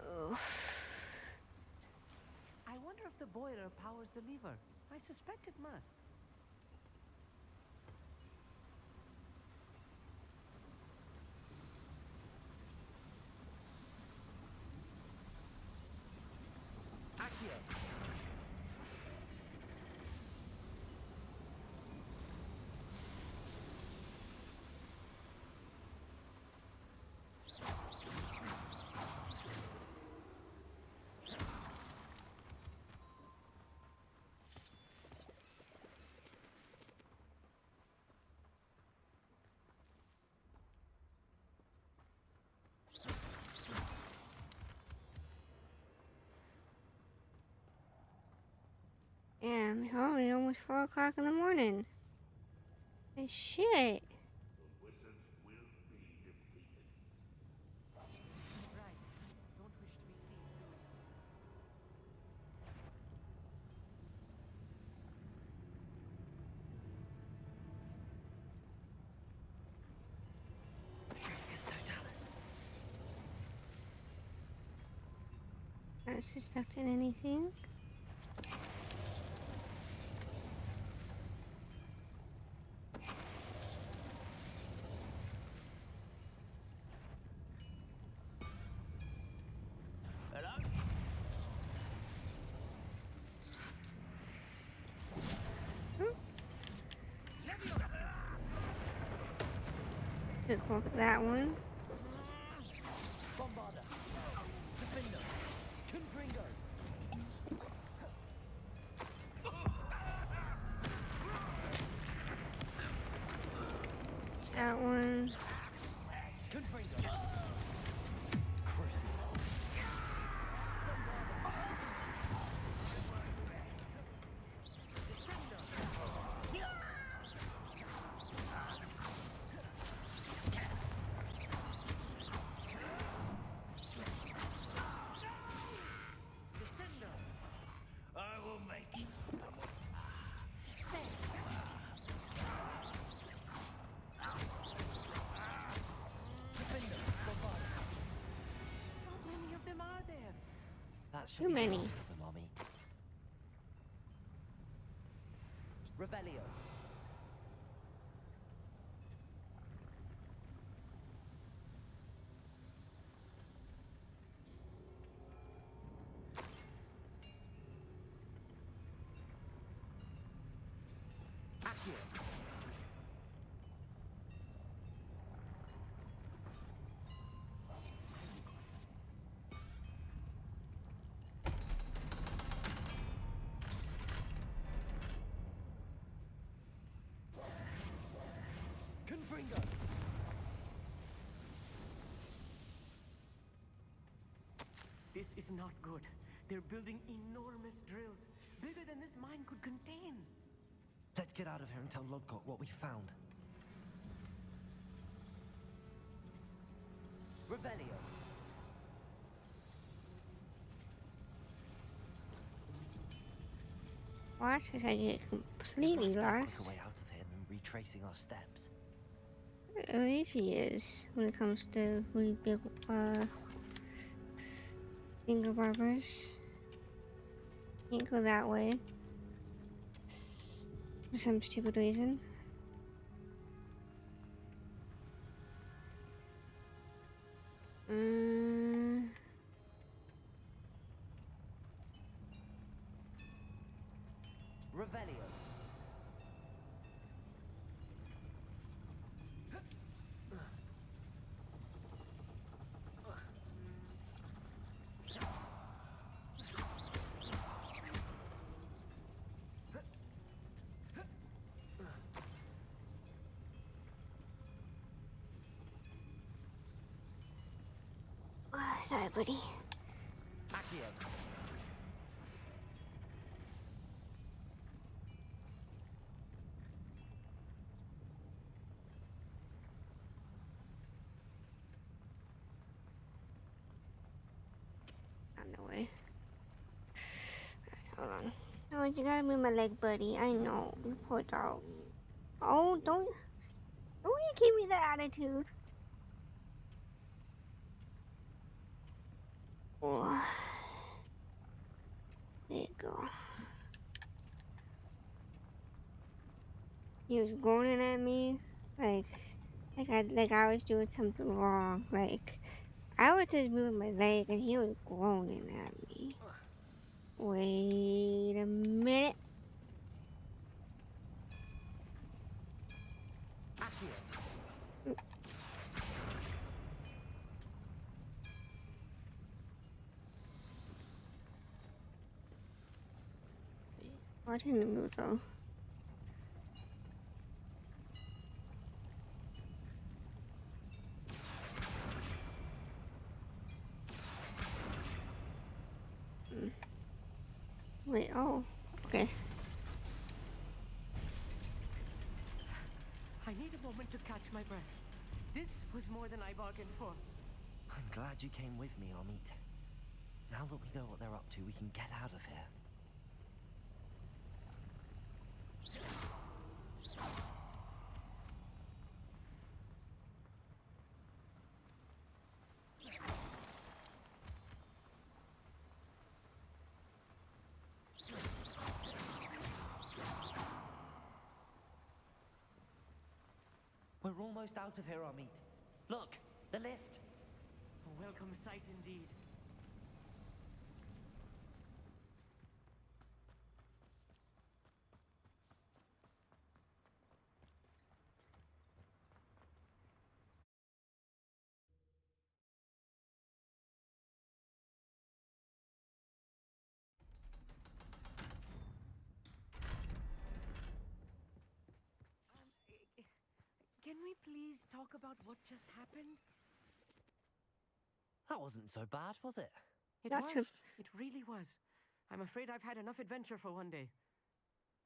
Oh. I wonder if the boiler powers the lever. I suspect it must. Accio. Damn, it's already almost 4 o'clock in the morning. Hey, shit. The wizards will be defeated. Right. Don't wish to be seen, do we? Petrificus totalis. Not suspecting anything. Hello? Quick walk that one. Bombarda. Defender. Confringo. That one. Confringo. Crucible. I will make it. How many of them are there? That should Too be many. the last of them, Mommy. Revelio. Accio. Confringo. This is not good. They're building enormous drills, bigger than this mine could contain. Let's get out of here and tell Lodgok what we found. Revelio. Watch as I get There completely must be a lost. quicker way out of here than retracing our steps. How easy is when it comes to really big finger barbers. Can't go that way. For some stupid reason. Revelio. sorry, buddy. Accio. On the way. Hold on. No, you gotta move my leg, buddy. I know. You poor dog. Oh, don't you give me that attitude. Oh. There you go. He was groaning at me like I was doing something wrong. Like I was just moving my leg and he was groaning at me. Wait a minute. I didn't move though. Wait, oh, okay. I need a moment to catch my breath. This was more than I bargained for. I'm glad you came with me, Amit. Now that we know what they're up to, we can get out of here. We're almost out of here, Amit. Look, the lift. A welcome sight indeed. Can we please talk about what just happened? That wasn't so bad, was it? It was. It really was. I'm afraid I've had enough adventure for one day.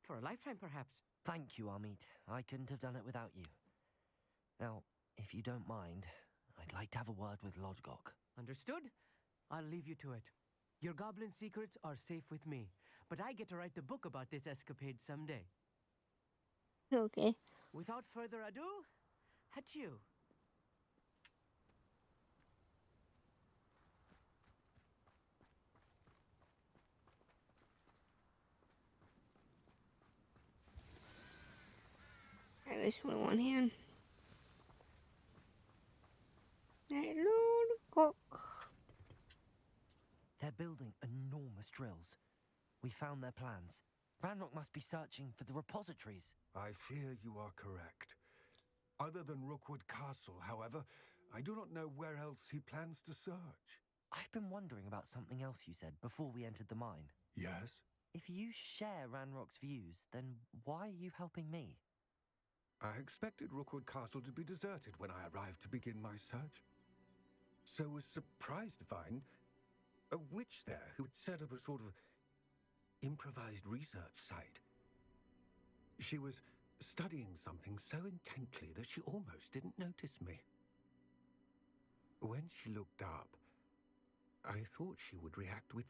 For a lifetime, perhaps. Thank you, Amit. I couldn't have done it without you. Now, if you don't mind, I'd like to have a word with Lodgok. Understood? I'll leave you to it. Your goblin secrets are safe with me, but I get to write the book about this escapade someday. Okay. Without further ado, adieu. I just want one hand. Hello, cook. They're building enormous drills. We found their plans. Ranrock must be searching for the repositories. I fear you are correct. Other than Rookwood Castle, however, I do not know where else he plans to search. I've been wondering about something else you said before we entered the mine. Yes? If you share Ranrock's views, then why are you helping me? I expected Rookwood Castle to be deserted when I arrived to begin my search. So was surprised to find a witch there who had set up a sort of improvised research site. She was studying something so intently that she almost didn't notice me. When she looked up, I thought she would react with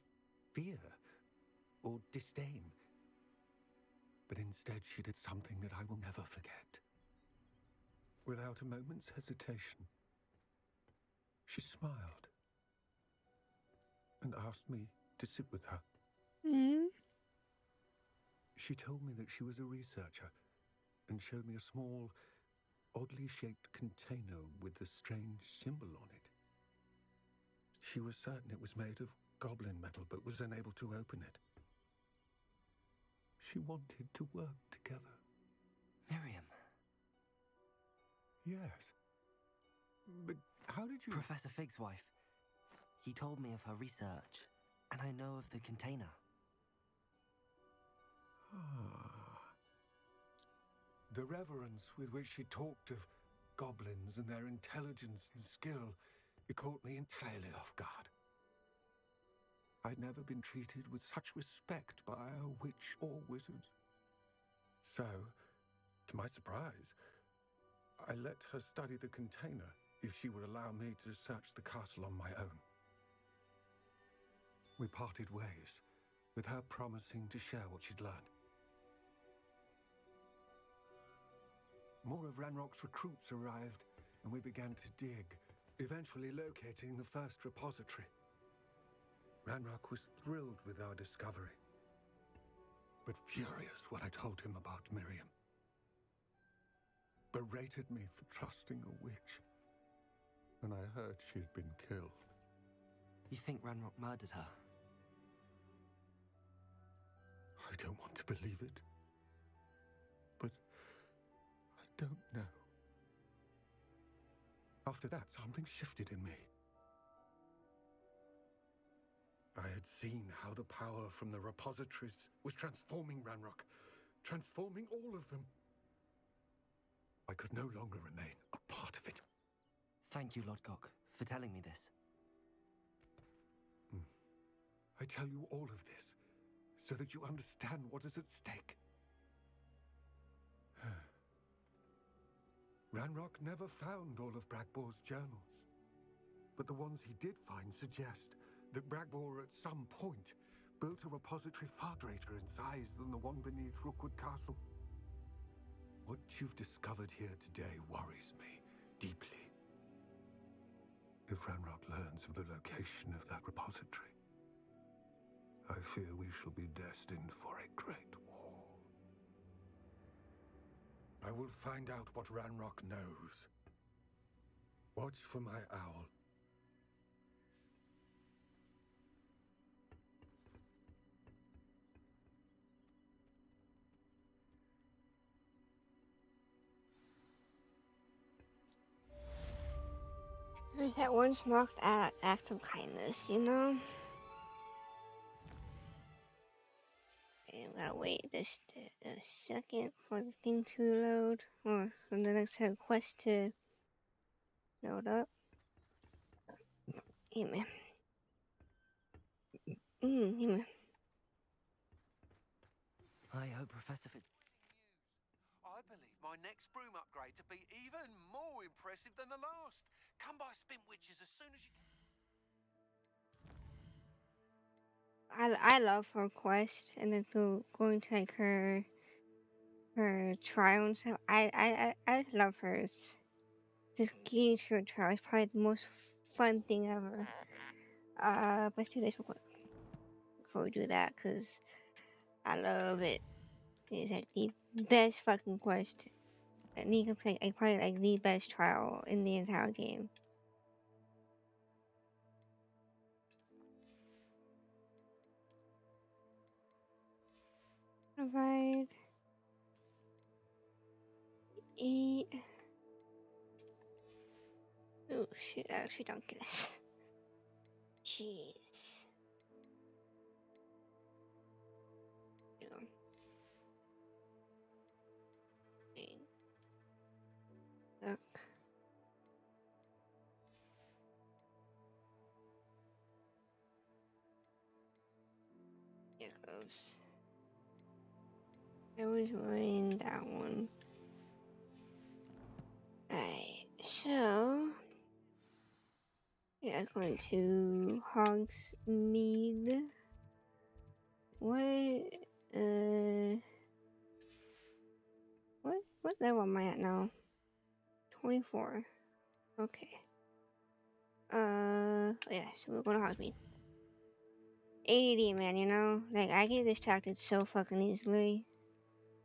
fear or disdain. But instead she did something that I will never forget. Without a moment's hesitation, she smiled and asked me to sit with her. She told me that she was a researcher and showed me a small, oddly shaped container with a strange symbol on it. She was certain it was made of goblin metal, but was unable to open it. She wanted to work together. Miriam. Yes. But how did you... Professor Fig's wife. He told me of her research, and I know of the container. The reverence with which she talked of goblins and their intelligence and skill It caught me entirely off guard. I'd never been treated with such respect by a witch or wizard. So, to my surprise, I let her study the container if she would allow me to search the castle on my own. We parted ways, with her promising to share what she'd learned. More of Ranrock's recruits arrived, and we began to dig, eventually locating the first repository. Ranrock was thrilled with our discovery, but furious when I told him about Miriam. Berated me for trusting a witch, and I heard she'd been killed. You think Ranrock murdered her? I don't want to believe it, but I don't know. After that, something shifted in me. I had seen how the power from the repositories was transforming Ranrock, transforming all of them. I could no longer remain a part of it. Thank you, Lodgok, for telling me this. I tell you all of this so that you understand what is at stake. Ranrock never found all of Bragbor's journals, but the ones he did find suggest that Bragbor at some point built a repository far greater in size than the one beneath Rookwood Castle. What you've discovered here today worries me deeply. If Ranrock learns of the location of that repository, I fear we shall be destined for a great war. I will find out what Ranrock knows. Watch for my owl. There's that once marked act of kindness, you know? Okay, I gotta wait just a second for the thing to load, or for the next set of quests to load up. Hey man. Hey man. I hope Professor Fitz... I believe my next broom upgrade to be even more impressive than the last. Come by Spintwitches as soon as you can. I love her quest, and then going to like her trial and stuff. I love hers. Just getting through a trial is probably the most fun thing ever. Let's do this real quick before we do that, cause I love it. It's like the best fucking quest. And you can play like, probably like the best trial in the entire game. Provide. Eat. Oh shit, that actually don't get us. Jeez. Look. Here goes. I was wearing that one. Alright, so yeah, going to Hogsmeade. What level am I at now? 24. Okay. Yeah, so we're going to Hogsmeade. ADD, man, you know? Like, I get distracted so fucking easily.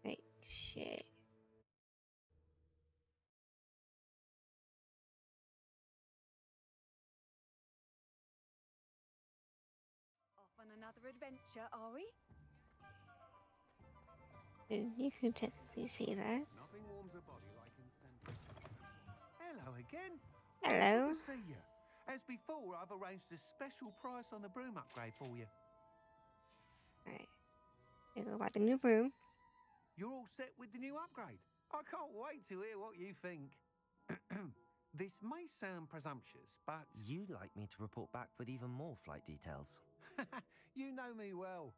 Like, shit. Off on another adventure, are we? You could technically see that. Nothing warms a body like incentive. Hello again. Hello. Good to see you. As before, I've arranged a special price on the broom upgrade for you. Alright. Here go about the new broom. You're all set with the new upgrade. I can't wait to hear what you think. This may sound presumptuous, but... You'd like me to report back with even more flight details. You know me well.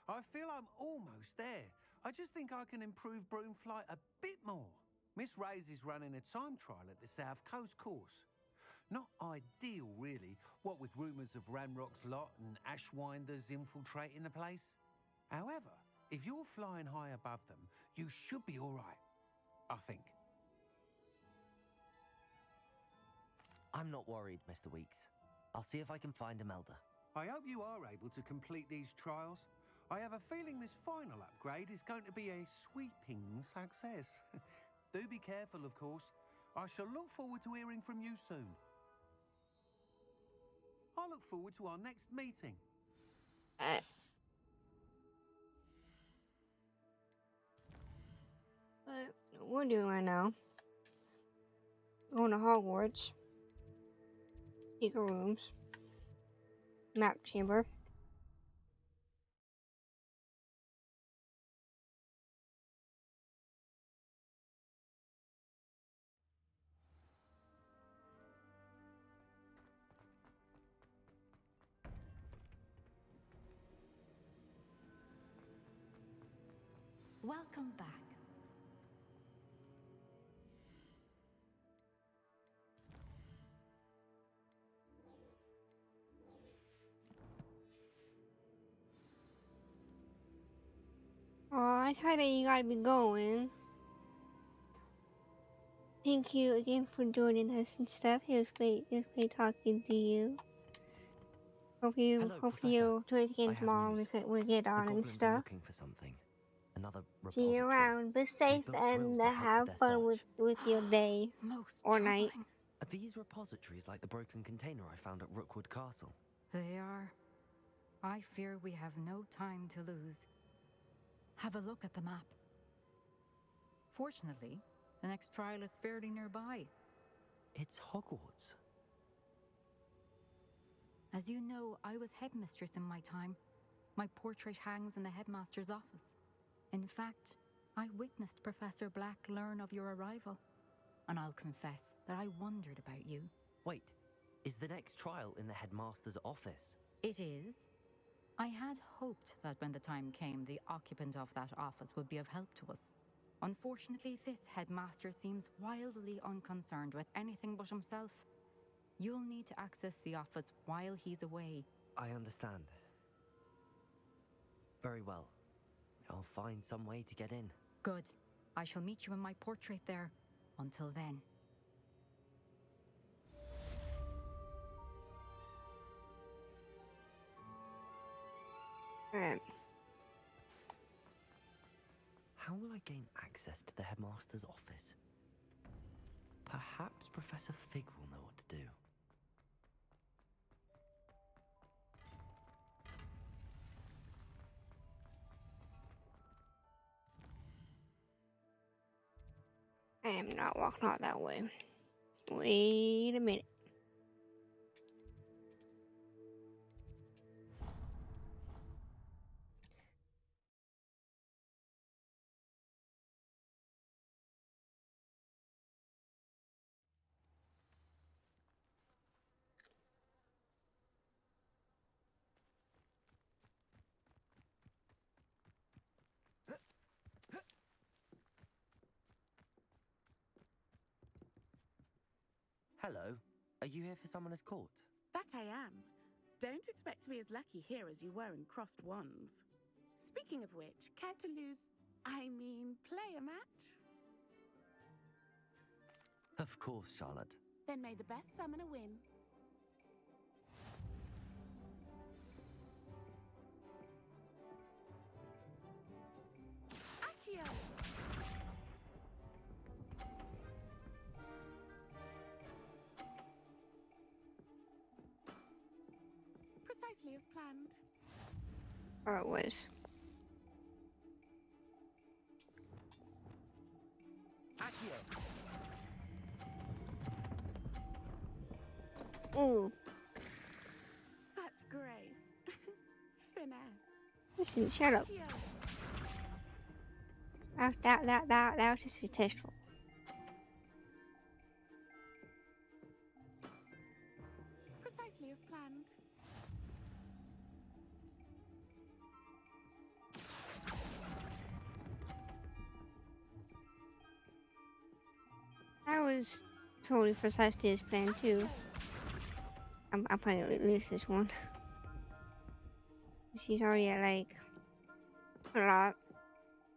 I feel I'm almost there. I just think I can improve broom flight a bit more. Miss Ray's is running a time trial at the South Coast course. Not ideal, really, what with rumours of Ranrock's lot and Ashwinders infiltrating the place. However, if you're flying high above them, you should be all right, I think. I'm not worried, Mr. Weeks. I'll see if I can find Imelda. I hope you are able to complete these trials. I have a feeling this final upgrade is going to be a sweeping success. Do be careful, of course. I shall look forward to hearing from you soon. I look forward to our next meeting. But we're doing right now. Going to Hogwarts. Secret rooms. Map chamber. Welcome back. Oh, I thought that you gotta be going. Thank you again for joining us and stuff. It was great. It was great talking to you. Hope you do it again tomorrow when we get on and stuff. Are looking for something. Another See you around. Be safe and have fun with your day or night. Are these repositories like the broken container I found at Rookwood Castle? They are. I fear we have no time to lose. Have a look at the map. Fortunately, the next trial is fairly nearby. It's Hogwarts. As you know, I was headmistress in my time. My portrait hangs in the headmaster's office. In fact, I witnessed Professor Black learn of your arrival. And I'll confess that I wondered about you. Wait, is the next trial in the headmaster's office? It is. I had hoped that when the time came, the occupant of that office would be of help to us. Unfortunately, this headmaster seems wildly unconcerned with anything but himself. You'll need to access the office while he's away. I understand. Very well. I'll find some way to get in. Good. I shall meet you in my portrait there. Until then. How will I gain access to the headmaster's office? Perhaps Professor Fig will know what to do. I am not walking out that way. Wait a minute. Hello. Are you here for Summoner's Court? That I am. Don't expect to be as lucky here as you were in Crossed Wands. Speaking of which, care to play a match? Of course, Charlotte. Then may the best summoner win. Accio! Precisely as planned. Or it was. Accio! Ooh. Such grace. Finesse. Listen, shut up. That was just a test roll. was totally precisely his plan too. I'm probably at least this one. She's already at like a lot.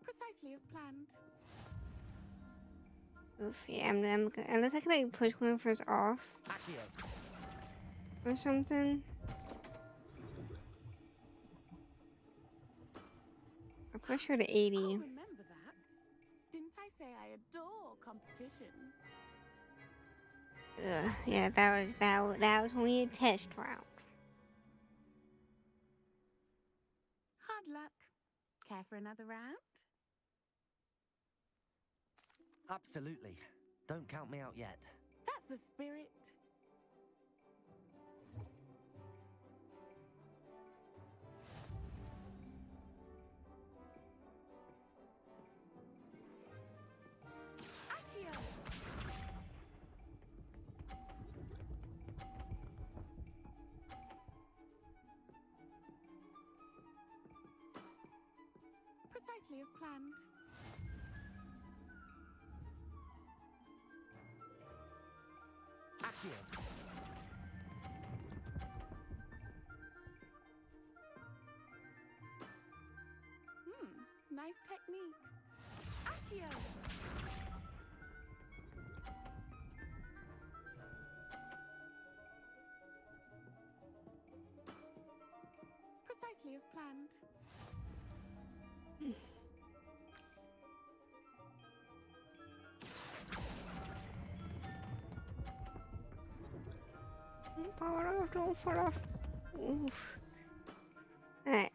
Precisely as planned. Oof, yeah, unless I can like push one of hers off or something. I'll push her to 80. Oh, remember that? Didn't I say I adore competition? Yeah, that was only a test round. Hard luck. Care for another round? Absolutely. Don't count me out yet. That's the spirit. Accio! Precisely as planned. Accio! Nice technique. Accio! Precisely as planned. Don't fall off. Oof. Alright.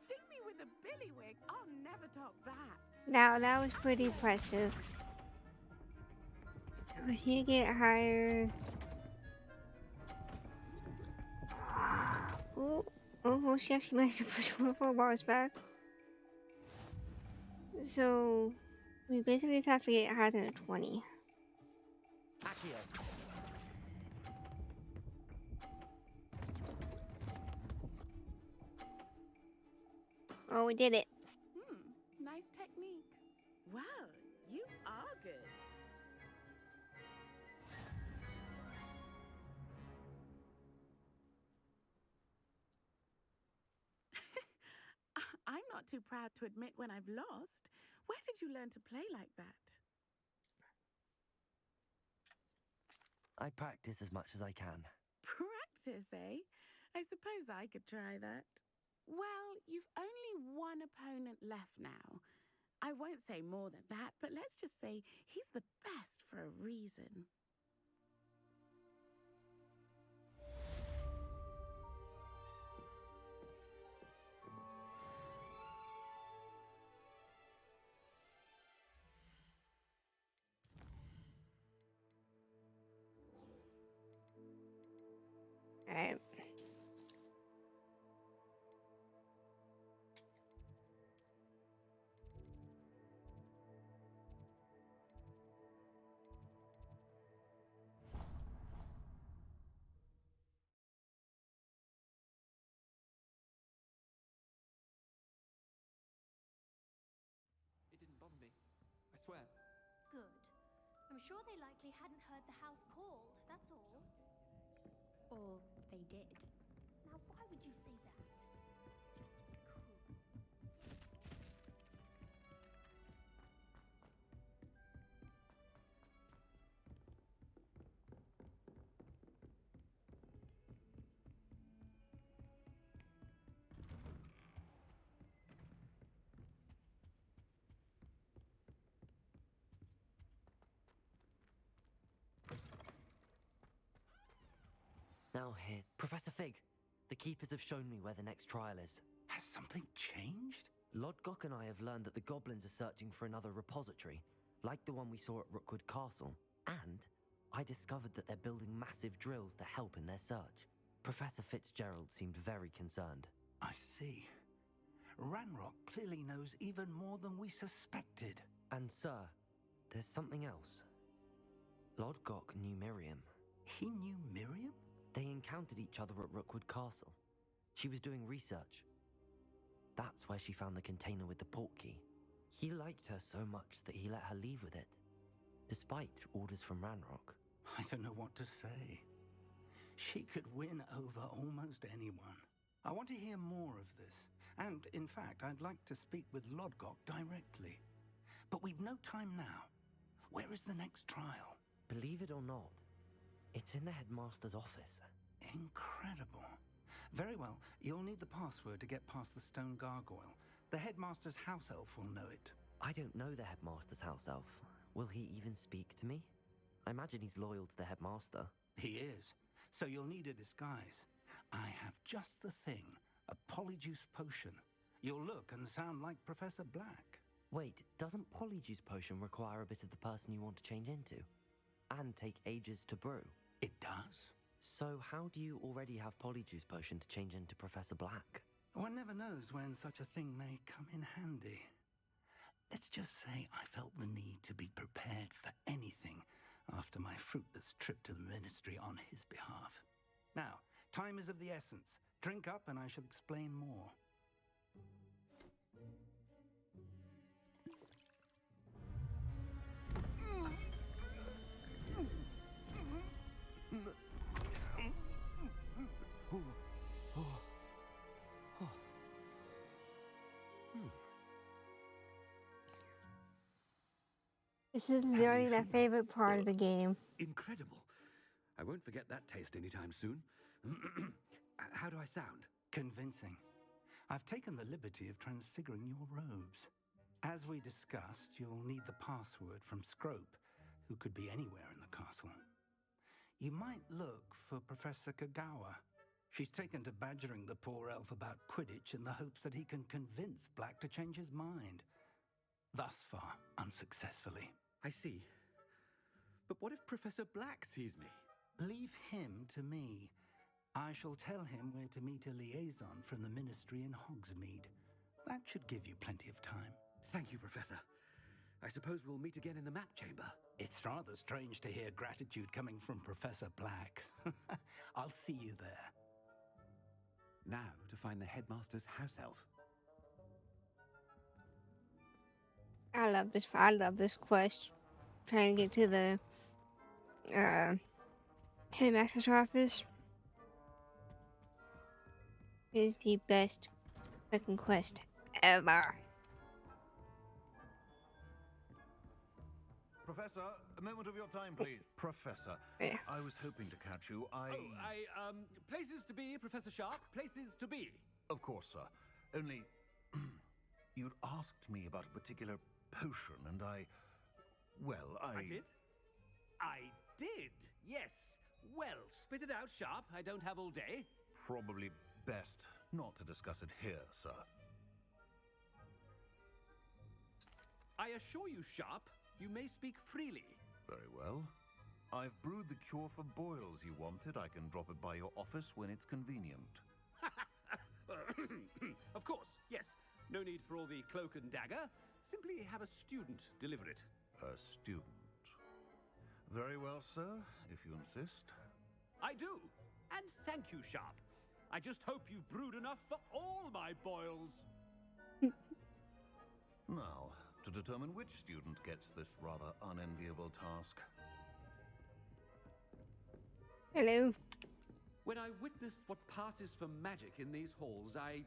Sting me with a billywig. I'll never top that. Now that was pretty impressive. We need to get higher. Oh, oh, she actually managed to push one of our bars back. So we basically just have to get higher than a 20. Accio! Oh, we did it. Nice technique. Well, you are good. I'm not too proud to admit when I've lost. Where did you learn to play like that? I practice as much as I can. Practice, eh? I suppose I could try that. Well, you've only one opponent left now. I won't say more than that, but let's just say he's the best for a reason. Alright. It didn't bother me. I swear. Good. I'm sure they likely hadn't heard the house called, that's all. Or they did. Now, why would you say that? Just to be cruel. Now here, Professor Fig. The keepers have shown me where the next trial is. Has something changed? Lodgok and I have learned that the goblins are searching for another repository, like the one we saw at Rookwood Castle. And I discovered that they're building massive drills to help in their search. Professor Fitzgerald seemed very concerned. I see. Ranrock clearly knows even more than we suspected. And sir, there's something else. Lodgok knew Miriam. He knew Miriam? They encountered each other at Rookwood Castle. She was doing research. That's where she found the container with the port key. He liked her so much that he let her leave with it, despite orders from Ranrock. I don't know what to say. She could win over almost anyone. I want to hear more of this. And, in fact, I'd like to speak with Lodgok directly. But we've no time now. Where is the next trial? Believe it or not, it's in the headmaster's office. Incredible. Very well, you'll need the password to get past the stone gargoyle. The headmaster's house elf will know it. I don't know the headmaster's house elf. Will he even speak to me? I imagine he's loyal to the headmaster. He is. So you'll need a disguise. I have just the thing. A polyjuice potion. You'll look and sound like Professor Black. Wait, doesn't polyjuice potion require a bit of the person you want to change into? And take ages to brew? It does. So how do you already have polyjuice potion to change into Professor Black? One never knows when such a thing may come in handy. Let's just say I felt the need to be prepared for anything after my fruitless trip to the ministry on his behalf. Now, time is of the essence. Drink up and I shall explain more. This is literally my favorite part of the game. Incredible. I won't forget that taste anytime soon. How do I sound? Convincing. I've taken the liberty of transfiguring your robes. As we discussed, you'll need the password from Scrope, who could be anywhere in the castle. You might look for Professor Kagawa. She's taken to badgering the poor elf about Quidditch in the hopes that he can convince Black to change his mind. Thus far, unsuccessfully. I see. But what if Professor Black sees me? Leave him to me. I shall tell him where to meet a liaison from the ministry in Hogsmeade. That should give you plenty of time. Thank you, Professor. I suppose we'll meet again in the map chamber. It's rather strange to hear gratitude coming from Professor Black. I'll see you there. Now to find the headmaster's house elf. I love this quest. Trying to get to the headmaster's office is the best fucking quest ever. Professor, a moment of your time, please. Professor, Yeah. I was hoping to catch you. Places to be, Professor Sharp. Places to be. Of course, sir. Only, you'd asked me about a particular potion, and I did? I did, yes. Well, spit it out, Sharp. I don't have all day. Probably best not to discuss it here, sir. I assure you, Sharp, you may speak freely. Very well. I've brewed the cure for boils you wanted. I can drop it by your office when it's convenient. Of course, yes. No need for all the cloak and dagger. Simply have a student deliver it. A student. Very well, sir, if you insist. I do. And thank you, Sharp. I just hope you've brewed enough for all my boils. Now, to determine which student gets this rather unenviable task. Hello. When I witness what passes for magic in these halls, I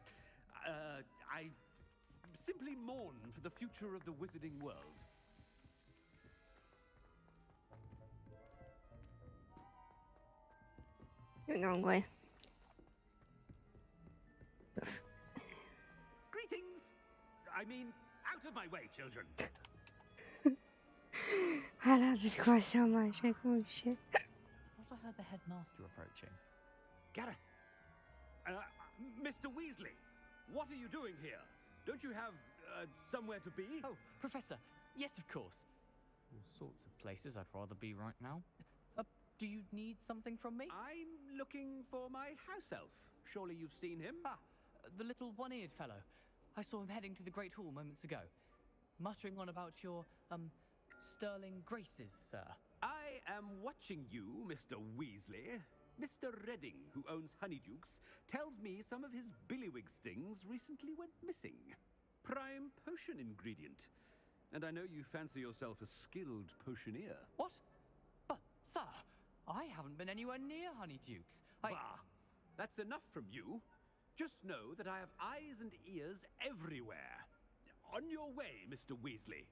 simply mourn for the future of the wizarding world. You're the wrong way. Greetings! I mean, out of my way, children. I love this quest so much. Like, holy shit. I thought I heard the headmaster approaching. Gareth! Mr. Weasley, what are you doing here? Don't you have, somewhere to be? Oh, Professor, yes, of course. All sorts of places I'd rather be right now. Do you need something from me? I'm looking for my house elf. Surely you've seen him? Ah, the little one-eared fellow. I saw him heading to the Great Hall moments ago, muttering on about your, sterling graces, sir. I am watching you, Mr. Weasley. Mr. Redding, who owns Honeydukes, tells me some of his billywig stings recently went missing. Prime potion ingredient. And I know you fancy yourself a skilled potioneer. What? But, sir, I haven't been anywhere near Honeydukes. Bah! That's enough from you. Just know that I have eyes and ears everywhere. On your way, Mr. Weasley.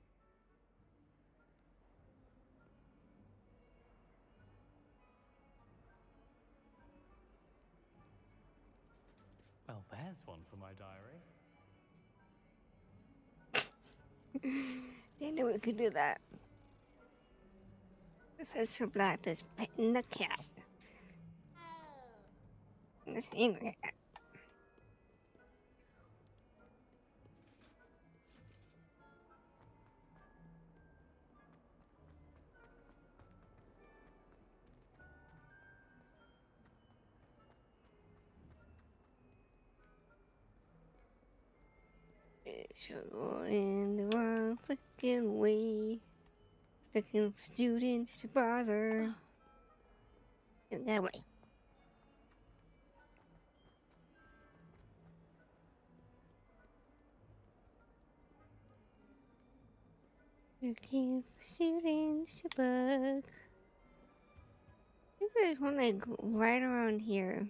Well, there's one for my diary. They knew we could do that. Professor Black is petting the cat. This angry cat. It's going the wrong fucking way. Looking for students to bother. That way. Looking for students to bug. I think there's one like right around here.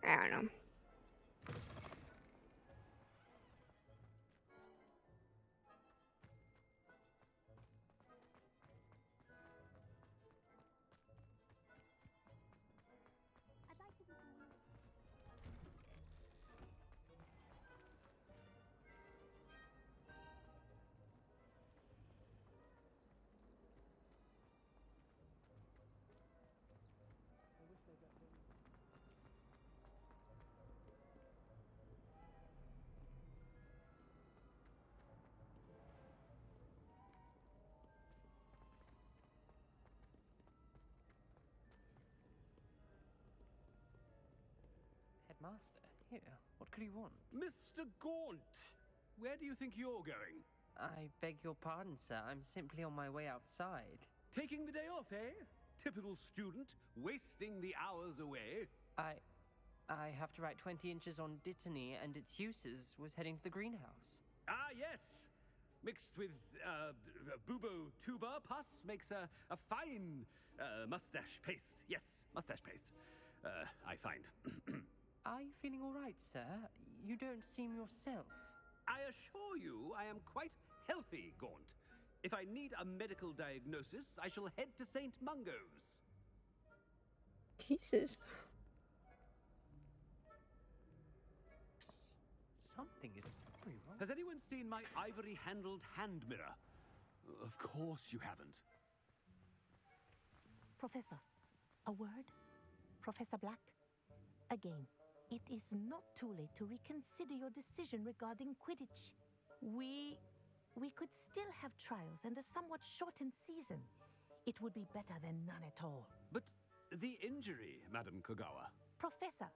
I don't know. I'd like to do some work. Headmaster, here, what could you want? Mr. Gaunt! Where do you think you're going? I beg your pardon, sir. I'm simply on my way outside. Taking the day off, eh? Typical student, wasting the hours away. I have to write 20 inches on Dittany and its uses. Was heading to the greenhouse. Ah, yes! Mixed with, bubo tuba pus makes a fine, mustache paste. Yes, mustache paste. I find. Are you feeling all right, sir? You don't seem yourself. I assure you I am quite healthy, Gaunt. If I need a medical diagnosis, I shall head to St. Mungo's. Jesus. Something is very wrong. Has anyone seen my ivory-handled hand mirror? Of course you haven't. Professor, a word? Professor Black? Again, it is not too late to reconsider your decision regarding Quidditch. We could still have trials and a somewhat shortened season. It would be better than none at all. But the injury, Madam Kogawa. Professor,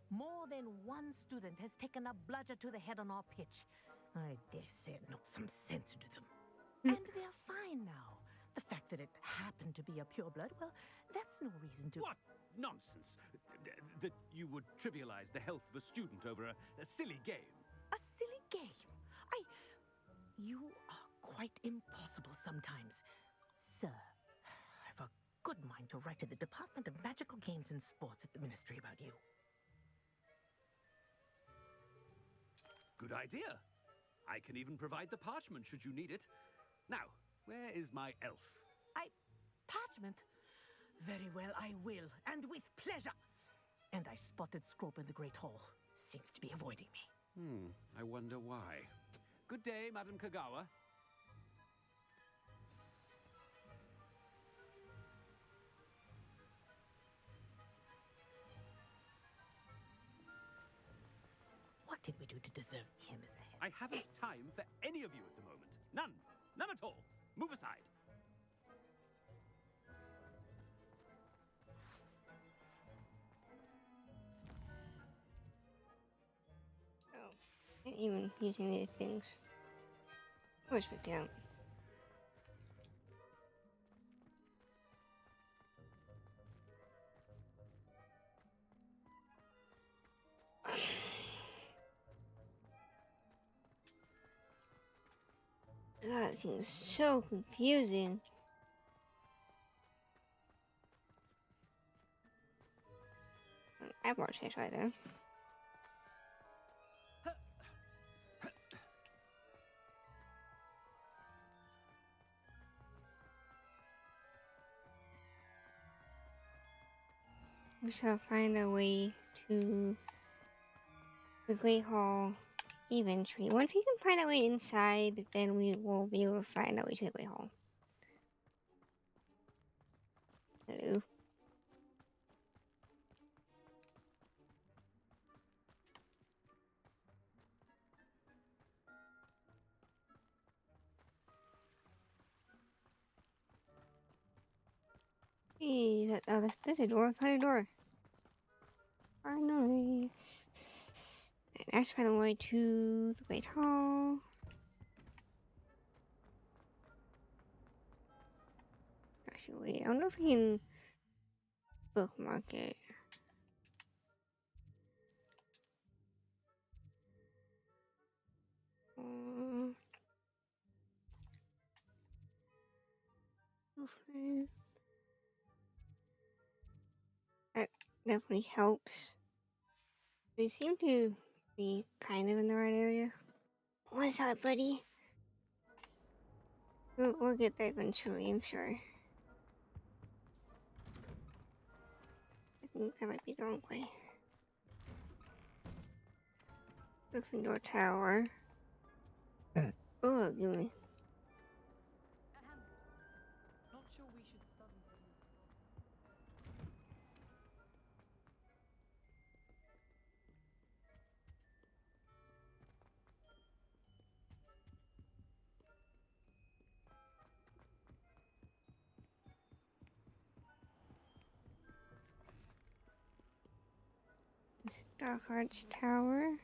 more than one student has taken a bludger to the head on our pitch. I dare say it knocked some sense into them. And they're fine now. The fact that it happened to be a pureblood, well, that's no reason to... What nonsense! That you would trivialize the health of a student over a silly game. A silly game? You are quite impossible sometimes. Sir, I've a good mind to write to the Department of Magical Games and Sports at the Ministry about you. Good idea. I can even provide the parchment should you need it. Now, where is my elf? Parchment? Very well, I will, and with pleasure. And I spotted Scrope in the Great Hall. Seems to be avoiding me. I wonder why. Good day, Madam Kogawa. What did we do to deserve him as a head? I haven't time for any of you at the moment. None. None at all. Move aside. Oh, not even using these things. Of course we can't. That thing's so confusing. Eyebrow chase right there. We shall find a way to the Great Hall eventually. Once we can find our way inside, then we will be able to find our way to the Great Hall. Hello. Hey, that's a door. Find a door. Finally. And actually find the way to the Great Hall. Actually, I don't know if we can bookmark it. Okay. That definitely helps. We seem to be kind of in the right area. What's up, buddy? We'll get there eventually, I'm sure. I think that might be the wrong way. Gryffindor Tower. Oh, give me. Not sure we should study Dark Arts Tower.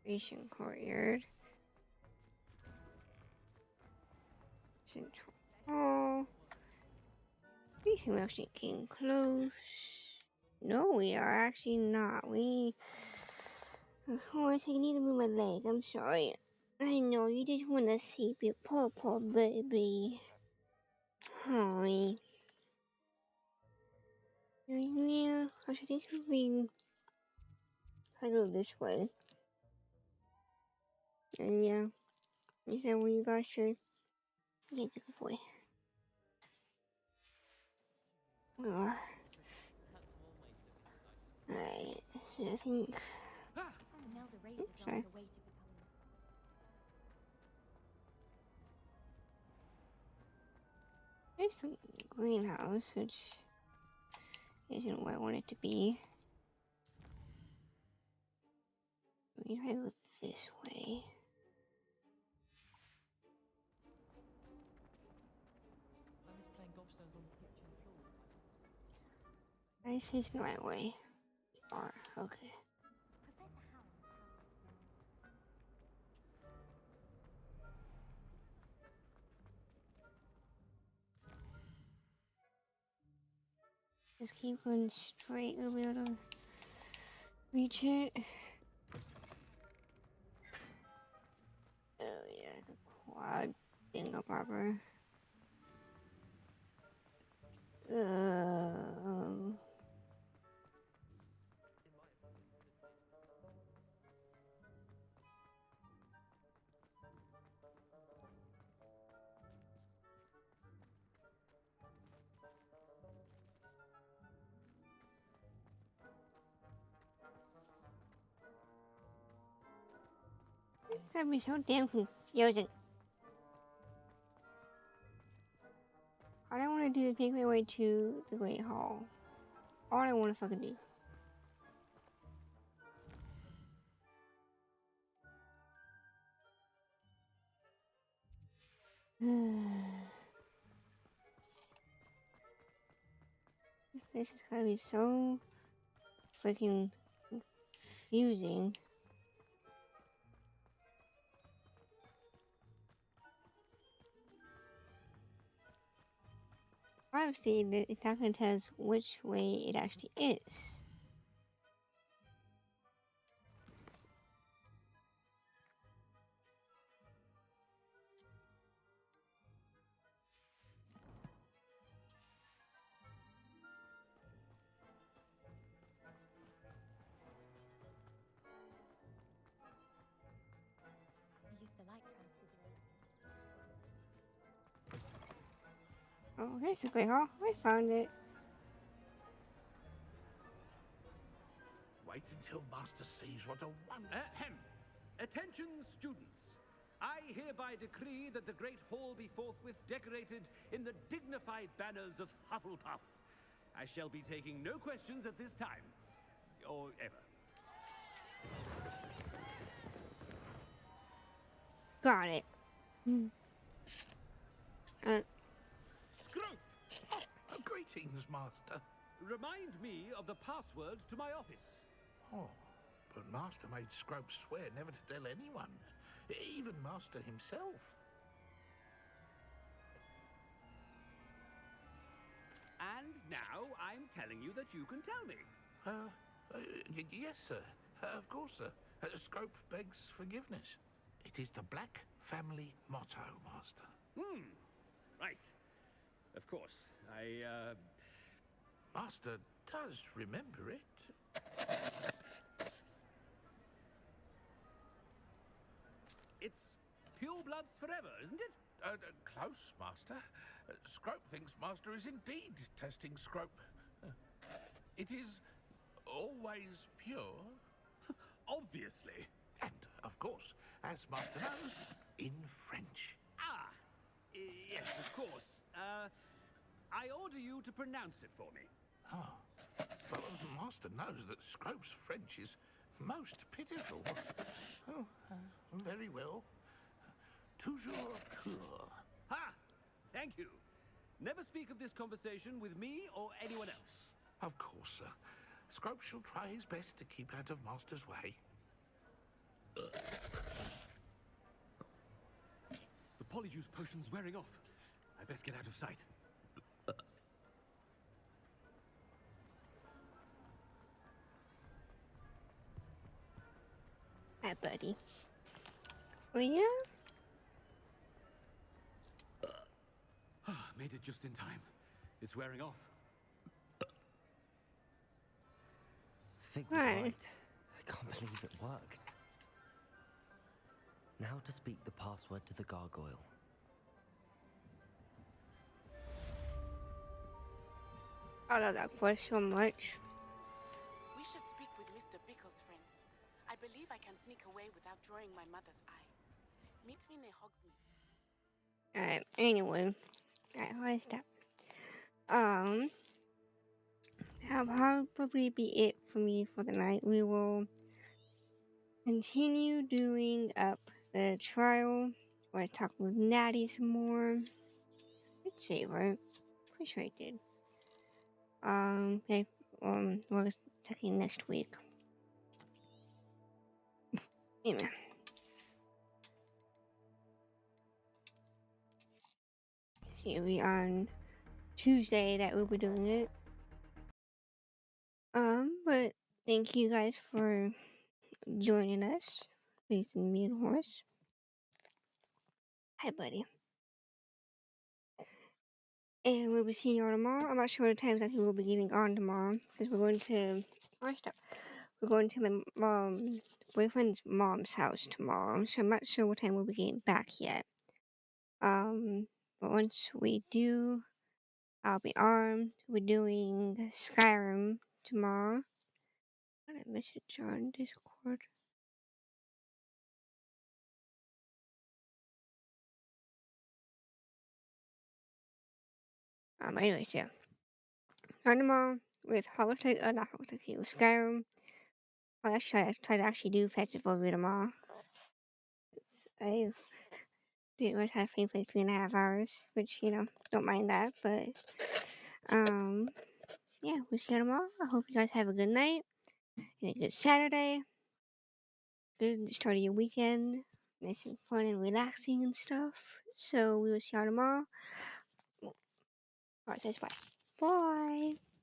Station Courtyard. Central Hall. We think we actually came close. No, we are actually not. Oh, I need to move my leg. I'm sorry. I know you just want to see your poor baby. Hi. Yeah, I think we can go this way. And yeah, is that where you guys should? Yeah, good boy. Alright, so I think. Oops, sorry. There's some greenhouse, which isn't where I want it to be. We try to go this way. I miss playing gobstones on the kitchen floor. Nice facing the right way. Are okay. Just keep going straight, we'll be able to reach it. Oh yeah, the quad thingamabob. That'd be so damn confusing. All I want to do is make my way to the Great Hall. All I want to fucking do. This place is gonna be so freaking confusing. Obviously, it's not going to tell us which way it actually is. I used to like transfiguration. Oh, here's the Great Hall. I found it. Wait until Master sees what a wonder. Ahem. Attention, students. I hereby decree that the Great Hall be forthwith decorated in the dignified banners of Hufflepuff. I shall be taking no questions at this time. Or ever. Got it. Scrope! Greetings, Master. Remind me of the password to my office. Oh, but Master made Scrope swear never to tell anyone, even Master himself. And now I'm telling you that you can tell me. Yes, sir. Of course, sir. Scrope begs forgiveness. It is the Black family motto, Master. Right. Of course. Master does remember it. It's pure bloods forever, isn't it? Close, Master. Scrope thinks Master is indeed testing Scrope. It is always pure. Obviously. And, of course, as Master knows, in French. Ah, yes, of course. I order you to pronounce it for me. Oh, but Master knows that Scrope's French is most pitiful. Oh, very well. Toujours pur. Ha! Thank you. Never speak of this conversation with me or anyone else. Of course, sir. Scrope shall try his best to keep out of Master's way. The polyjuice potion's wearing off. I best get out of sight. Hi, buddy. Oh, yeah? Made it just in time. It's wearing off. Fig was right. I can't believe it worked. Now to speak the password to the gargoyle. I love that place so much. We should speak with Mr. Bickle's friends. I believe I can sneak away without drawing my mother's eye. Meet me near Hogsmeade. Alright, anyway. Alright, why is that? That'll probably be it for me for the night. We will continue doing up the trial. We'll talk with Natty some more. Let's see, right? Pretty sure I did. Okay, we'll talking next week. Anyway. Here we on Tuesday that we'll be doing it. But thank you guys for joining us. Listen, me and Horse. Hi, buddy. And we'll be seeing you all tomorrow. I'm not sure what time exactly we'll be getting on tomorrow because we're going to. Oh, stop. We're going to my boyfriend's mom's house tomorrow, so I'm not sure what time we'll be getting back yet. But once we do, I'll be armed. We're doing Skyrim tomorrow. Got a message on Discord. Anyways, yeah. On tomorrow with Holotek, not Holotek, with Skyrim. I'll try to actually do Festival Review tomorrow. I didn't really have to play 3.5 hours, which, don't mind that, but, yeah, we'll see you tomorrow. I hope you guys have a good night and a good Saturday. good start of your weekend. Nice and fun and relaxing and stuff. So we will see y'all tomorrow. Alright, says bye. Bye.